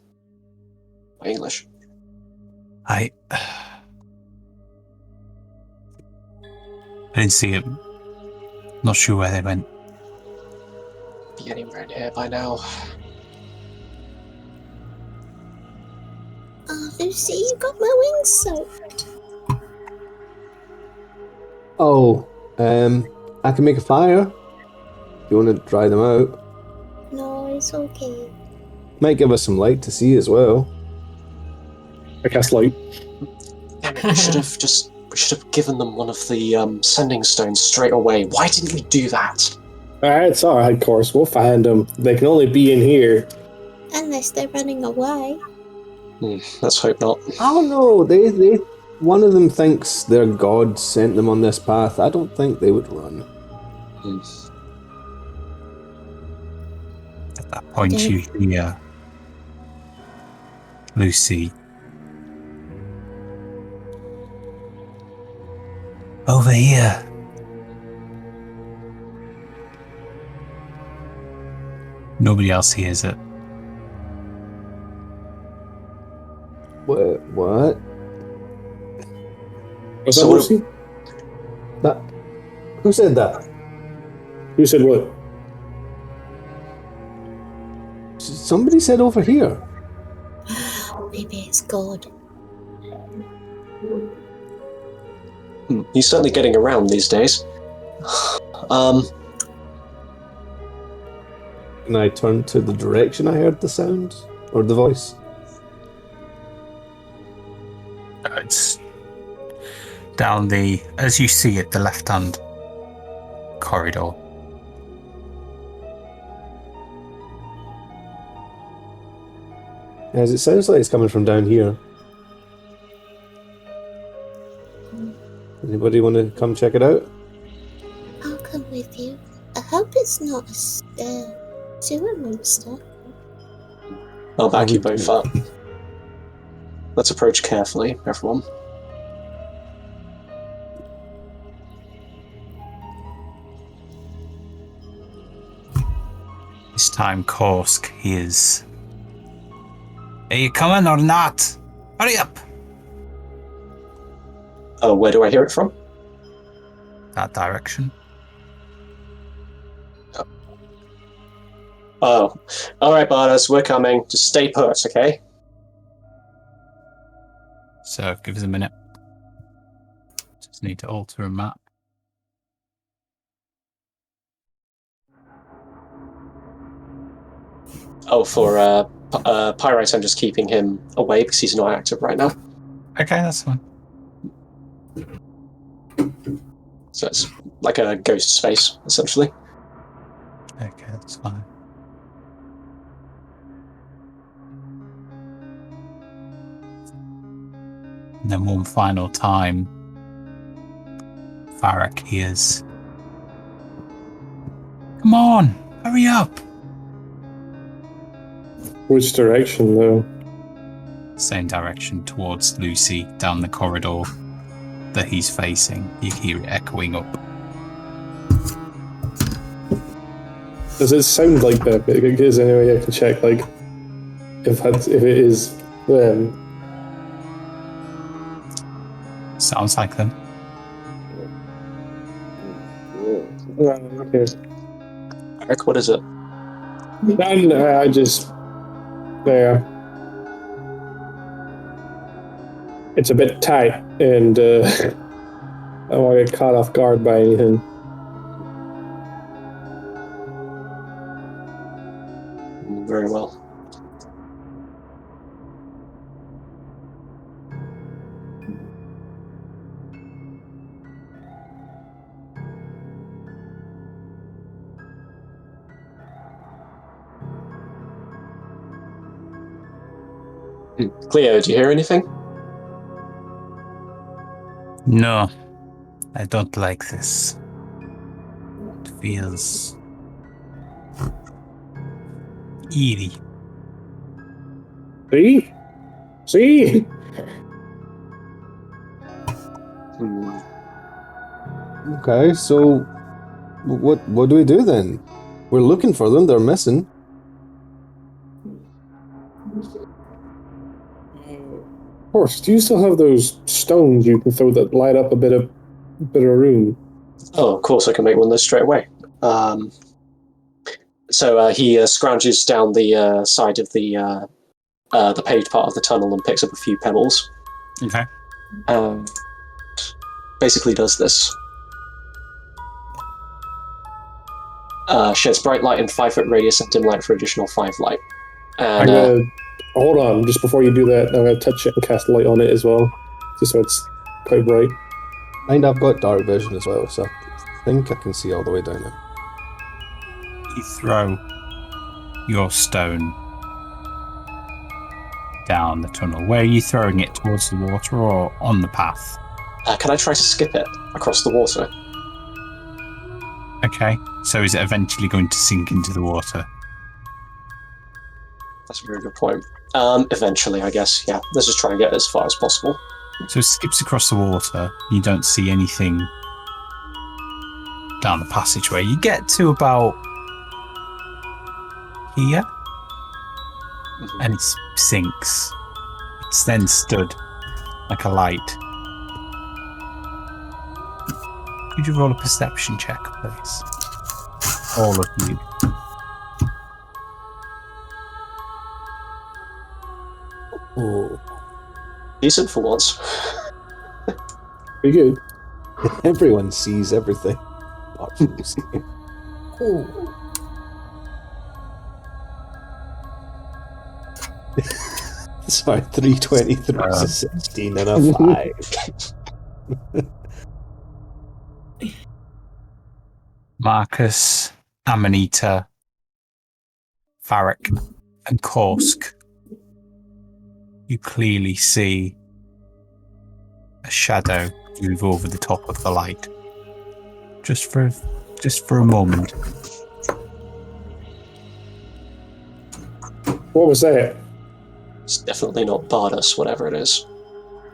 [SPEAKER 4] My English.
[SPEAKER 1] I didn't see it. Not sure where they went.
[SPEAKER 4] Be anywhere in here by now.
[SPEAKER 6] Oh, Lucy, you got my wings soaked.
[SPEAKER 5] Oh, I can make a fire. If you want to dry them out.
[SPEAKER 6] No, it's okay.
[SPEAKER 5] Might give us some light to see as well.
[SPEAKER 3] I cast light.
[SPEAKER 4] Damn it, we should have given them one of the sending stones straight away. Why didn't we do that?
[SPEAKER 3] Alright, it's alright, of course. We'll find them. They can only be in here.
[SPEAKER 6] Unless they're running away.
[SPEAKER 4] Let's hope not.
[SPEAKER 5] I don't know. They one of them thinks their god sent them on this path. I don't think they would run.
[SPEAKER 1] At that point, you hear Lucy. Over here. Nobody else hears it.
[SPEAKER 5] What?
[SPEAKER 3] Was
[SPEAKER 4] So
[SPEAKER 3] that
[SPEAKER 4] what-
[SPEAKER 3] Lucy?
[SPEAKER 5] That? Who said that?
[SPEAKER 3] You said what?
[SPEAKER 5] Somebody said over here.
[SPEAKER 6] Maybe it's God.
[SPEAKER 4] He's certainly getting around these days.
[SPEAKER 5] And I turned to the direction I heard the sound or the voice.
[SPEAKER 1] It's down as you see it, the left-hand corridor.
[SPEAKER 5] As it sounds like it's coming from down here. Anybody want to come check it out?
[SPEAKER 6] I'll come with you. I hope it's not a sewer monster.
[SPEAKER 4] I'll back you both up. Let's approach carefully, everyone.
[SPEAKER 1] This time Korsk hears. Are you coming or not? Hurry up!
[SPEAKER 4] Oh, where do I hear it from?
[SPEAKER 1] That direction.
[SPEAKER 4] Oh. Alright, Bardas, we're coming. Just stay put, okay?
[SPEAKER 1] So give us a minute. Just need to alter a map.
[SPEAKER 4] Oh, for Pyrite, I'm just keeping him away because he's not active right now.
[SPEAKER 1] Okay, that's fine.
[SPEAKER 4] So it's like a ghost space, essentially.
[SPEAKER 1] Okay, that's fine. And then one final time, Farak hears. Come on, hurry up!
[SPEAKER 3] Which direction, though?
[SPEAKER 1] Same direction towards Lucy, down the corridor that he's facing. You hear it echoing up.
[SPEAKER 3] Does it sound like that? Is there any way I can check, like, if it is them?
[SPEAKER 1] Sounds like them.
[SPEAKER 3] Okay.
[SPEAKER 4] Eric, what is it?
[SPEAKER 3] And I just... There. It's a bit tight, and I don't want to get caught off guard by anything.
[SPEAKER 4] Very well. Cleo, do you hear anything?
[SPEAKER 1] No, I don't like this. It feels eerie.
[SPEAKER 3] See? See?
[SPEAKER 5] Okay, so what do we do then? We're looking for them. They're missing.
[SPEAKER 3] Of course. Do you still have those stones you can throw that light up a bit of room?
[SPEAKER 4] Oh, of course, I can make one of those straight away. So he scrounges down the side of the paved part of the tunnel and picks up a few pebbles.
[SPEAKER 1] Okay.
[SPEAKER 4] Basically does this. Sheds bright light in 5-foot radius and dim light for additional 5 light. And
[SPEAKER 3] hold on, just before you do that, I'm going to touch it and cast light on it as well, just so it's quite bright.
[SPEAKER 5] And I've got dark vision as well, so I think I can see all the way down there.
[SPEAKER 1] You throw your stone down the tunnel. Where are you throwing it? Towards the water or on the path?
[SPEAKER 4] can I try to skip it across the water?
[SPEAKER 1] Okay. So is it eventually going to sink into the water?
[SPEAKER 4] That's a very good point. Eventually, I guess, yeah. Let's just try and get as far as possible.
[SPEAKER 1] So it skips across the water. You don't see anything down the passageway. You get to about here, and it sinks. It's then stood like a light. Could you roll a perception check, please? All of you.
[SPEAKER 5] Oh,
[SPEAKER 4] Decent for once.
[SPEAKER 3] Pretty good.
[SPEAKER 5] everyone sees everything. Apart from Lucy. Sorry, 323 is a 16 and a 5.
[SPEAKER 1] Marcus, Amanita, Varric, and Korsk. You clearly see a shadow move over the top of the light. Just for a moment.
[SPEAKER 3] What was that?
[SPEAKER 4] It's definitely not Bardus, whatever it is.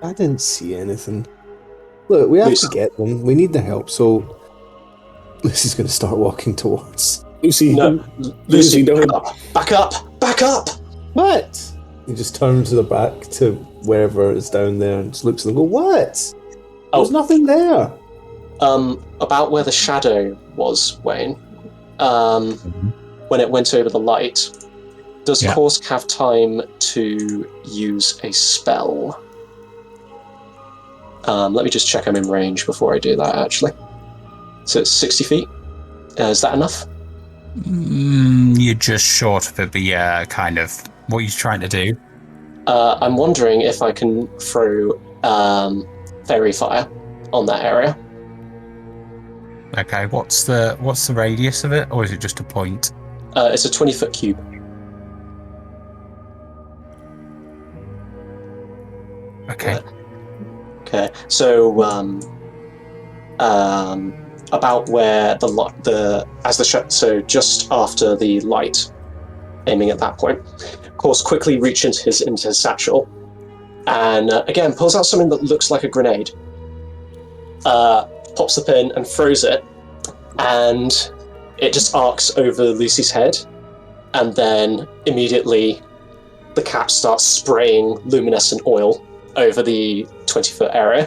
[SPEAKER 5] I didn't see anything. Look, we have
[SPEAKER 4] Lucy.
[SPEAKER 5] to get them. We need the help, so Lucy's going to start walking towards.
[SPEAKER 3] Lucy,
[SPEAKER 4] No,
[SPEAKER 3] Lucy,
[SPEAKER 4] Lucy,
[SPEAKER 3] don't.
[SPEAKER 4] back up! Back up!
[SPEAKER 5] What? He just turns to the back to wherever it's down there and just looks and go, what? There's nothing there.
[SPEAKER 4] About where the shadow was, Wayne. When it went over the light, does Korsk have time to use a spell? Let me just check I'm in range before I do that, actually. So it's 60 feet. Is that enough?
[SPEAKER 1] You're just short of it, but yeah, kind of. What are you trying to do?
[SPEAKER 4] I'm wondering if I can throw fairy fire on that area.
[SPEAKER 1] Okay, what's the radius of it, or is it just a point?
[SPEAKER 4] It's a 20-foot cube.
[SPEAKER 1] Okay.
[SPEAKER 4] Okay, so about where so just after the light, aiming at that point, Korsk quickly reaches into his satchel, and again pulls out something that looks like a grenade. Pops the pin and throws it, and it just arcs over Lucy's head, and then immediately the cap starts spraying luminescent oil over the 20-foot area.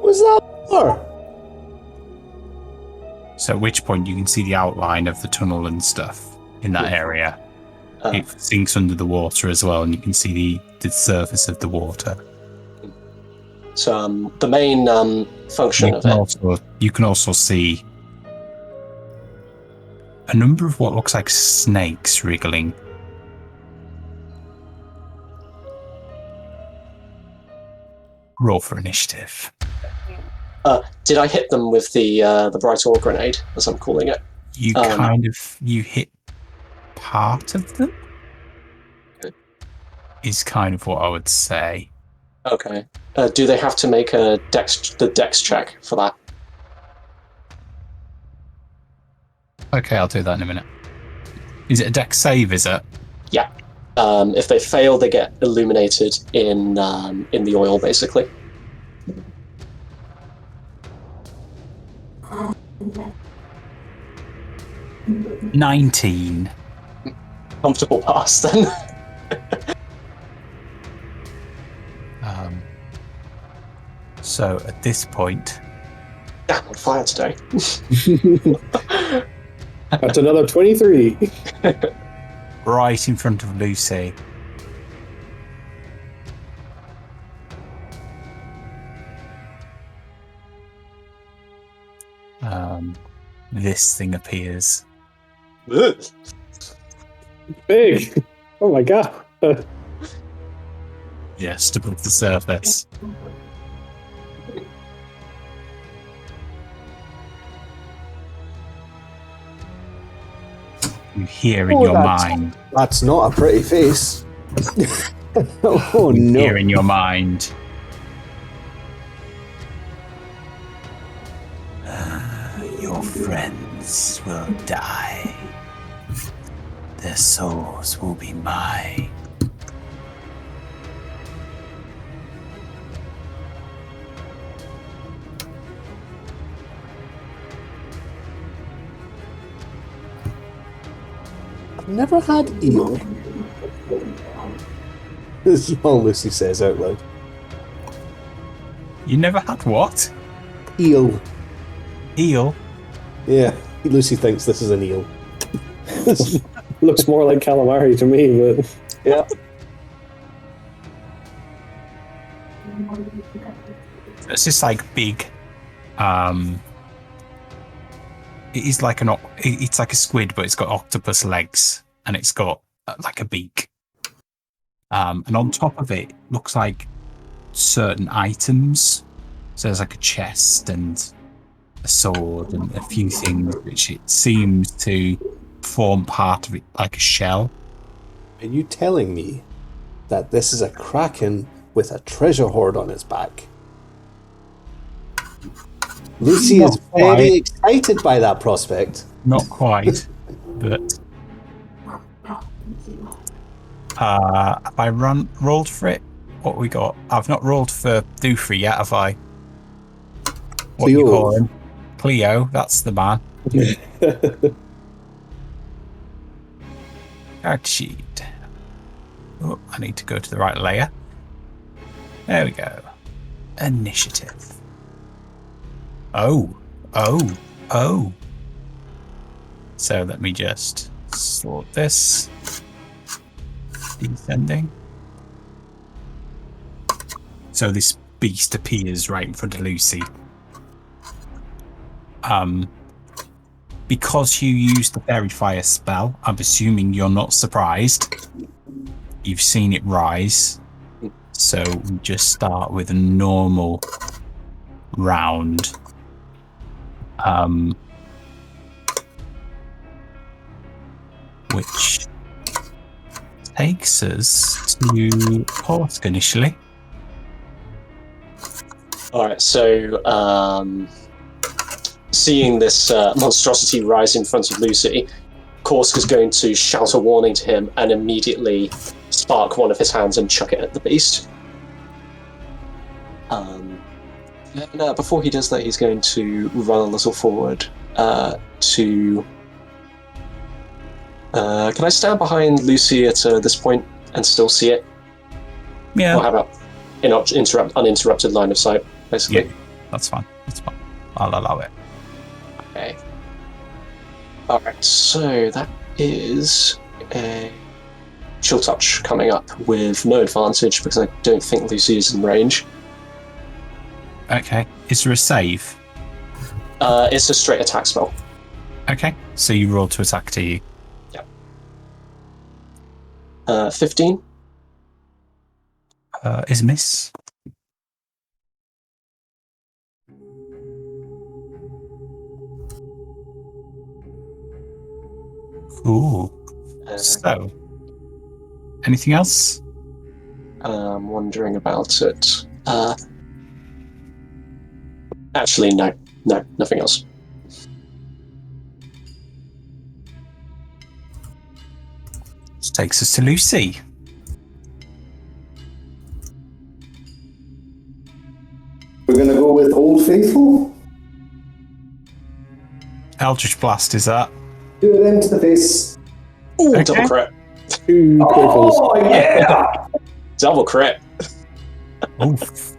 [SPEAKER 5] What's that for?
[SPEAKER 1] So at which point you can see the outline of the tunnel and stuff in that area. It sinks under the water as well, and you can see the surface of the water.
[SPEAKER 4] So the main function of it...
[SPEAKER 1] You can also see a number of what looks like snakes wriggling. Roll for initiative.
[SPEAKER 4] Did I hit them with the bright oil grenade, as I'm calling it?
[SPEAKER 1] You hit part of them?
[SPEAKER 4] Okay.
[SPEAKER 1] Is kind of what I would say.
[SPEAKER 4] Okay. Do they have to make the dex check for that?
[SPEAKER 1] Okay, I'll do that in a minute. Is it a dex save, is it?
[SPEAKER 4] Yeah. If they fail, they get illuminated in the oil, basically.
[SPEAKER 1] 19.
[SPEAKER 4] Comfortable pass then.
[SPEAKER 1] So at this point,
[SPEAKER 4] Damn, on fire today.
[SPEAKER 3] That's another 23.
[SPEAKER 1] right in front of Lucy, this thing appears.
[SPEAKER 4] Ugh.
[SPEAKER 3] Big. Oh my god.
[SPEAKER 1] Just above the surface. You hear in
[SPEAKER 5] Oh,
[SPEAKER 1] your
[SPEAKER 5] that's-
[SPEAKER 1] mind.
[SPEAKER 5] That's not a pretty face. Oh
[SPEAKER 1] You
[SPEAKER 5] no.
[SPEAKER 1] hear in your mind. Your friends will die. Their souls will be mine.
[SPEAKER 5] I've never had eel. This is all Lucy says out loud.
[SPEAKER 1] You never had what?
[SPEAKER 5] Eel.
[SPEAKER 1] Eel?
[SPEAKER 5] Yeah, Lucy thinks this is an eel.
[SPEAKER 3] Looks more like calamari to me, but
[SPEAKER 5] Yeah.
[SPEAKER 1] It's just like big. It is like it's like a squid, but it's got octopus legs and it's got like a beak. And on top of it looks like certain items. So there's like a chest and a sword and a few things which it seems to form part of it, like a shell.
[SPEAKER 5] Are you telling me that this is a kraken with a treasure hoard on its back? Lucy is very excited by that prospect.
[SPEAKER 1] Not quite, but have I rolled for it? What we got? I've not rolled for Doofrey yet, have I? What you
[SPEAKER 5] Cleo.
[SPEAKER 1] call him? Cleo, that's the man. Character sheet. Oh, I need to go to the right layer. There we go. Initiative. Oh. So let me just sort this. Descending. So this beast appears right in front of Lucy. Because you used the Fairy Fire spell, I'm assuming you're not surprised. You've seen it rise. So we just start with a normal round. Which takes us to Porsk initially.
[SPEAKER 4] Alright, so seeing this monstrosity rise in front of Lucy, Korsk is going to shout a warning to him and immediately spark one of his hands and chuck it at the beast. And before he does that, he's going to run a little forward to... can I stand behind Lucy at this point and still see it?
[SPEAKER 1] Yeah.
[SPEAKER 4] Or how about uninterrupted line of sight, basically?
[SPEAKER 1] Yeah, that's fine. That's fine. I'll allow it.
[SPEAKER 4] Okay. Alright, so that is a chill touch coming up with no advantage because I don't think Lucy is in range.
[SPEAKER 1] Okay. Is there a save?
[SPEAKER 4] It's a straight attack spell.
[SPEAKER 1] Okay. So you roll to attack, do you?
[SPEAKER 4] 15.
[SPEAKER 1] Is a miss. Cool. So, anything else?
[SPEAKER 4] I'm wondering about it. Actually, no, nothing else.
[SPEAKER 1] This takes us to Lucy.
[SPEAKER 5] We're going to go with Old Faithful?
[SPEAKER 1] Eldritch Blast is that?
[SPEAKER 5] Do it into the face.
[SPEAKER 4] Ooh,
[SPEAKER 1] Okay.
[SPEAKER 4] double crit.
[SPEAKER 3] 2 criticals.
[SPEAKER 5] Oh, yeah!
[SPEAKER 4] Double crit.
[SPEAKER 1] Oof.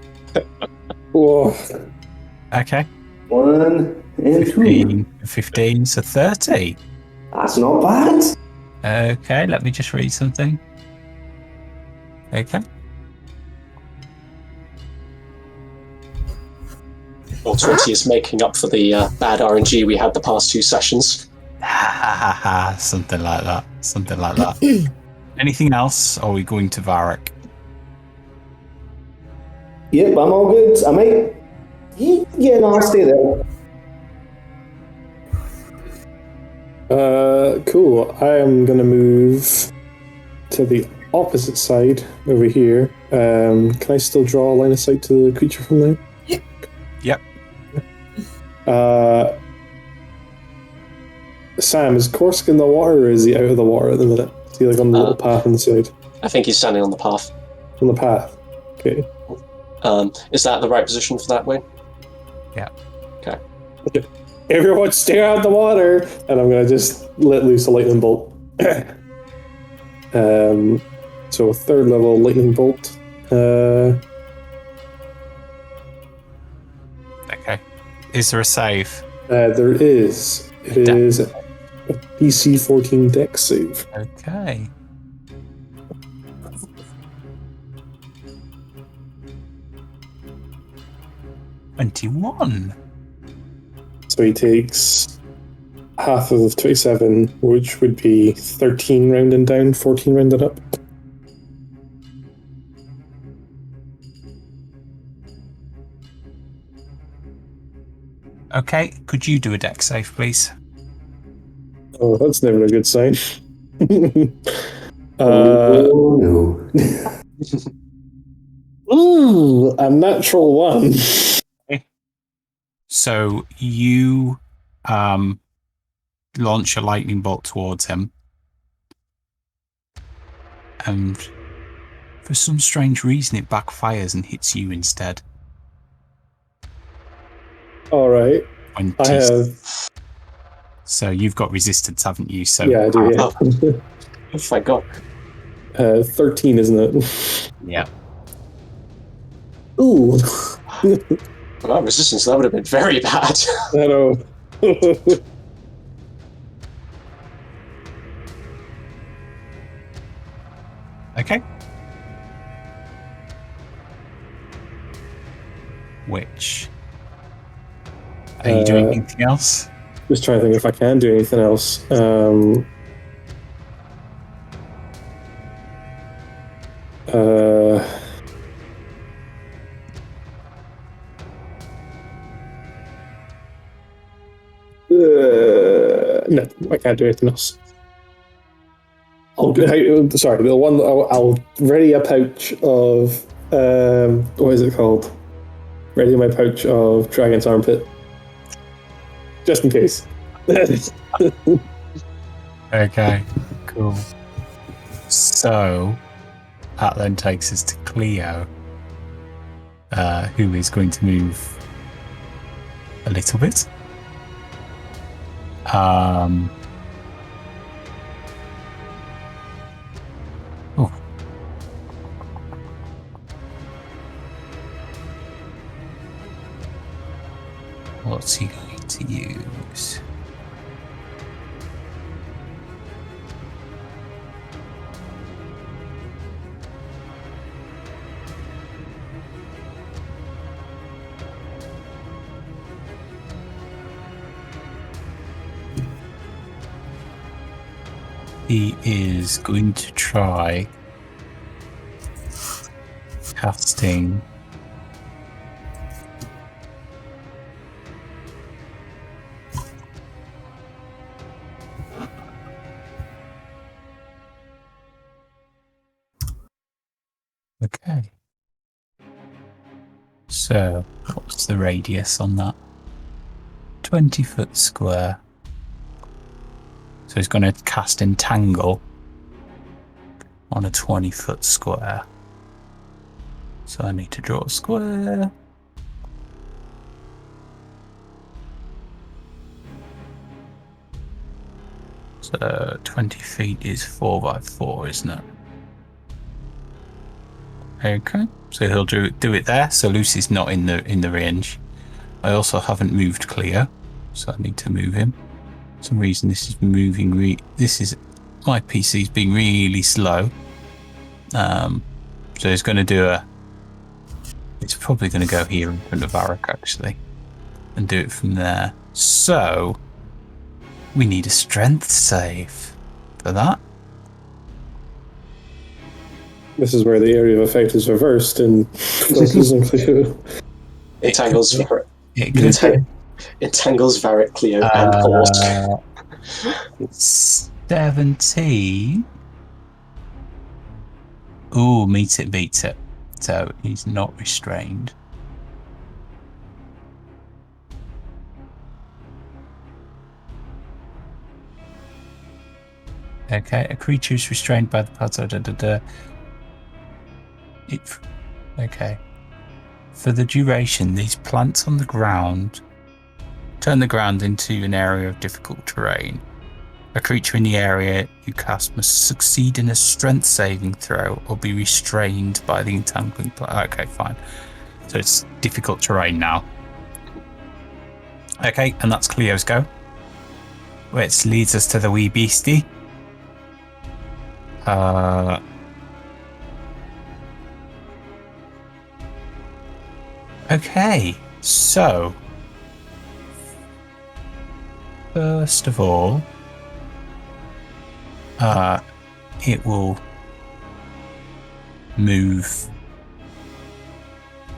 [SPEAKER 3] Whoa.
[SPEAKER 1] Okay.
[SPEAKER 5] 1 and 2.
[SPEAKER 1] 15, so 30.
[SPEAKER 5] That's not bad.
[SPEAKER 1] Okay, let me just read something. Okay.
[SPEAKER 4] Or 20 is making up for the bad RNG we had the past 2 sessions.
[SPEAKER 1] Something like that. Something like that. Anything else? Or are we going to Varric?
[SPEAKER 5] Yep, I'm all good. I might. Yeah, no, I'll stay there.
[SPEAKER 3] Cool. I am gonna move to the opposite side over here. Can I still draw a line of sight to the creature from there?
[SPEAKER 1] Yep.
[SPEAKER 3] Sam, is Korsk in the water or is he out of the water at the minute? Is he like on the little path inside?
[SPEAKER 4] I think he's standing on the path.
[SPEAKER 3] On the path. Okay.
[SPEAKER 4] Is that the right position for that, Wayne?
[SPEAKER 1] Yeah.
[SPEAKER 4] Okay.
[SPEAKER 3] Everyone stay out of the water! And I'm gonna just let loose a lightning bolt. So 3rd level lightning bolt.
[SPEAKER 1] Okay. Is there a save?
[SPEAKER 3] There is. It is a DC 14 dex save.
[SPEAKER 1] Okay. $21.
[SPEAKER 3] So he takes half of 27, which would be 13 rounding down, 14 rounded up.
[SPEAKER 1] Okay, could you do a dex save, please?
[SPEAKER 3] Oh, that's never a good sign.
[SPEAKER 5] Oh, no.
[SPEAKER 3] A natural 1.
[SPEAKER 1] So you launch a lightning bolt towards him, and for some strange reason it backfires and hits you instead.
[SPEAKER 3] Alright. I have.
[SPEAKER 1] So you've got resistance, haven't you? So
[SPEAKER 3] Yeah, I do, yeah.
[SPEAKER 4] Oh my god.
[SPEAKER 3] 13, isn't it?
[SPEAKER 1] Yeah.
[SPEAKER 3] Ooh.
[SPEAKER 4] Without resistance, that would have been very bad.
[SPEAKER 3] I know.
[SPEAKER 1] Okay. Which? Are you doing anything else?
[SPEAKER 3] Just trying to think if I can do anything else. No, I can't do anything else. Sorry, the one I'll ready a pouch of what is it called? Ready my pouch of Dragon's Armpit, just in case.
[SPEAKER 1] Okay, cool. So that then takes us to Cleo, who is going to move a little bit. Oh. What's he going to use? He is going to try casting okay. So what's the radius on that? 20-foot square. So he's going to cast Entangle on a 20-foot square. So I need to draw a square. So 20 feet is 4 by 4, isn't it? Okay, so he'll do it there. So Lucy's not in the range. I also haven't moved Cleo, so I need to move him. For some reason this is moving. My PC's being really slow. So he's going to do it's probably going to go here in front of Varric actually, and do it from there. So we need a strength save for that.
[SPEAKER 3] This is where the area of effect is reversed and focuses on Cleo.
[SPEAKER 4] Entangles Varric. Entangles Varric, Cleo, and Horse.
[SPEAKER 1] 17. Ooh, beats it. So he's not restrained. Okay, a creature is restrained by the parts. Okay. For the duration, these plants on the ground turn the ground into an area of difficult terrain. A creature in the area you cast must succeed in a strength saving throw or be restrained by the entangling plant. Okay, fine. So it's difficult terrain now. Okay, and that's Cleo's go. Which leads us to the wee beastie. Okay, so first of all, it will move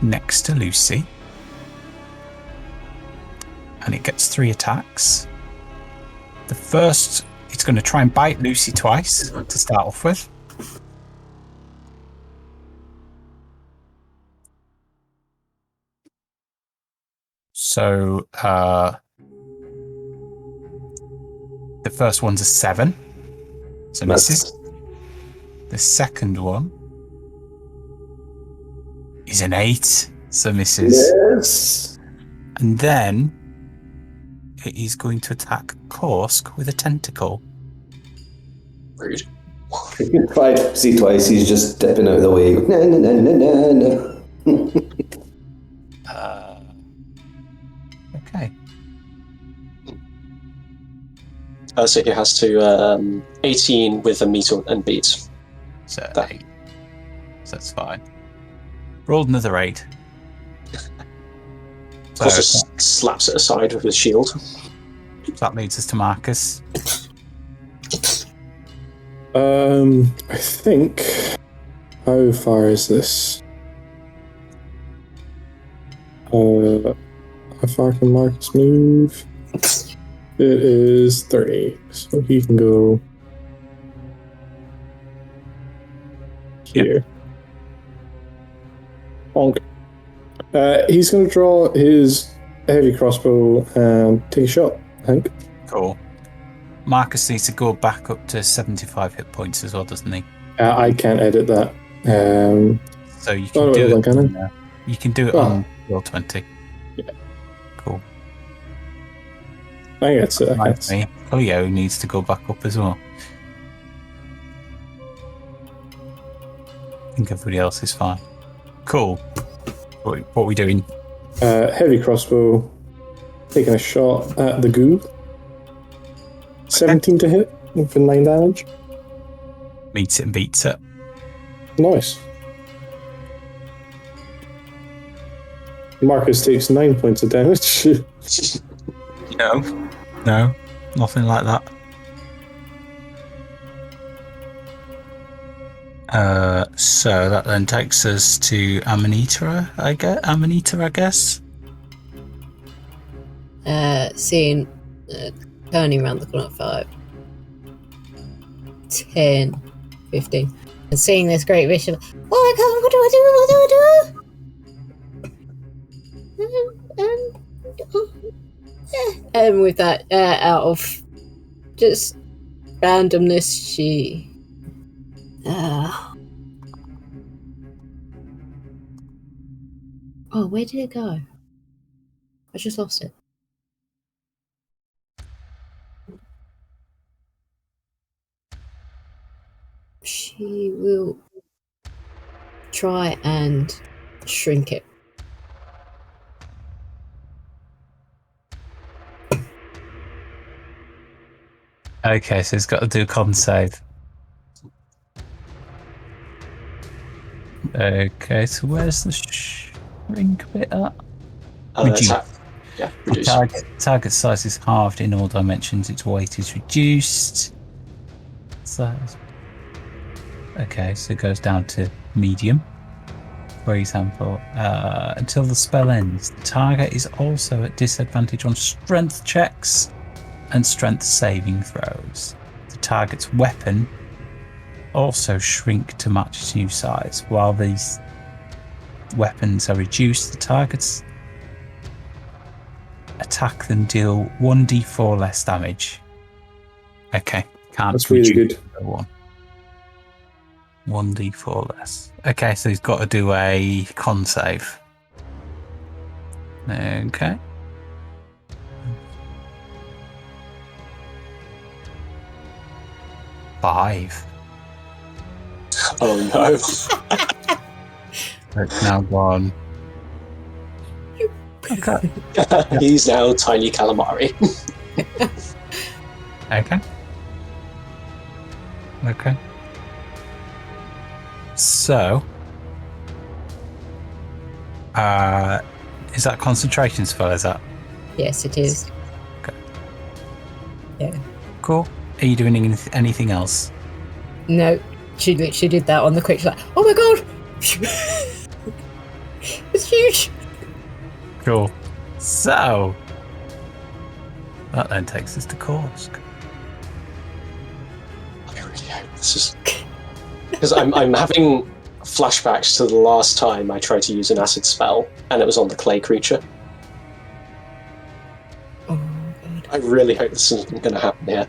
[SPEAKER 1] next to Lucy, and it gets 3 attacks. The first, it's going to try and bite Lucy twice to start off with. So the first one's a 7, so misses. The second one is an 8, so misses.
[SPEAKER 3] Yes.
[SPEAKER 1] And then it is going to attack Korsk with a tentacle.
[SPEAKER 4] Rude.
[SPEAKER 5] If you try to see twice, he's just stepping out of the way. No, no, no, no, no, no.
[SPEAKER 1] Okay.
[SPEAKER 4] So he has to 18 with a meet and beat.
[SPEAKER 1] So
[SPEAKER 4] That-
[SPEAKER 1] 8. So that's fine. Rolled another 8. So
[SPEAKER 4] Horse just slaps it aside with his shield.
[SPEAKER 1] that leads us to Marcus.
[SPEAKER 3] I think. How far is this? How far can Marcus move? It is 30, so he can go here. Bonk. He's going to draw his heavy crossbow and take a shot, I think.
[SPEAKER 1] Cool. Marcus needs to go back up to 75 hit points as well, doesn't he?
[SPEAKER 3] I can't edit that.
[SPEAKER 1] So you can do it.
[SPEAKER 3] Can I?
[SPEAKER 1] You can do it on roll 20.
[SPEAKER 3] Yeah.
[SPEAKER 1] Cool.
[SPEAKER 3] I guess it.
[SPEAKER 1] Like me, Cleo needs to go back up as well. I think everybody else is fine. Cool. What are we doing?
[SPEAKER 3] Heavy crossbow, taking a shot at the goo. 17 to hit for 9 damage.
[SPEAKER 1] Meets it and beats it.
[SPEAKER 3] Nice. Marcus takes 9 points of damage.
[SPEAKER 1] No, nothing like that. So that then takes us to Amanita, I guess.
[SPEAKER 7] Seeing, turning around the corner at 5, 10, 15, and seeing this great vision. Oh my god, what do I do? And with that, out of just randomness, she. Oh, where did it go? I just lost it. try and shrink it.
[SPEAKER 1] Okay, so it's got to do a con save. Okay, so where's the shrink bit at? Reduce.
[SPEAKER 4] Yeah, reduce.
[SPEAKER 1] Target size is halved in all dimensions. Its weight is reduced. Size. Okay, so it goes down to medium. For example, until the spell ends, the target is also at disadvantage on strength checks and strength saving throws. The target's weapon also shrink to match its new size. While these weapons are reduced, the target's attack them deal 1d4 less damage. Okay, can't.
[SPEAKER 3] That's really good.
[SPEAKER 1] 1d4 less. Okay, so he's got to do a con save. Okay. Five.
[SPEAKER 4] Oh no.
[SPEAKER 1] It's now gone. Okay.
[SPEAKER 4] He's now tiny calamari.
[SPEAKER 1] Okay. Okay. So, is that concentration spell? Is that
[SPEAKER 7] Yes, it is.
[SPEAKER 1] okay?
[SPEAKER 7] Yeah.
[SPEAKER 1] Cool. Are you doing anything else?
[SPEAKER 7] No, she literally did that on the quick. She's like, oh my god! It's huge!
[SPEAKER 1] Cool. So, that then takes us to Kursk.
[SPEAKER 4] I really hope this is... Because I'm having flashbacks to the last time I tried to use an acid spell, and it was on the clay creature.
[SPEAKER 7] Oh god.
[SPEAKER 4] I really hope this isn't going to happen here.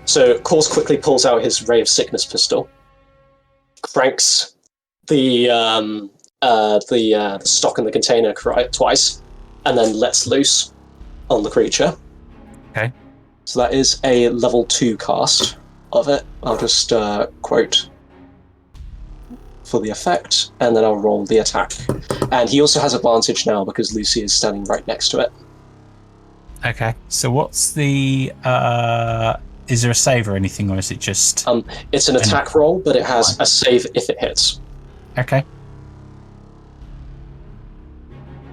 [SPEAKER 4] So Kors quickly pulls out his Ray of Sickness pistol, cranks the stock in the container twice, and then lets loose on the creature.
[SPEAKER 1] Okay.
[SPEAKER 4] So that is a level 2 cast of it. I'll just quote for the effect, and then I'll roll the attack. And he also has advantage now because Lucy is standing right next to it.
[SPEAKER 1] Okay. So what's the? Is there a save or anything, or is it just?
[SPEAKER 4] It's an attack roll, but it has a save if it hits.
[SPEAKER 1] Okay.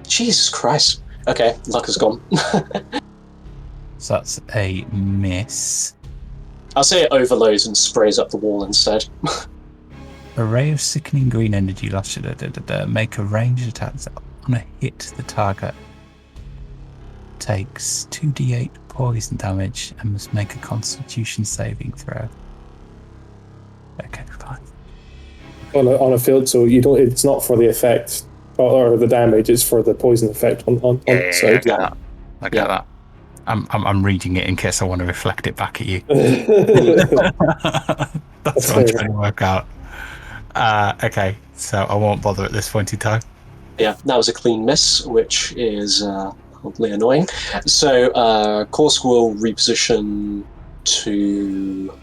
[SPEAKER 4] Jesus Christ. Okay, luck is gone.
[SPEAKER 1] So that's a miss.
[SPEAKER 4] I'll say it overloads and sprays up the wall instead.
[SPEAKER 1] A ray of sickening green energy lash. Make a ranged attack on a hit. The target takes 2d8 poison damage and must make a Constitution saving throw. Okay, fine.
[SPEAKER 3] On a field, so you don't. It's not for the effect or the damage. It's for the poison effect on
[SPEAKER 1] Yeah,
[SPEAKER 3] side.
[SPEAKER 1] I get that. I get that. I'm reading it in case I want to reflect it back at you. That's what I'm trying to work out. Okay, so I won't bother at this point in time.
[SPEAKER 4] Yeah, that was a clean miss, which is oddly annoying. So Korsk will reposition to...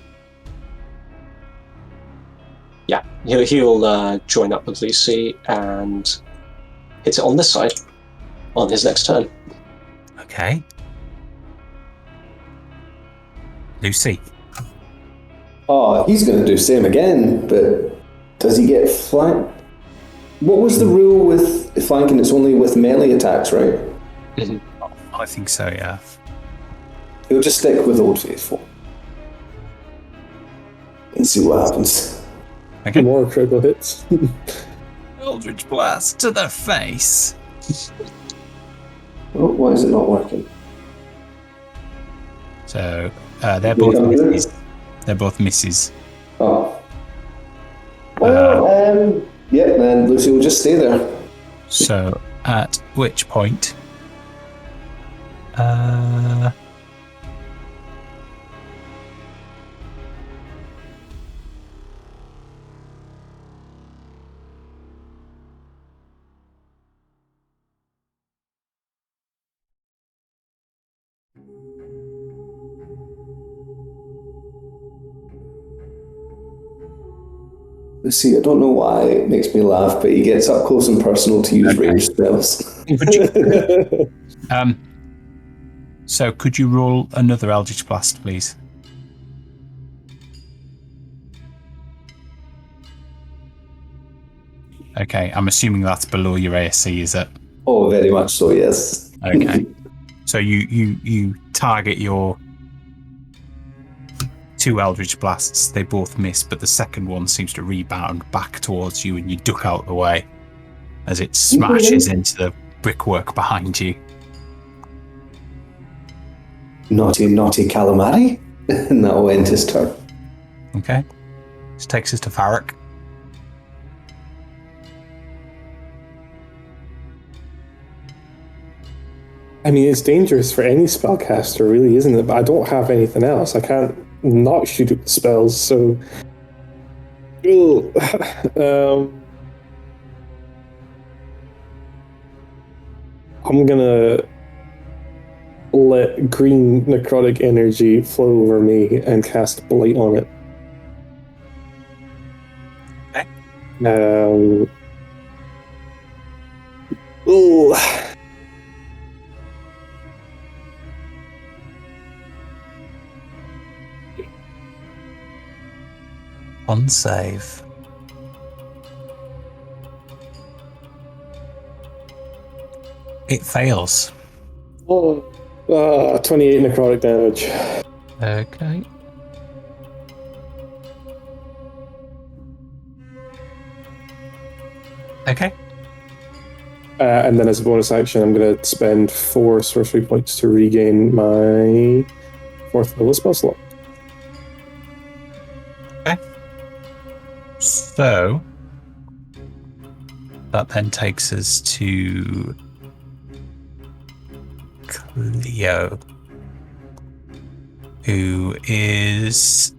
[SPEAKER 4] Yeah, he'll join up with Lucy and hit it on this side on his next turn.
[SPEAKER 1] Okay. Lucy.
[SPEAKER 5] Oh, he's going to do same again, but does he get flanked? What was the rule with flanking? It's only with melee attacks, right?
[SPEAKER 1] I think so, yeah.
[SPEAKER 5] He'll just stick with Old Faithful and see what happens.
[SPEAKER 1] Okay.
[SPEAKER 3] More critical hits.
[SPEAKER 1] Eldritch Blast to the face.
[SPEAKER 5] Oh, why is it not working?
[SPEAKER 1] So they're both misses. They're both misses.
[SPEAKER 5] Oh. Yeah, then Lucy will just stay there.
[SPEAKER 1] So at which point
[SPEAKER 5] See, I don't know why it makes me laugh, but he gets up close and personal to use ranged spells.
[SPEAKER 1] So could you roll another Eldritch Blast, please? Okay, I'm assuming that's below your ASC, is it?
[SPEAKER 5] Oh, very much so, yes.
[SPEAKER 1] Okay. So you target your 2 Eldritch Blasts. They both miss, but the second one seems to rebound back towards you, and you duck out the way as it smashes into the brickwork behind you.
[SPEAKER 5] Naughty, naughty calamari. And that will end his turn.
[SPEAKER 1] Okay. This takes us to Varric.
[SPEAKER 3] I mean, it's dangerous for any spellcaster, really, isn't it? But I don't have anything else. I can't not shoot at spells, so... I'm gonna let green necrotic energy flow over me and cast Blight on it.
[SPEAKER 1] Okay. On save. It fails.
[SPEAKER 3] 28 necrotic damage.
[SPEAKER 1] Okay. Okay.
[SPEAKER 3] And then as a bonus action, I'm going to spend 4 sorcery points to regain my 4th level spell slot.
[SPEAKER 1] Okay. So that then takes us to Cleo, who is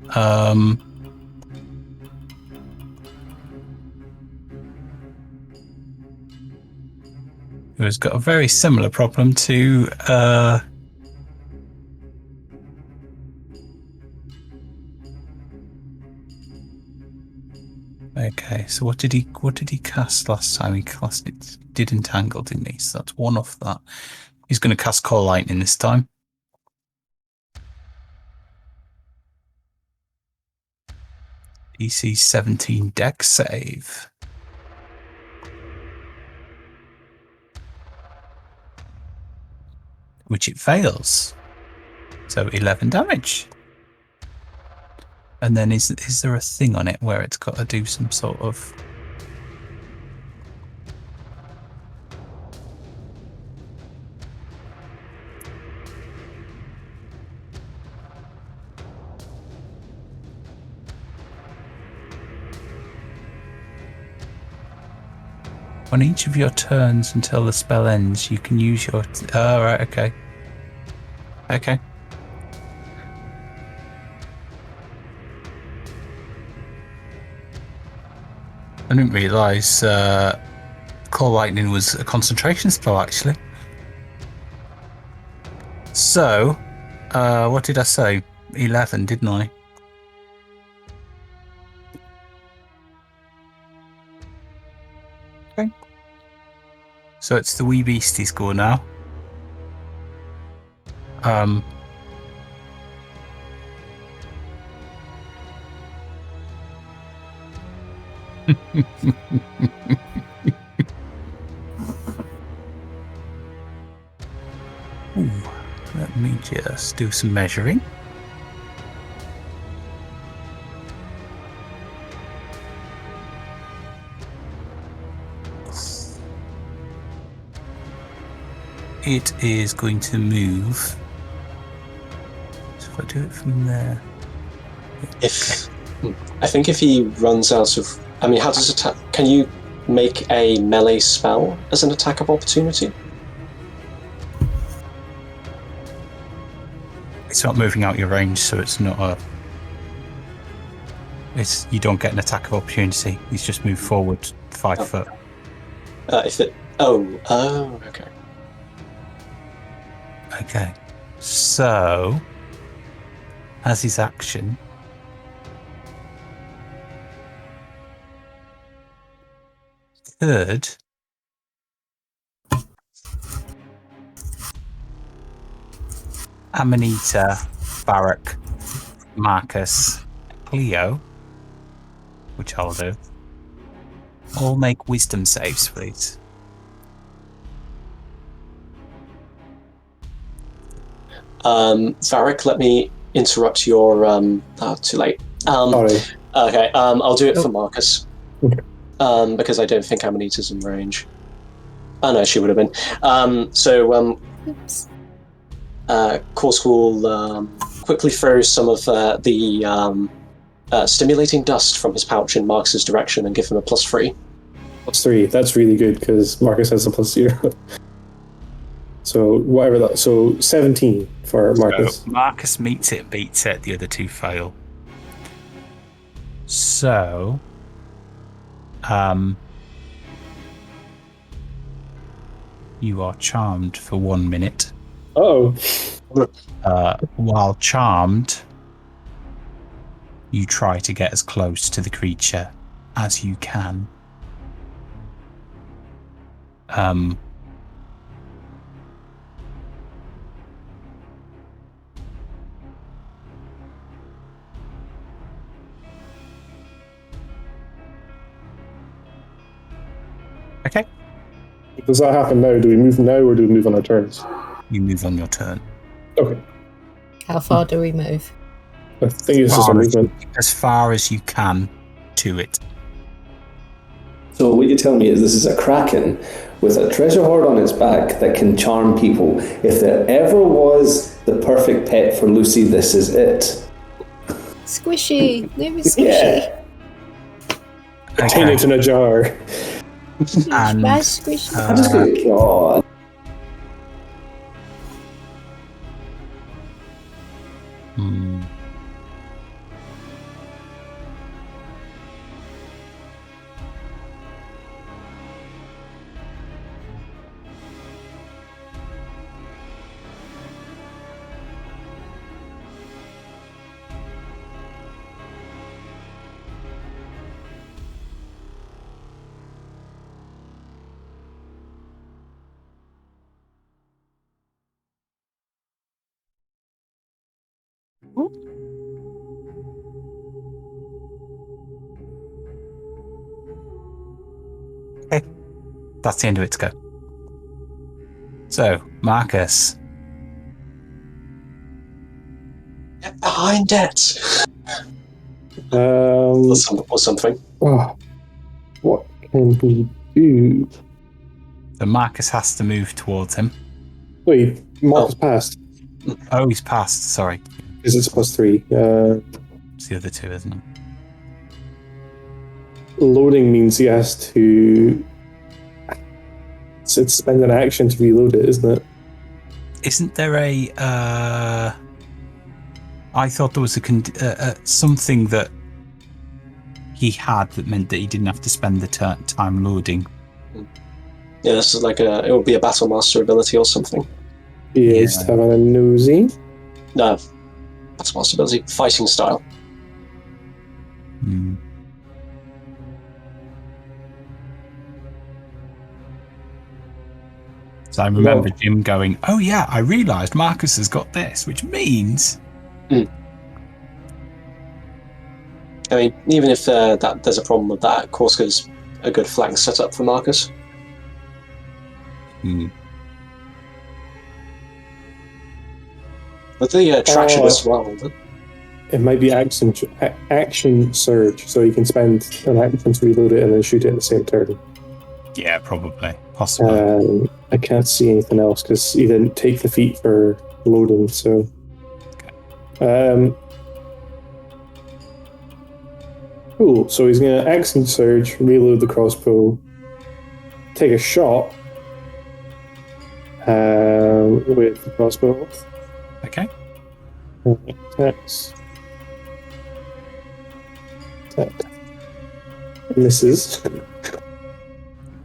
[SPEAKER 1] who has got a very similar problem to okay, so what did he cast last time? He did Entangle, didn't he? So that's one off that. He's going to cast Call Lightning this time. DC 17 Dex save. Which it fails. So 11 damage. And then is there a thing on it where it's got to do some sort of... On each of your turns until the spell ends, you can use your... Oh, right, okay. Okay. I didn't realise Call Lightning was a concentration spell, actually. So, what did I say? 11, didn't I? Okay. So it's the wee beastie's go now. Ooh, let me just do some measuring. It is going to move. So if I do it from there.
[SPEAKER 4] I think if he runs out of... I mean, how does attack... Can you make a melee spell as an attack of opportunity?
[SPEAKER 1] It's not moving out your range, so it's not a... You don't get an attack of opportunity. He's just moved forward 5 foot.
[SPEAKER 4] Okay.
[SPEAKER 1] Okay. So, as his action, heard Amanita, Barak, Marcus, Cleo, which I'll do, all make wisdom saves, please.
[SPEAKER 4] Varric, let me interrupt your. Too late.
[SPEAKER 3] Sorry.
[SPEAKER 4] Okay, I'll do it for Marcus. Because I don't think Amanita's in range. Oh no, she would have been.
[SPEAKER 6] Oops.
[SPEAKER 4] Course will quickly throw some of the stimulating dust from his pouch in Marcus's direction and give him a +3.
[SPEAKER 3] +3. That's really good because Marcus has a +0. So whatever that. So 17 for Marcus.
[SPEAKER 1] So Marcus meets it, beats it. The other two fail. So, you are charmed for 1 minute.
[SPEAKER 3] Oh.
[SPEAKER 1] While charmed, you try to get as close to the creature as you can. Okay.
[SPEAKER 3] Does that happen now? Do we move now or do we move on our turns?
[SPEAKER 1] You move on your turn.
[SPEAKER 3] Okay.
[SPEAKER 7] How far do we move?
[SPEAKER 3] I think it's just a movement.
[SPEAKER 1] As far as you can to it.
[SPEAKER 8] So what you're telling me is this is a kraken with a treasure hoard on its back that can charm people. If there ever was the perfect pet for Lucy, this is it.
[SPEAKER 7] Squishy! Name is Squishy.
[SPEAKER 8] Yeah.
[SPEAKER 3] Contain it in a jar.
[SPEAKER 1] And,
[SPEAKER 7] Bad Squishy.
[SPEAKER 8] I'm just going, God.
[SPEAKER 1] Okay, that's the end of its go. So, Marcus.
[SPEAKER 4] Get behind it!
[SPEAKER 3] Um,
[SPEAKER 4] Or something.
[SPEAKER 3] oh, what can we do?
[SPEAKER 1] So Marcus has to move towards him.
[SPEAKER 3] Wait, Marcus passed.
[SPEAKER 1] Oh, he's passed. Sorry.
[SPEAKER 3] Because it's +3.
[SPEAKER 1] It's the other two, isn't it?
[SPEAKER 3] Loading means he has to spend an action to reload it, isn't it?
[SPEAKER 1] Isn't there a... I thought there was a something that he had that meant that he didn't have to spend the time loading.
[SPEAKER 4] Yeah, this is like it would be a Battle Master ability or something.
[SPEAKER 3] He is having a nosy.
[SPEAKER 4] No. Battle Master ability. Fighting style.
[SPEAKER 1] Hmm. So I remember Jim going, oh yeah, I realised Marcus has got this, which means...
[SPEAKER 4] I mean, even if there's a problem with that, Korska's a good flank setup for Marcus. With the traction as well.
[SPEAKER 3] It might be action surge, so you can spend an action to reload it and then shoot it in the same turn.
[SPEAKER 1] Yeah, probably. Possibly.
[SPEAKER 3] I can't see anything else because he didn't take the feat for loading, so... Cool, so he's going to action surge, reload the crossbow, take a shot with the crossbow.
[SPEAKER 1] Okay.
[SPEAKER 3] Attacks. Attack. Misses.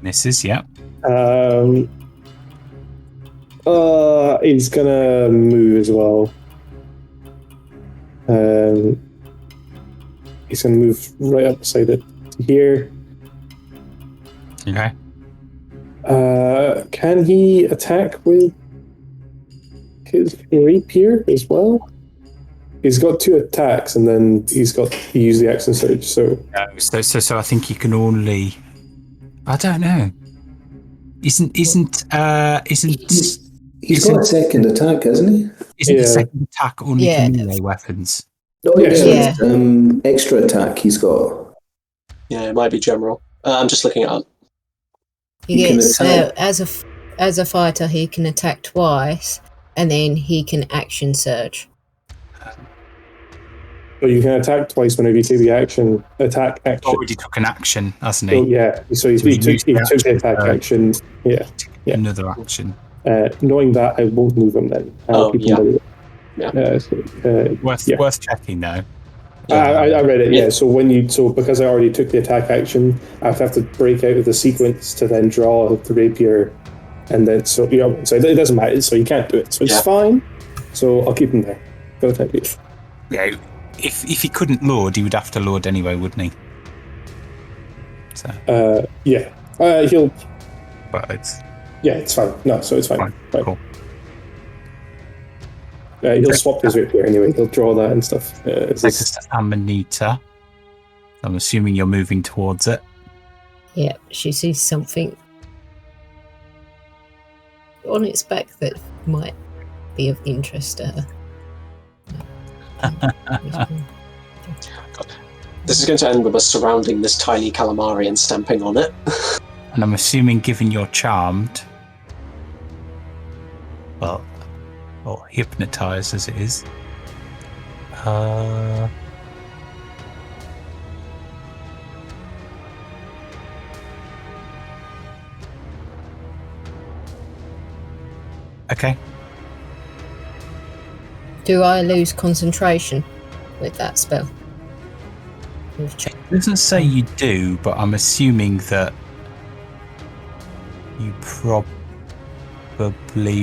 [SPEAKER 1] Misses, yeah.
[SPEAKER 3] He's gonna move as well. He's gonna move right up beside it to here.
[SPEAKER 1] Okay.
[SPEAKER 3] Can he attack with his rapier as well? He's got 2 attacks, and then he used the action surge. So
[SPEAKER 1] So I think you can only. I don't know. Isn't
[SPEAKER 8] He's got a second attack, hasn't he?
[SPEAKER 1] Isn't the second attack only
[SPEAKER 7] Yeah.
[SPEAKER 1] for melee weapons?
[SPEAKER 8] No,
[SPEAKER 3] Yeah.
[SPEAKER 8] extra attack he's got.
[SPEAKER 4] Yeah, it might be general. I'm just looking it up.
[SPEAKER 6] He
[SPEAKER 8] can
[SPEAKER 6] gets
[SPEAKER 8] attack.
[SPEAKER 6] as a fighter, he can attack twice, and then he can action surge.
[SPEAKER 3] So you can attack twice whenever you take the attack action.
[SPEAKER 1] Already took an action, hasn't
[SPEAKER 3] So,
[SPEAKER 1] he?
[SPEAKER 3] yeah, so he
[SPEAKER 1] he
[SPEAKER 3] took
[SPEAKER 1] used the
[SPEAKER 3] the
[SPEAKER 1] action
[SPEAKER 3] attack
[SPEAKER 1] surge.
[SPEAKER 3] action. Yeah. Yeah.
[SPEAKER 1] Another action.
[SPEAKER 3] Knowing that, I won't move him then. I'll keep him by the way.
[SPEAKER 1] Worth checking though.
[SPEAKER 3] I read it, yeah. So because I already took the attack action, I have to break out of the sequence to then draw the rapier, and then so it doesn't matter. So you can't do it. So it's fine. So I'll keep him there. Go ahead.
[SPEAKER 1] Yeah. If he couldn't load, he would have to load anyway, wouldn't he? So.
[SPEAKER 3] He'll.
[SPEAKER 1] But it's.
[SPEAKER 3] Yeah, it's fine. No, so it's fine.
[SPEAKER 1] Fine.
[SPEAKER 3] Right.
[SPEAKER 1] Cool.
[SPEAKER 3] He'll swap his rapier anyway. He'll draw that and stuff.
[SPEAKER 1] Takes us to Amanita. I'm assuming you're moving towards it.
[SPEAKER 6] Yeah, she sees something on its back that might be of interest to her.
[SPEAKER 4] This is going to end with us surrounding this tiny calamari and stamping on it.
[SPEAKER 1] And I'm assuming, given you're charmed, or hypnotized as it is, okay.
[SPEAKER 6] Do I lose concentration with that spell?
[SPEAKER 1] It doesn't say you do, but I'm assuming that you probably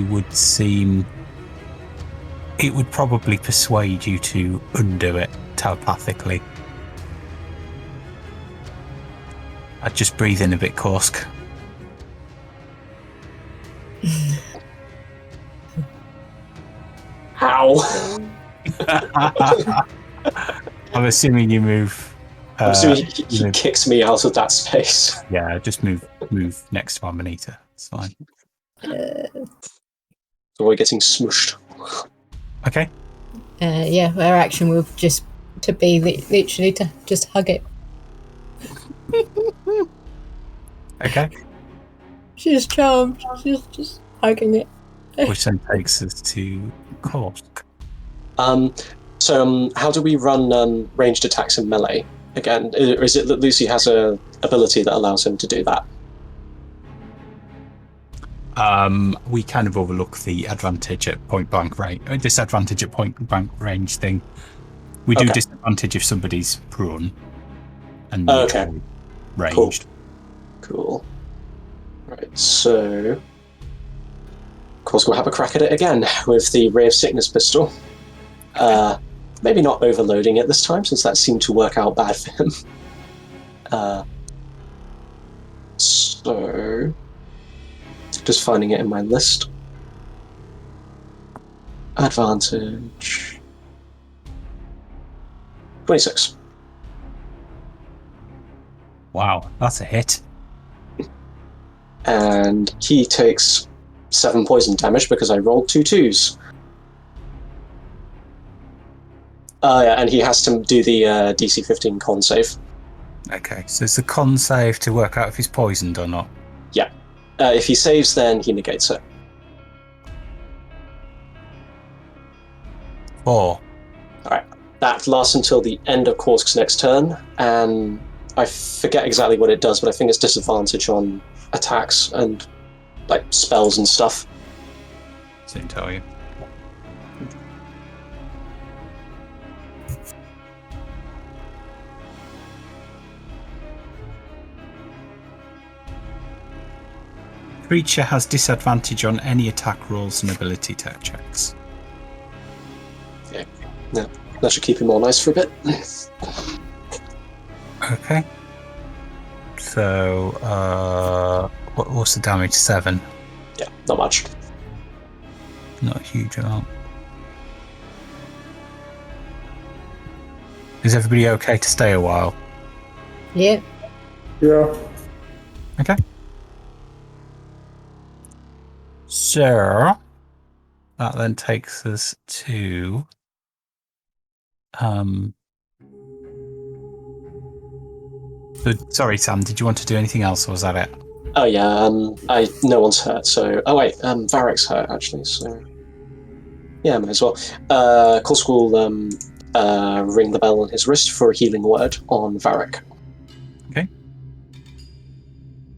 [SPEAKER 1] would seem. It would probably persuade you to undo it telepathically. I'd just breathe in a bit, Korsk.
[SPEAKER 4] How?
[SPEAKER 1] I'm assuming you move.
[SPEAKER 4] I'm assuming he kicks me out of that space.
[SPEAKER 1] Yeah, just move next to Amanita. It's fine.
[SPEAKER 4] So we're getting smushed.
[SPEAKER 1] Okay.
[SPEAKER 6] Our action will just to be literally to just hug it.
[SPEAKER 1] Okay.
[SPEAKER 7] She's charmed. She's just hugging it.
[SPEAKER 1] Which then takes us to Korsk.
[SPEAKER 4] How do we run ranged attacks in melee? Again, or is it that Lucy has a ability that allows him to do that?
[SPEAKER 1] We kind of overlook the advantage at point blank range, disadvantage at point blank range thing. We do disadvantage if somebody's prone and ranged.
[SPEAKER 4] Cool. Right, so of course we'll have a crack at it again with the Ray of Sickness pistol. Maybe not overloading it this time, since that seemed to work out bad for him. So just finding it in my list. Advantage 26.
[SPEAKER 1] Wow, that's a hit.
[SPEAKER 4] And he takes 7 poison damage because I rolled 2 2s. And he has to do the DC 15 con save.
[SPEAKER 1] Okay, so it's a con save to work out if he's poisoned or not.
[SPEAKER 4] Yeah. If he saves, then he negates it.
[SPEAKER 1] 4.
[SPEAKER 4] Alright. That lasts until the end of Korsk's next turn, and I forget exactly what it does, but I think it's disadvantage on attacks and like spells and stuff.
[SPEAKER 1] Didn't tell you. Creature has disadvantage on any attack rolls and ability tech checks.
[SPEAKER 4] Yeah, that should keep him all nice for a bit.
[SPEAKER 1] Okay. So, what's the damage? 7.
[SPEAKER 4] Yeah, not much.
[SPEAKER 1] Not a huge amount. Is everybody okay to stay a while?
[SPEAKER 6] Yeah.
[SPEAKER 3] Yeah.
[SPEAKER 1] Okay. So, that then takes us to... sorry, Sam, did you want to do anything else, or was that it?
[SPEAKER 4] Oh yeah, no one's hurt, so... Oh wait, Varric's hurt, actually, so... Yeah, might as well. Corsk will ring the bell on his wrist for a healing word on Varric.
[SPEAKER 1] Okay.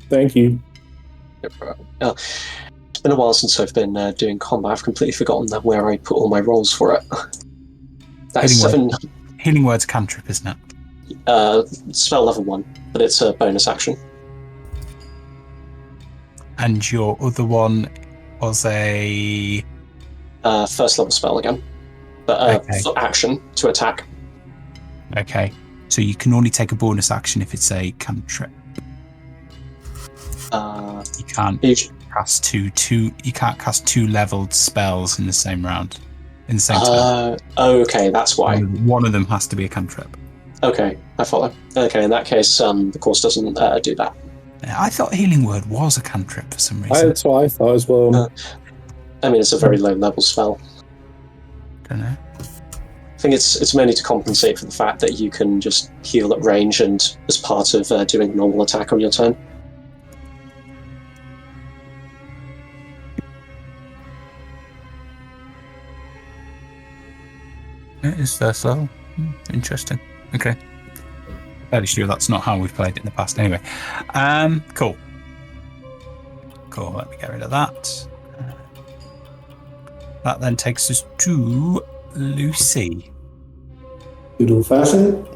[SPEAKER 3] Thank you.
[SPEAKER 4] It's been a while since I've been doing combat. I've completely forgotten where I put all my rolls for it. That's
[SPEAKER 1] Healing word's cantrip, isn't it?
[SPEAKER 4] spell level 1, but it's a bonus action.
[SPEAKER 1] And your other one was a...
[SPEAKER 4] First level spell again. But for action, to attack.
[SPEAKER 1] Okay. So you can only take a bonus action if it's a cantrip. You can't cast two. You can't cast 2 leveled spells in the same round. In the same turn.
[SPEAKER 4] Okay, that's why.
[SPEAKER 1] One of them has to be a cantrip.
[SPEAKER 4] Okay, I follow. Okay, in that case, the course doesn't do that.
[SPEAKER 1] I thought healing word was a cantrip for some reason.
[SPEAKER 3] That's what I thought as well.
[SPEAKER 4] I mean, it's a very low level spell.
[SPEAKER 1] Don't know.
[SPEAKER 4] I think it's mainly to compensate for the fact that you can just heal at range and as part of doing a normal attack on your turn.
[SPEAKER 1] It is first level. Interesting. Okay. Fairly sure that's not how we've played it in the past. Anyway, cool. Cool. Let me get rid of that. That then takes us to Lucy.
[SPEAKER 8] Good old fashioned.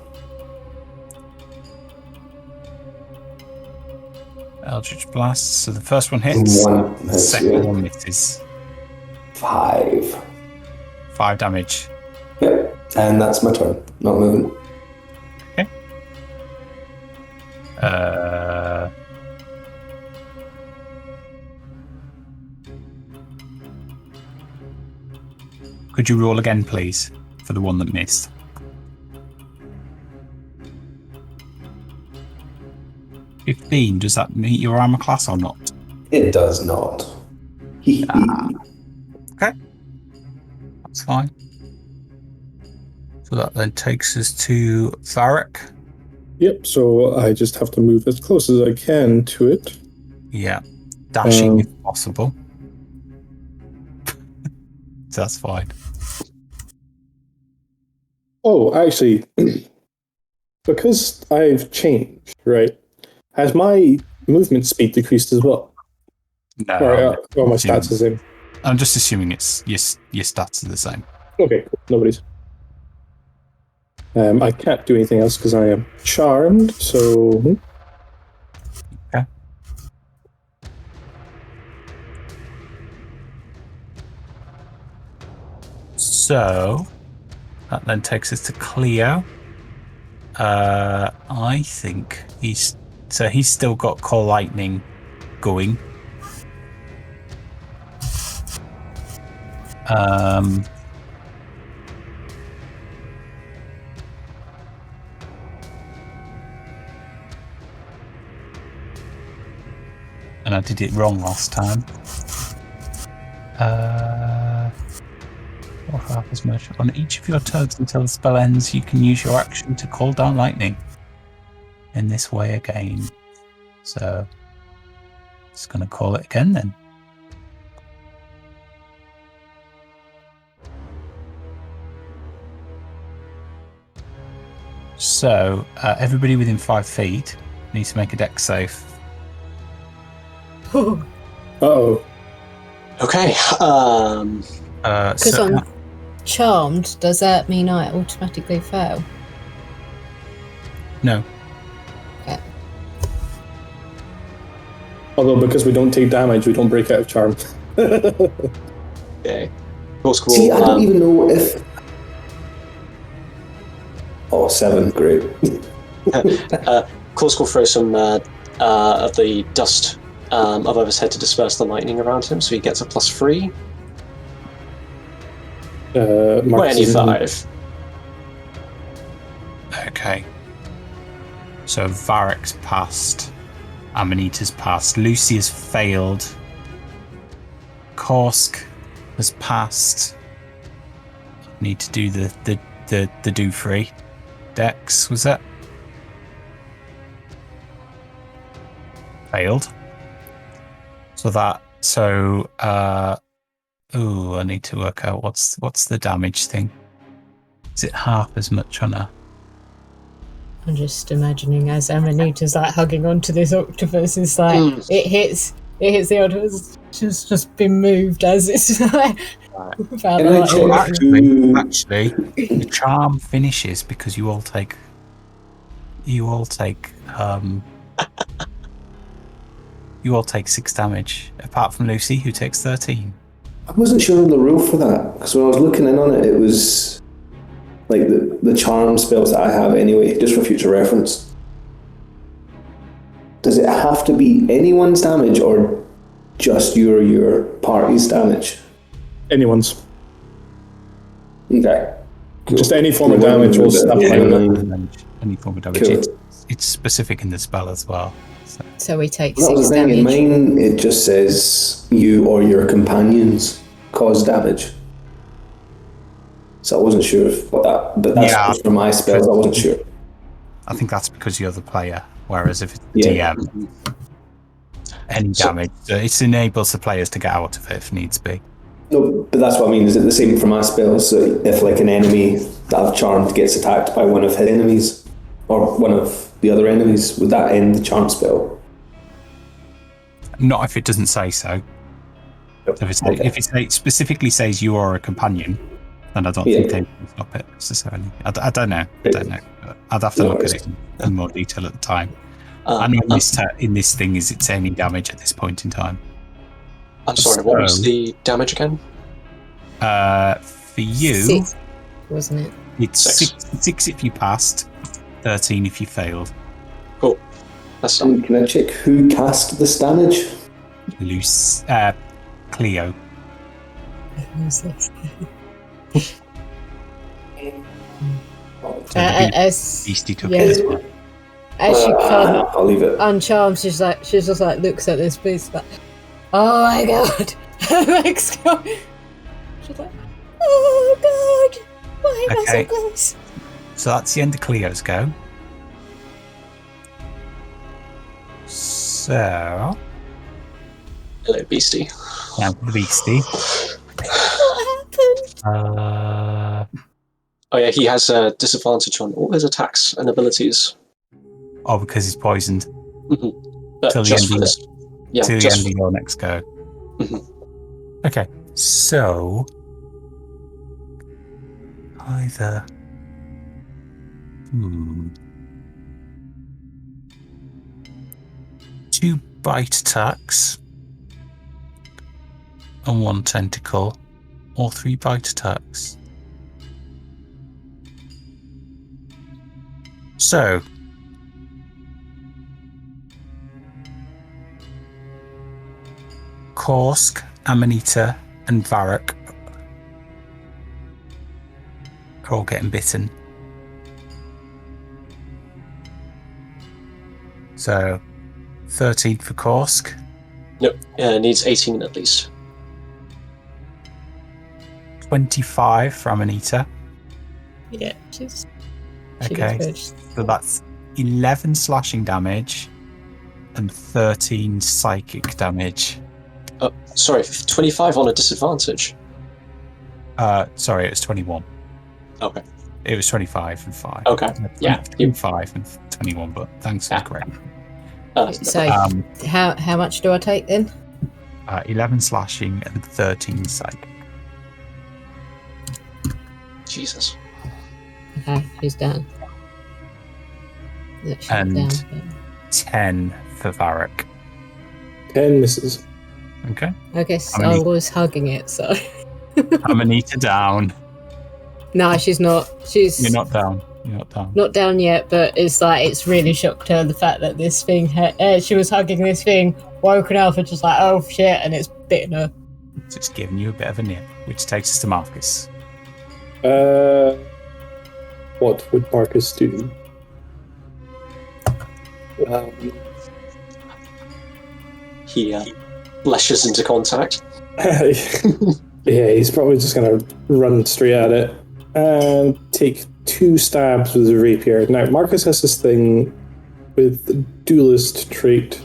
[SPEAKER 1] Eldritch Blast. So the first one hits. The second one misses.
[SPEAKER 8] 5.
[SPEAKER 1] 5 damage.
[SPEAKER 8] Yep. And that's my turn. Not moving.
[SPEAKER 1] Okay. Could you roll again, please, for the one that missed? $15. Does that meet your armor class or not?
[SPEAKER 8] It does not.
[SPEAKER 1] Okay. That's fine. So that then takes us to Varric.
[SPEAKER 3] Yep, so I just have to move as close as I can to it.
[SPEAKER 1] Yeah. Dashing if possible. So that's fine.
[SPEAKER 3] Oh, actually, because I've changed, right? Has my movement speed decreased as well?
[SPEAKER 1] No.
[SPEAKER 3] Or my stats the same?
[SPEAKER 1] I'm just assuming it's your stats are the same.
[SPEAKER 3] Okay, cool. Nobody's. I can't do anything else because I am charmed, so...
[SPEAKER 1] Okay. So, that then takes us to Cleo. I think he's still got Call Lightning going. And I did it wrong last time. Or half as much. On each of your turns until the spell ends, you can use your action to call down lightning. In this way again. So, just going to call it again then. So, everybody within 5 feet needs to make a dex save.
[SPEAKER 3] Uh-oh.
[SPEAKER 4] Okay.
[SPEAKER 7] Because I'm charmed, does that mean I automatically fail?
[SPEAKER 1] No.
[SPEAKER 7] Okay.
[SPEAKER 3] Although because we don't take damage, we don't break out of charm.
[SPEAKER 4] Okay. Cool.
[SPEAKER 8] See, I don't even know if... Oh, 7, great.
[SPEAKER 4] Course will throw some of the dust above his head to disperse the lightning around him, so he gets a +3. 25.
[SPEAKER 1] Okay. So Varek's passed. Amanita's passed. Lucy has failed. Korsk has passed. Need to do the do free. Dex, was it? Failed. I need to work out what's the damage thing. Is it half as much on her?
[SPEAKER 7] I'm just imagining as Amanita's like hugging onto this octopus, it's like it hits the octopus, just been moved as it's like
[SPEAKER 1] Actually, the charm finishes because you all take 6 damage, apart from Lucy, who takes 13.
[SPEAKER 8] I wasn't sure on the rule for that, because when I was looking in on it, it was like the charm spells that I have anyway, just for future reference. Does it have to be anyone's damage or just your party's damage?
[SPEAKER 3] Anyone's.
[SPEAKER 8] Okay. Cool.
[SPEAKER 3] Just any form of damage will stop playing.
[SPEAKER 1] Any form of damage.
[SPEAKER 8] Cool.
[SPEAKER 1] It's specific in the spell as well.
[SPEAKER 7] so we take
[SPEAKER 8] That was
[SPEAKER 7] 6
[SPEAKER 8] the thing.
[SPEAKER 7] damage.
[SPEAKER 8] In mine, it just says you or your companions cause damage. So I wasn't sure what that, but that's just for my spells. I wasn't sure.
[SPEAKER 1] I think that's because you're the player, whereas if it's DM, any damage, it enables the players to get out of it if needs be.
[SPEAKER 8] No, but that's what I mean. Is it the same for my spells? So if like an enemy that I've charmed gets attacked by one of his enemies, or one of the other enemies, would that end the charm spell?
[SPEAKER 1] Not if it doesn't say so. If it specifically says you are a companion, then I don't think they can stop it necessarily. I don't know. I'd have to look at it in more detail at the time. I know in this thing is it's any damage at this point in time.
[SPEAKER 4] I'm sorry, what was the damage again?
[SPEAKER 1] For you,
[SPEAKER 7] 6, wasn't it?
[SPEAKER 1] it's 6 if you passed, 13 if you failed.
[SPEAKER 4] Cool. That's
[SPEAKER 8] Can I check who cast this damage?
[SPEAKER 1] Cleo. Beastie took it as well.
[SPEAKER 7] As she can't
[SPEAKER 8] I'll leave it.
[SPEAKER 7] uncharmed, she's just like looks at this beast like, oh my god. She's like, oh god, why am I so close?
[SPEAKER 1] So that's the end of Cleo's go. So
[SPEAKER 4] hello, Beastie.
[SPEAKER 1] now the Beastie.
[SPEAKER 7] What happened?
[SPEAKER 4] Oh yeah, he has a disadvantage on all his attacks and abilities.
[SPEAKER 1] Oh, because he's poisoned.
[SPEAKER 4] But
[SPEAKER 1] Till the
[SPEAKER 4] just
[SPEAKER 1] end
[SPEAKER 4] for
[SPEAKER 1] of
[SPEAKER 4] this. Yeah,
[SPEAKER 1] to the
[SPEAKER 4] just
[SPEAKER 1] end of your next go. Okay, so either two bite attacks and 1 tentacle, or 3 bite attacks. So Korsk, Amanita, and Varek are all getting bitten. So 13 for Korsk.
[SPEAKER 4] Nope, needs 18 at least.
[SPEAKER 1] 25 for Amanita.
[SPEAKER 7] Yeah, she's
[SPEAKER 1] Okay,
[SPEAKER 7] gets
[SPEAKER 1] so that's 11 slashing damage and 13 psychic damage.
[SPEAKER 4] Sorry, 25 on a disadvantage.
[SPEAKER 1] Sorry, it was 21.
[SPEAKER 4] Okay.
[SPEAKER 1] It was 25 and 5.
[SPEAKER 4] Okay, yeah.
[SPEAKER 1] 25 and 21, but thanks for the correct.
[SPEAKER 7] So how much do I take then?
[SPEAKER 1] 11 slashing and 13 psychic.
[SPEAKER 4] Jesus.
[SPEAKER 7] Okay, she's down. She's
[SPEAKER 1] And
[SPEAKER 7] down.
[SPEAKER 1] 10 for Varek.
[SPEAKER 3] 10 misses.
[SPEAKER 1] Okay.
[SPEAKER 7] I guess
[SPEAKER 1] How many-
[SPEAKER 7] I was hugging it, so
[SPEAKER 1] Amanita down.
[SPEAKER 7] no, she's not.
[SPEAKER 1] You're not down. You're not down.
[SPEAKER 7] Not down yet, but it's really shocked her the fact that this thing she was hugging this thing, woken up and just like, oh shit, and it's bitten her.
[SPEAKER 1] So it's giving you a bit of a nip, which takes us to Marcus.
[SPEAKER 3] What would Marcus do?
[SPEAKER 4] He lashes into contact.
[SPEAKER 3] Yeah, he's probably just going to run straight at it and take 2 stabs with his rapier. Now, Marcus has this thing with the duelist trait.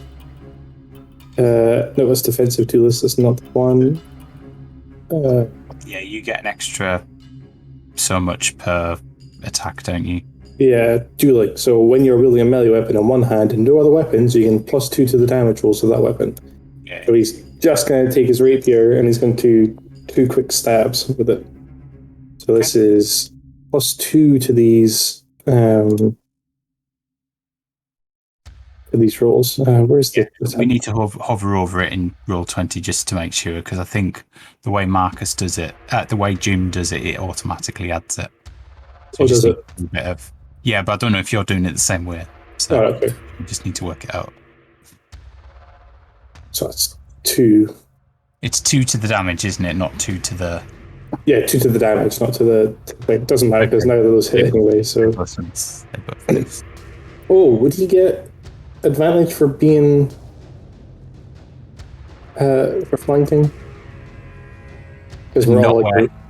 [SPEAKER 3] No, it's defensive duelist, it's not the one.
[SPEAKER 1] Yeah, you get an extra so much per attack, don't you?
[SPEAKER 3] Yeah, dueling. So when you're wielding a melee weapon in one hand and no other weapons, you can +2 to the damage rolls of that weapon.
[SPEAKER 1] Yeah.
[SPEAKER 3] So he's just going to take his rapier and he's going to 2 quick stabs with it. So this is +2 to these rolls. Where's the?
[SPEAKER 1] We need to hover over it in roll 20 just to make sure, because I think the way Marcus does it, the way Jim does it, it automatically adds it. So
[SPEAKER 3] Does it?
[SPEAKER 1] A bit of, yeah, but I don't know if you're doing it the same way. So
[SPEAKER 3] Oh, okay.
[SPEAKER 1] you just need to work it out.
[SPEAKER 3] So that's 2.
[SPEAKER 1] It's 2 to the damage, isn't it? Not 2 to the.
[SPEAKER 3] Yeah, 2 to the damage, not to the. It doesn't matter because neither of those hit anyway. So.
[SPEAKER 1] They both miss.
[SPEAKER 3] Oh, would he get advantage for being for flanking? Because we're all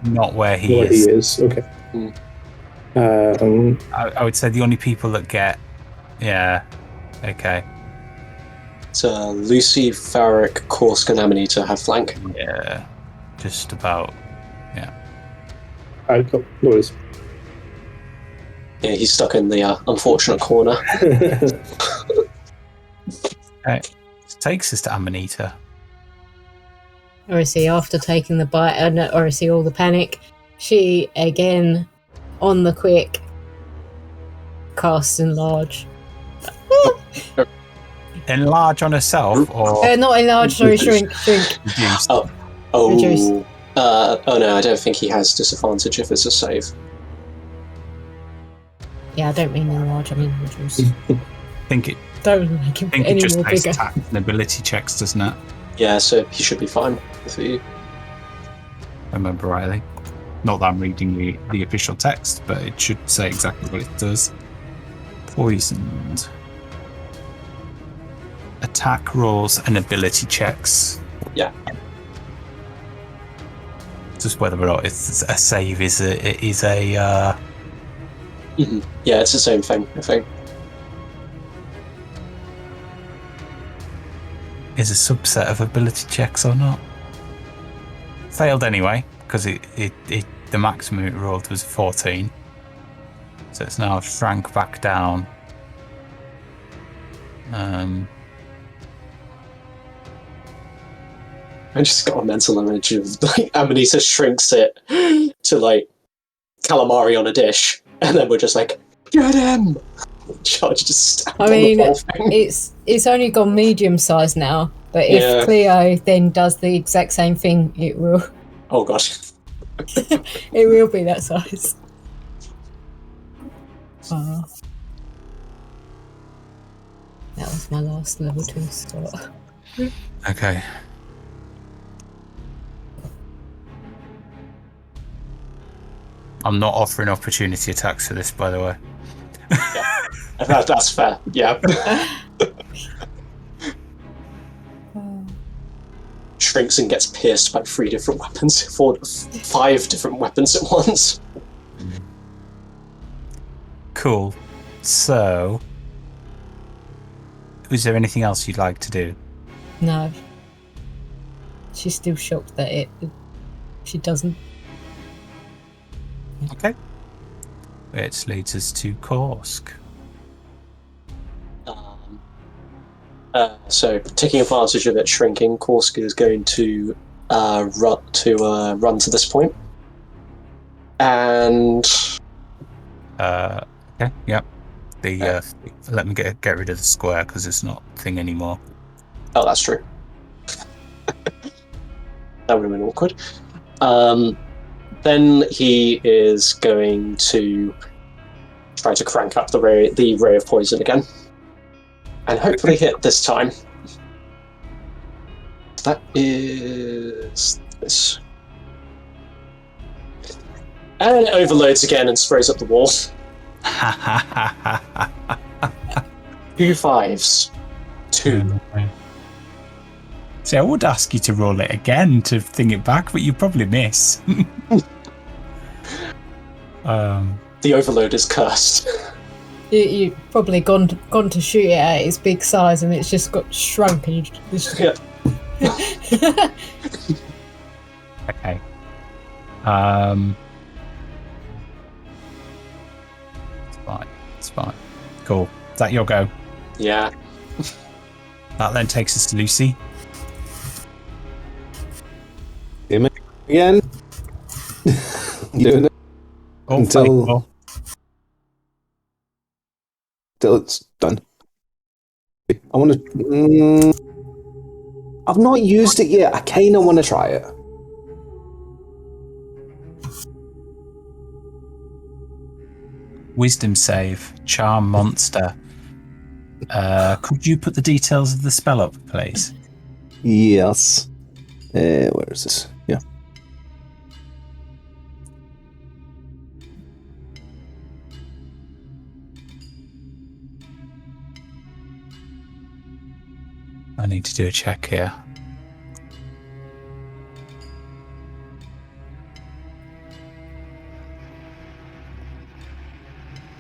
[SPEAKER 1] not where he
[SPEAKER 3] where
[SPEAKER 1] is.
[SPEAKER 3] he is. Okay.
[SPEAKER 1] I would say the only people that get. Yeah. Okay.
[SPEAKER 4] So Lucy, Varric, Korsk, and Amanita have flank.
[SPEAKER 1] Yeah. Just about. Yeah.
[SPEAKER 3] No worries.
[SPEAKER 4] Yeah, he's stuck in the unfortunate corner.
[SPEAKER 1] It takes us to Amanita.
[SPEAKER 7] Orisi, after taking the bite and Orisi all the panic, she again on the quick casts enlarge.
[SPEAKER 1] Enlarge on herself, or
[SPEAKER 7] Not enlarge, sorry, shrink.
[SPEAKER 1] reduce?
[SPEAKER 7] Reduce.
[SPEAKER 4] Oh no, I don't think he has disadvantage if it's a save.
[SPEAKER 7] Yeah, I don't mean enlarge, I mean reduce.
[SPEAKER 1] think it
[SPEAKER 7] Don't make him
[SPEAKER 1] think it
[SPEAKER 7] any
[SPEAKER 1] just
[SPEAKER 7] more
[SPEAKER 1] takes
[SPEAKER 7] bigger.
[SPEAKER 1] attack and ability checks, doesn't it?
[SPEAKER 4] Yeah, so he should be fine with you.
[SPEAKER 1] If I remember rightly. Not that I'm reading the official text, but it should say exactly what it does. Poisoned. Attack rolls and ability checks.
[SPEAKER 4] Yeah.
[SPEAKER 1] Just whether or not it's a save is a
[SPEAKER 4] Mm-hmm. Yeah, it's the same thing, I think.
[SPEAKER 1] is a subset of ability checks or not. Failed anyway, because the maximum it rolled was 14. So it's now shrank back down.
[SPEAKER 4] I just got a mental image of like Amanita shrinks it to like calamari on a dish, and then we're just like, get him! Charge just stab
[SPEAKER 7] I
[SPEAKER 4] on
[SPEAKER 7] mean,
[SPEAKER 4] the whole thing.
[SPEAKER 7] it's only gone medium size now, but if
[SPEAKER 4] Yeah.
[SPEAKER 7] Cleo then does the exact same thing, it will
[SPEAKER 4] Oh gosh.
[SPEAKER 7] it will be that size. Oh. That was my last level 2 slot.
[SPEAKER 1] Okay. I'm not offering opportunity attacks for this, by the way.
[SPEAKER 4] That's fair, yeah. Shrinks and gets pierced by 5 different weapons at once.
[SPEAKER 1] Cool. So, is there anything else you'd like to do?
[SPEAKER 7] No. She's still shocked that she doesn't.
[SPEAKER 1] Okay. Which leads us to Korsk.
[SPEAKER 4] So, taking advantage of it shrinking, Korsk is going to run to this point. And
[SPEAKER 1] Okay. Yep. Let me get rid of the square because it's not a thing anymore.
[SPEAKER 4] oh, that's true. That would have been awkward. Then he is going to try to crank up the ray of poison again. And hopefully hit this time. That is this. And it overloads again and sprays up the wall. 2 5s. 2.
[SPEAKER 1] See, I would ask you to roll it again to thing it back, but you probably miss.
[SPEAKER 4] The overload is cursed.
[SPEAKER 7] You've probably gone to shoot it at its big size and it's just got shrunk and you just...
[SPEAKER 4] Yeah.
[SPEAKER 1] Okay. It's fine. Cool. Is that your go?
[SPEAKER 4] Yeah.
[SPEAKER 1] That then takes us to Lucy.
[SPEAKER 5] Again. Doing it
[SPEAKER 1] Oh,
[SPEAKER 5] until it's done. I want to. I've not used it yet. I kind of want to try it.
[SPEAKER 1] Wisdom save. Charm monster. Could you put the details of the spell up, please?
[SPEAKER 5] Yes. Where is this? Yeah.
[SPEAKER 1] I need to do a check here.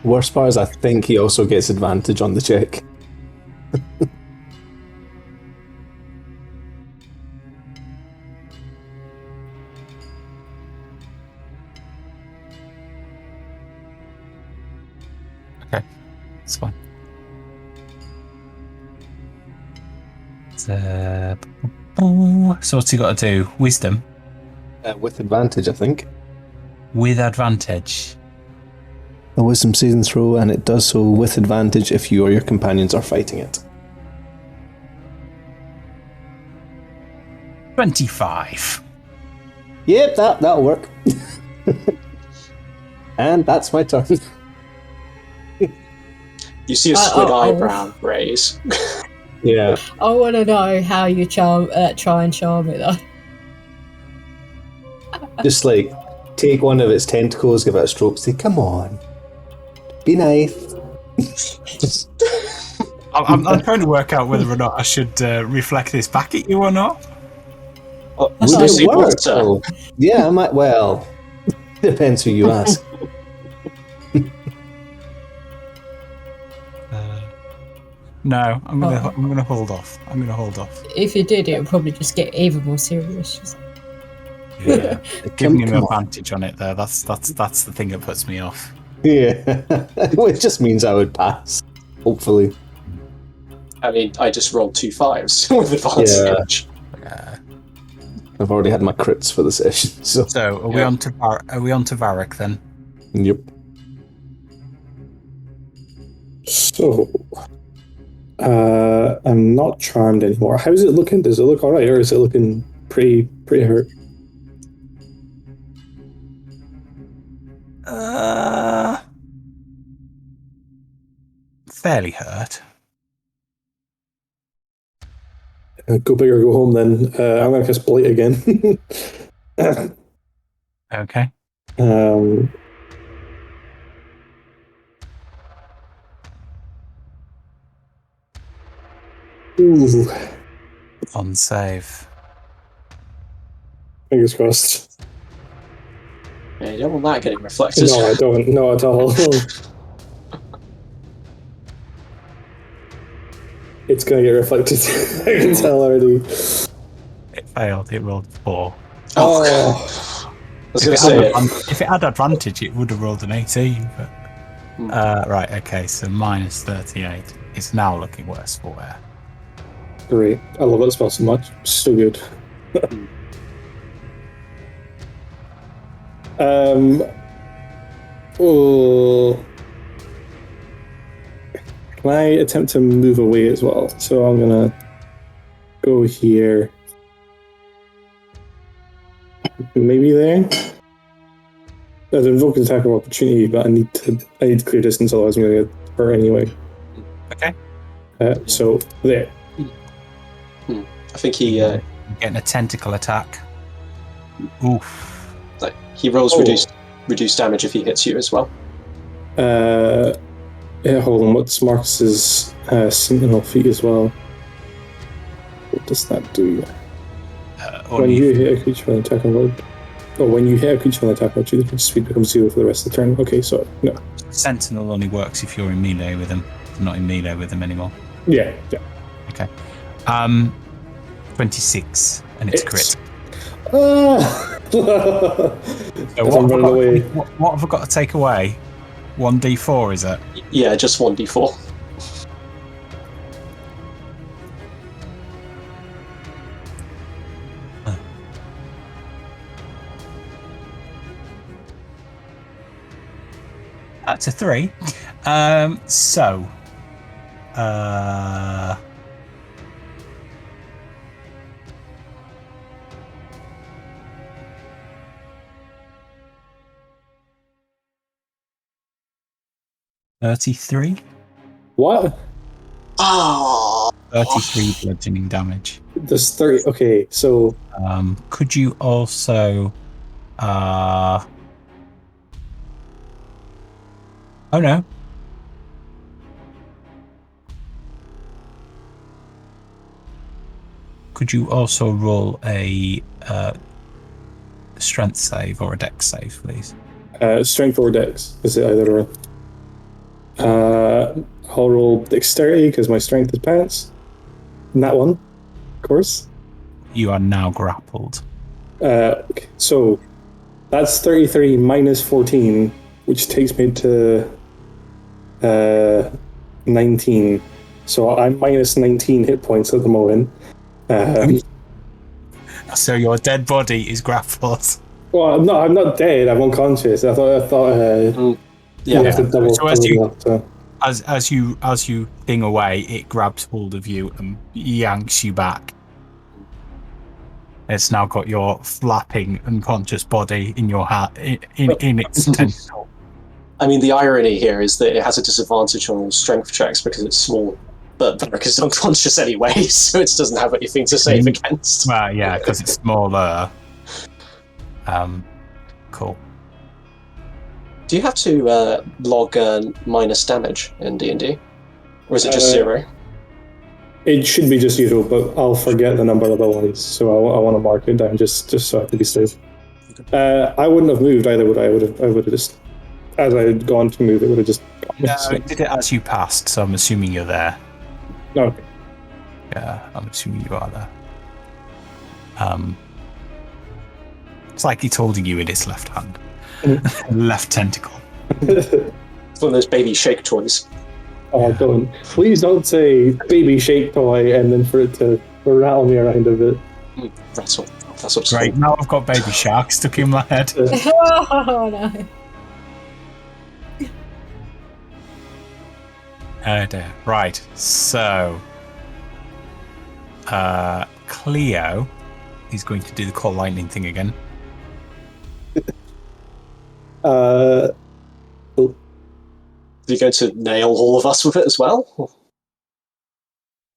[SPEAKER 5] Worst part is I think he also gets advantage on the check.
[SPEAKER 1] Okay, it's fine. So what's he got to do? Wisdom?
[SPEAKER 5] With advantage, I think.
[SPEAKER 1] With advantage.
[SPEAKER 5] A wisdom saving throw, and it does so with advantage if you or your companions are fighting it.
[SPEAKER 1] 25.
[SPEAKER 5] Yep, that'll work. And that's my turn.
[SPEAKER 4] You see a squid eyebrow raise.
[SPEAKER 5] Yeah.
[SPEAKER 7] I want to know how you try and charm it though.
[SPEAKER 5] Just like take one of its tentacles, give it a stroke, say, "Come on, be nice."
[SPEAKER 1] I'm trying to work out whether or not I should reflect this back at you or not.
[SPEAKER 4] Oh,
[SPEAKER 5] Would
[SPEAKER 4] Lucy
[SPEAKER 5] it work?
[SPEAKER 4] Walter.
[SPEAKER 5] though? Yeah, I might. Well, depends who you ask.
[SPEAKER 1] No, I'm gonna hold off.
[SPEAKER 7] If you did, it would probably just get even more serious.
[SPEAKER 1] Yeah, giving him
[SPEAKER 5] Come on.
[SPEAKER 1] advantage on it there. That's the thing that puts me off.
[SPEAKER 5] Yeah, which just means I would pass. Hopefully.
[SPEAKER 4] I mean, I just rolled 2 5s with advantage.
[SPEAKER 5] I've already had my crits for the session, so.
[SPEAKER 1] So are we on to Varric then?
[SPEAKER 5] Yep.
[SPEAKER 3] So, I'm not charmed anymore. How's it looking? Does it look alright, or is it looking pretty hurt?
[SPEAKER 1] Fairly hurt.
[SPEAKER 3] Go big or go home then. I'm going to cast Blight again.
[SPEAKER 1] Okay.
[SPEAKER 3] Ooh,
[SPEAKER 1] On save.
[SPEAKER 3] fingers crossed.
[SPEAKER 4] Yeah, you don't want that getting reflected.
[SPEAKER 3] No, I don't. No, at all. It's going to get reflected. I can tell already.
[SPEAKER 1] It failed. It rolled 4.
[SPEAKER 3] Oh,
[SPEAKER 4] I was going to say it.
[SPEAKER 1] If it had advantage, it would have rolled an 18. But right. Okay. So minus 38. It's now looking worse for wear.
[SPEAKER 3] great. I love that spell so much. So good. Oh. Can I attempt to move away as well? So I'm gonna go here. Maybe there. I'd invoke an attack of opportunity, but I need to clear distance, otherwise I'm going to get hurt anyway.
[SPEAKER 1] Okay.
[SPEAKER 3] So there.
[SPEAKER 4] I think he
[SPEAKER 1] Getting a tentacle attack. Oof.
[SPEAKER 4] he rolls reduced damage if he hits you as well.
[SPEAKER 3] Yeah, hold on. What's Marcus's Sentinel feat as well? What does that do? When you hit a creature on attack on roll, when you hit a creature on attack roll, the speed becomes 0 for the rest of the turn. Okay, so no.
[SPEAKER 1] Sentinel only works if you're in melee with him. I'm not in melee with him anymore.
[SPEAKER 3] Yeah.
[SPEAKER 1] Okay. 26, and it's crit.
[SPEAKER 3] So
[SPEAKER 1] what have I got to take away? 1d4, is it?
[SPEAKER 4] Yeah, just 1d4.
[SPEAKER 1] That's a 3. So. $33?
[SPEAKER 3] What?
[SPEAKER 4] Oh.
[SPEAKER 1] 33 bludgeoning damage.
[SPEAKER 3] There's 30. Okay, so.
[SPEAKER 1] Could you also. Oh no. Could you also roll a strength save or a dex save, please?
[SPEAKER 3] Strength or dex. Is it either or? I'll roll dexterity because my strength is pants. And that one, of course.
[SPEAKER 1] You are now grappled.
[SPEAKER 3] Okay, so that's 33 minus 14, which takes me to 19. So I'm minus 19 hit points at the moment.
[SPEAKER 1] So your dead body is grappled.
[SPEAKER 3] Well, no, I'm not dead. I'm unconscious. I thought. You have to double.
[SPEAKER 1] So as you ding away, it grabs hold of you and yanks you back. It's now got your flapping unconscious body in your hat in its tentacle.
[SPEAKER 4] I mean, the irony here is that it has a disadvantage on all strength checks because it's small, but Varric is unconscious anyway, so it doesn't have anything to save against.
[SPEAKER 1] Well, yeah, because it's smaller. Cool.
[SPEAKER 4] Do you have to log minus damage in D&D? Or is it just 0?
[SPEAKER 3] It should be just 0, but I'll forget the number otherwise, so I want to mark it down just so I can be safe. I wouldn't have moved either, would I? I would have just, as I had gone to move, it would have just...
[SPEAKER 1] No, it did it as you passed, so I'm assuming you're there.
[SPEAKER 3] Okay.
[SPEAKER 1] Yeah, I'm assuming you are there. It's like it's holding you in its left hand. Left tentacle.
[SPEAKER 4] It's one of those baby shake toys.
[SPEAKER 3] Oh, don't. Please don't say baby shake toy and then for it to rattle me around a bit.
[SPEAKER 4] Rattle. That's what's
[SPEAKER 1] Great, now I've got baby shark stuck in my head.
[SPEAKER 7] Oh no.
[SPEAKER 1] Oh dear. Right, so Cleo is going to do the call lightning thing again.
[SPEAKER 4] Are you going to nail all of us with it as well?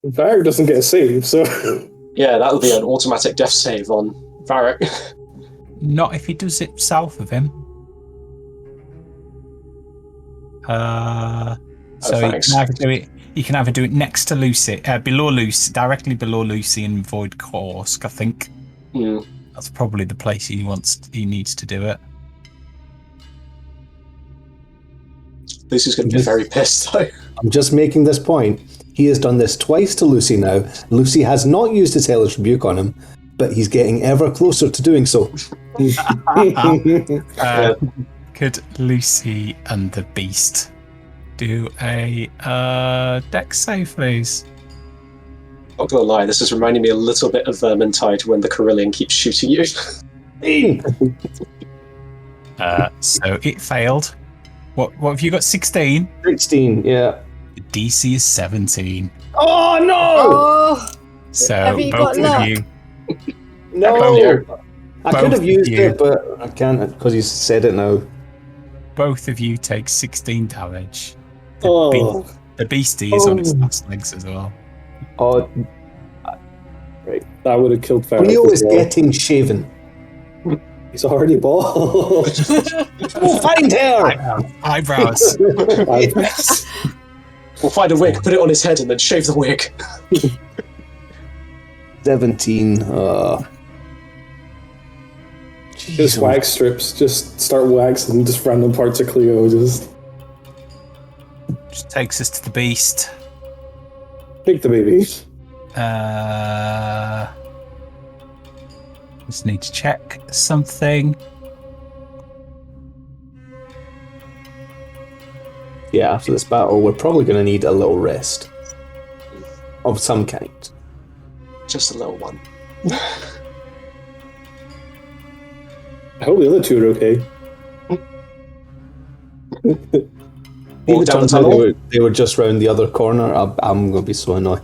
[SPEAKER 3] Varric doesn't get a save, so...
[SPEAKER 4] Yeah, that would be an automatic death save on Varric.
[SPEAKER 1] Not if he does it south of him. So you can either do it next to Lucy, below Lucy, directly below Lucy and Void Korsk, I think. That's probably the place he needs to do it.
[SPEAKER 4] Lucy's going to be very pissed, though.
[SPEAKER 5] I'm just making this point. He has done this twice to Lucy now. Lucy has not used his Hellish Rebuke on him, but he's getting ever closer to doing so.
[SPEAKER 1] Could Lucy and the Beast do a dex save, please?
[SPEAKER 4] Not gonna lie, this is reminding me a little bit of Vermintide when the Carillion keeps shooting you.
[SPEAKER 1] So it failed. What have you got? 16?
[SPEAKER 5] 16, yeah.
[SPEAKER 1] The DC is 17.
[SPEAKER 5] Oh, no!
[SPEAKER 7] Oh,
[SPEAKER 1] So
[SPEAKER 7] have you
[SPEAKER 1] both
[SPEAKER 7] got
[SPEAKER 1] of
[SPEAKER 7] luck?
[SPEAKER 1] you.
[SPEAKER 5] No! I could
[SPEAKER 1] Both
[SPEAKER 5] have used
[SPEAKER 1] of you.
[SPEAKER 5] it, but I can't because you said it now.
[SPEAKER 1] both of you take 16 damage.
[SPEAKER 3] Oh,
[SPEAKER 1] The beastie is on its last legs as well.
[SPEAKER 5] Oh,
[SPEAKER 3] right. That would have killed Ferris.
[SPEAKER 5] Cleo
[SPEAKER 3] as
[SPEAKER 5] is
[SPEAKER 3] well.
[SPEAKER 5] getting shaven.
[SPEAKER 3] He's already bald.
[SPEAKER 5] We'll find her!
[SPEAKER 1] Eyebrows.
[SPEAKER 4] We'll find a wig, put it on his head, and then shave the wig.
[SPEAKER 5] 17.
[SPEAKER 3] Just wax strips. Just start waxing just random parts of Cleo. Just
[SPEAKER 1] takes us to the beast.
[SPEAKER 3] pick the baby.
[SPEAKER 1] Just need to check something.
[SPEAKER 5] Yeah, after this battle, we're probably going to need a little rest. Of some kind.
[SPEAKER 4] Just a little one.
[SPEAKER 3] I hope the other two are okay.
[SPEAKER 4] Walk down the
[SPEAKER 5] Turns out
[SPEAKER 4] tunnel.
[SPEAKER 5] they were just round the other corner. I'm going to be so annoyed.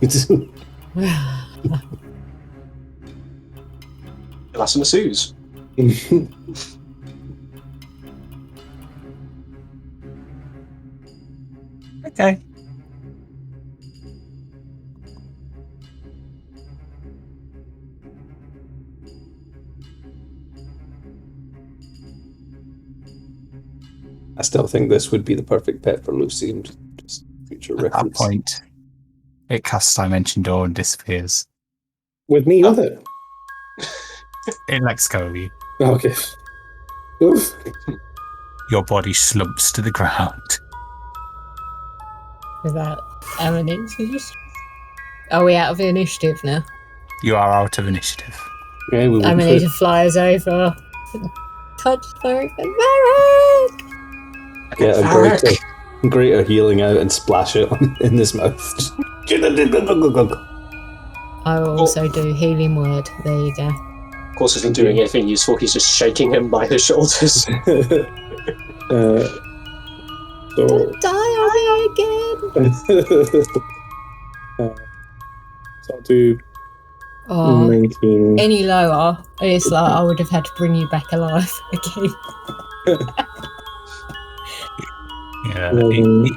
[SPEAKER 4] Glass and a Suze.
[SPEAKER 1] Okay.
[SPEAKER 5] I still think this would be the perfect pet for Lucy, and just future
[SPEAKER 1] At that
[SPEAKER 5] reference.
[SPEAKER 1] point, it casts Dimension Door and disappears.
[SPEAKER 3] With me with it.
[SPEAKER 1] It lets go of you.
[SPEAKER 3] Okay. Oof.
[SPEAKER 1] Your body slumps to the ground.
[SPEAKER 7] With that, are we out of the initiative now?
[SPEAKER 1] You are out of initiative.
[SPEAKER 5] Yeah, we would
[SPEAKER 7] Amanita flies over, touch Varric, and Varric!
[SPEAKER 5] get a greater healing out and splash it in his mouth.
[SPEAKER 7] I will also do healing word. There you go.
[SPEAKER 4] Of course, isn't doing anything useful. He's just shaking him by the shoulders.
[SPEAKER 3] So
[SPEAKER 7] Don't die on me again!
[SPEAKER 3] so I'll do
[SPEAKER 7] Oh,
[SPEAKER 3] 19.
[SPEAKER 7] any lower, it's like I would have had to bring you back alive again.
[SPEAKER 1] Yeah,
[SPEAKER 3] Mhm.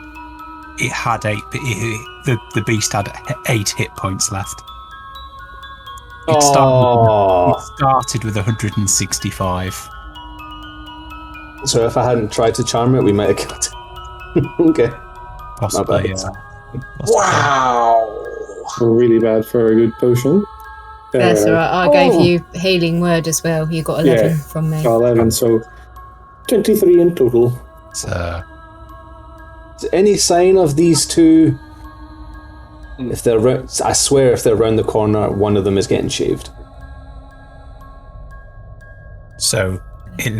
[SPEAKER 1] it had eight. The beast had 8 hit points left. It started with 165.
[SPEAKER 5] So if I hadn't tried to charm it, we might have killed it. Okay.
[SPEAKER 1] Possibly.
[SPEAKER 5] bad.
[SPEAKER 4] Wow!
[SPEAKER 3] Really bad for a good potion.
[SPEAKER 7] That's alright, I gave you healing word as well. You got 11 from me.
[SPEAKER 3] 11, so 23 in total.
[SPEAKER 1] So,
[SPEAKER 5] Is there any sign of these two? If they're I swear, if they're around the corner, one of them is getting shaved.
[SPEAKER 1] so it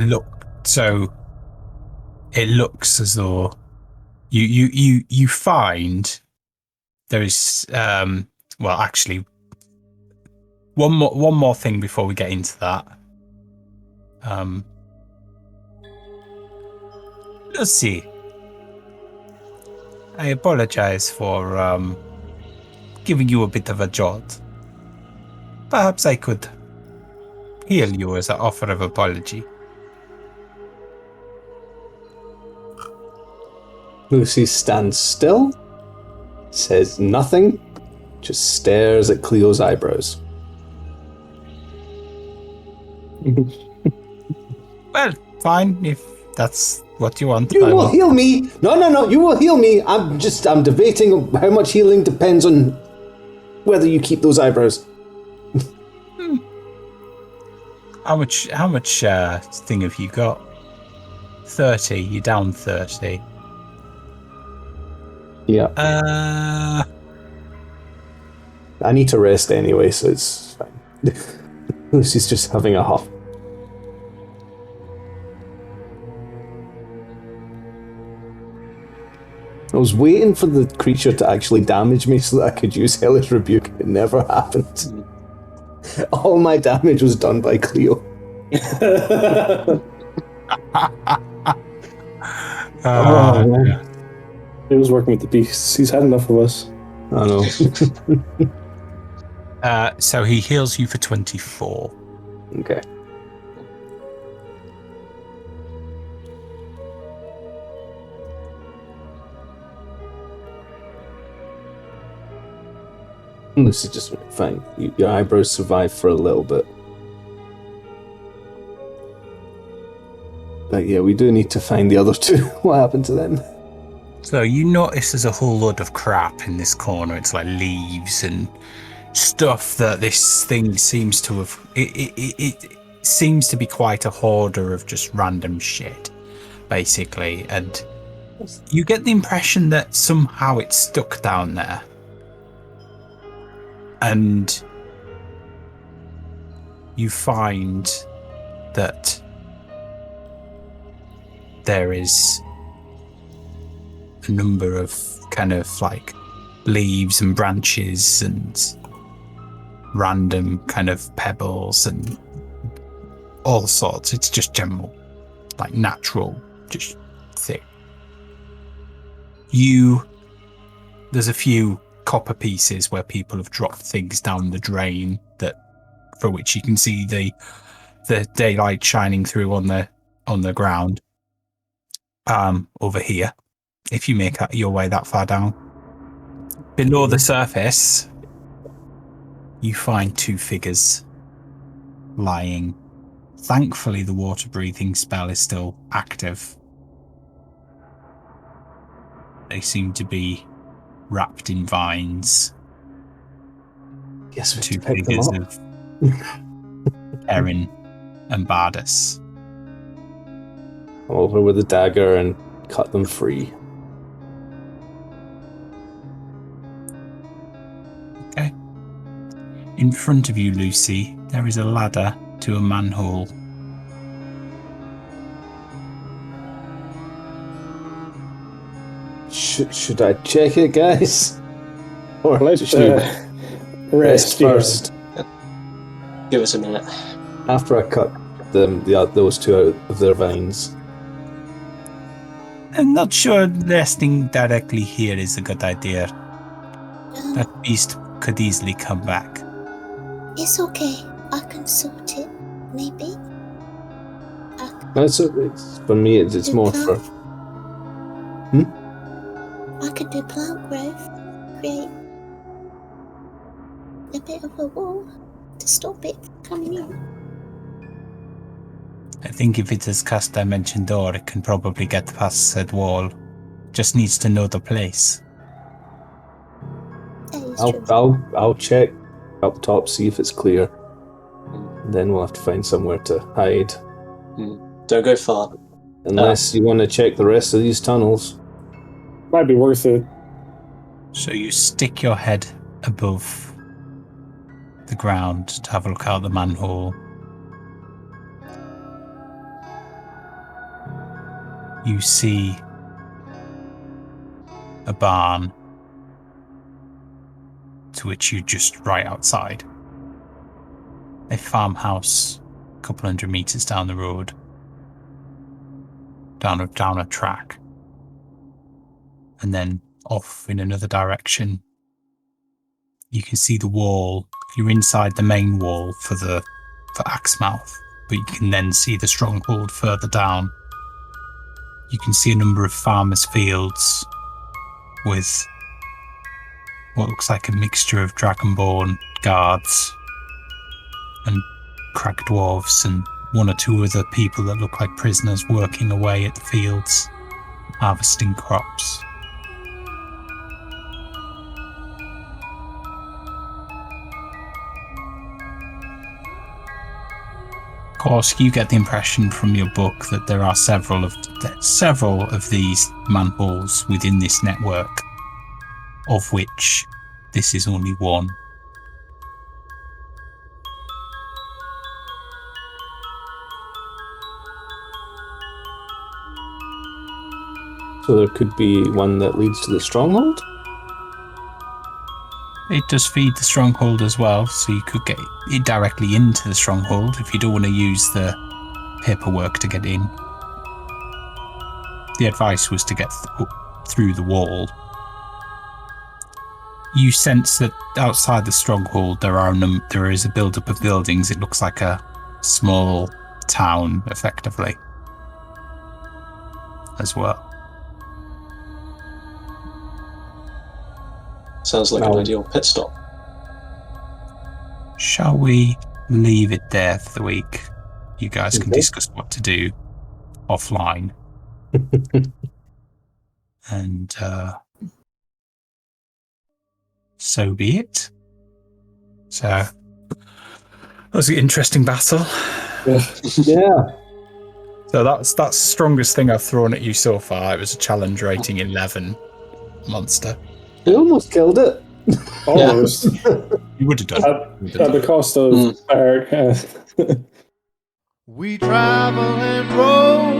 [SPEAKER 1] looks as though you find there is well, actually, one more thing before we get into that. Let's see. I apologize for giving you a bit of a jolt. Perhaps I could heal you as an offer of apology.
[SPEAKER 5] Lucy stands still, says nothing, just stares at Cleo's eyebrows.
[SPEAKER 1] Well, fine, if that's what you want.
[SPEAKER 5] You
[SPEAKER 1] I
[SPEAKER 5] will heal me. No, you will heal me. I'm debating how much healing depends on whether you keep those eyebrows.
[SPEAKER 1] How much thing have you got? 30. You're down 30.
[SPEAKER 5] Yeah. I need to rest anyway, so it's fine. Lucy's just having a huff. I was waiting for the creature to actually damage me so that I could use Hellish Rebuke. It never happened. All my damage was done by Cleo.
[SPEAKER 3] He was working with the beasts. He's had enough of us.
[SPEAKER 5] I know.
[SPEAKER 1] So he heals you for 24.
[SPEAKER 5] Okay. Lucy just went, fine. Your eyebrows survive for a little bit. But yeah, we do need to find the other two. What happened to them?
[SPEAKER 1] So you notice there's a whole load of crap in this corner. It's like leaves and stuff that this thing seems to have... It seems to be quite a hoarder of just random shit, basically. And you get the impression that somehow it's stuck down there. And you find that there is a number of kind of like leaves and branches and random kind of pebbles and all sorts. It's just general, like natural, just thing. There's a few copper pieces where people have dropped things down the drain for which you can see the daylight shining through on the ground. Over here, if you make your way that far down, below the surface, you find two figures lying. Thankfully, the water breathing spell is still active. They seem to be wrapped in vines.
[SPEAKER 5] Yes, we
[SPEAKER 1] Two
[SPEAKER 5] pick them
[SPEAKER 1] figures
[SPEAKER 5] up.
[SPEAKER 1] of Erin and Bardus.
[SPEAKER 5] Come over with a dagger and cut them free.
[SPEAKER 1] Okay. In front of you, Lucy, there is a ladder to a manhole.
[SPEAKER 5] Should I check it, guys? Or
[SPEAKER 3] Let's
[SPEAKER 5] should
[SPEAKER 3] rest
[SPEAKER 5] first?
[SPEAKER 4] Give us a minute.
[SPEAKER 5] After I cut those two out of their vines.
[SPEAKER 1] I'm not sure resting directly here is a good idea. That beast could easily come back.
[SPEAKER 6] It's okay. I can sort it. Maybe.
[SPEAKER 5] It's for me. It's more for.
[SPEAKER 6] I could do plant growth. Create a bit of a wall to stop it coming in.
[SPEAKER 1] I think if it has cast Dimension Door, it can probably get past said wall. Just needs to know the place.
[SPEAKER 6] That is true.
[SPEAKER 5] I'll check up top, see if it's clear. Then we'll have to find somewhere to hide.
[SPEAKER 4] Don't go far.
[SPEAKER 5] Unless you want to check the rest of these tunnels.
[SPEAKER 3] Might be worth it.
[SPEAKER 1] So you stick your head above the ground to have a look out the manhole. You see a barn to which you're just right outside. A farmhouse a couple hundred meters down the road. Down a track. And then off in another direction, you can see the wall. You're inside the main wall for Axemouth, but you can then see the stronghold further down. You can see a number of farmers' fields with what looks like a mixture of dragonborn guards and cracked dwarves and one or two other people that look like prisoners working away at the fields, harvesting crops. Of course, you get the impression from your book that there are several of these manholes within this network, of which this is only one.
[SPEAKER 5] So there could be one that leads to the stronghold?
[SPEAKER 1] It does feed the stronghold as well, so you could get it directly into the stronghold if you don't want to use the paperwork to get in. The advice was to get through the wall. You sense that outside the stronghold there is a build-up of buildings. It looks like a small town, effectively, as well.
[SPEAKER 4] Sounds like an ideal pit stop.
[SPEAKER 1] shall we leave it there for the week? You guys can discuss what to do offline. And so be it. So that was an interesting battle.
[SPEAKER 5] Yeah.
[SPEAKER 1] So that's the strongest thing I've thrown at you so far. It was a challenge rating 11 monster.
[SPEAKER 5] We almost killed it.
[SPEAKER 3] Almost.
[SPEAKER 1] You would have done
[SPEAKER 3] At the cost of Eric.
[SPEAKER 2] We travel and roll.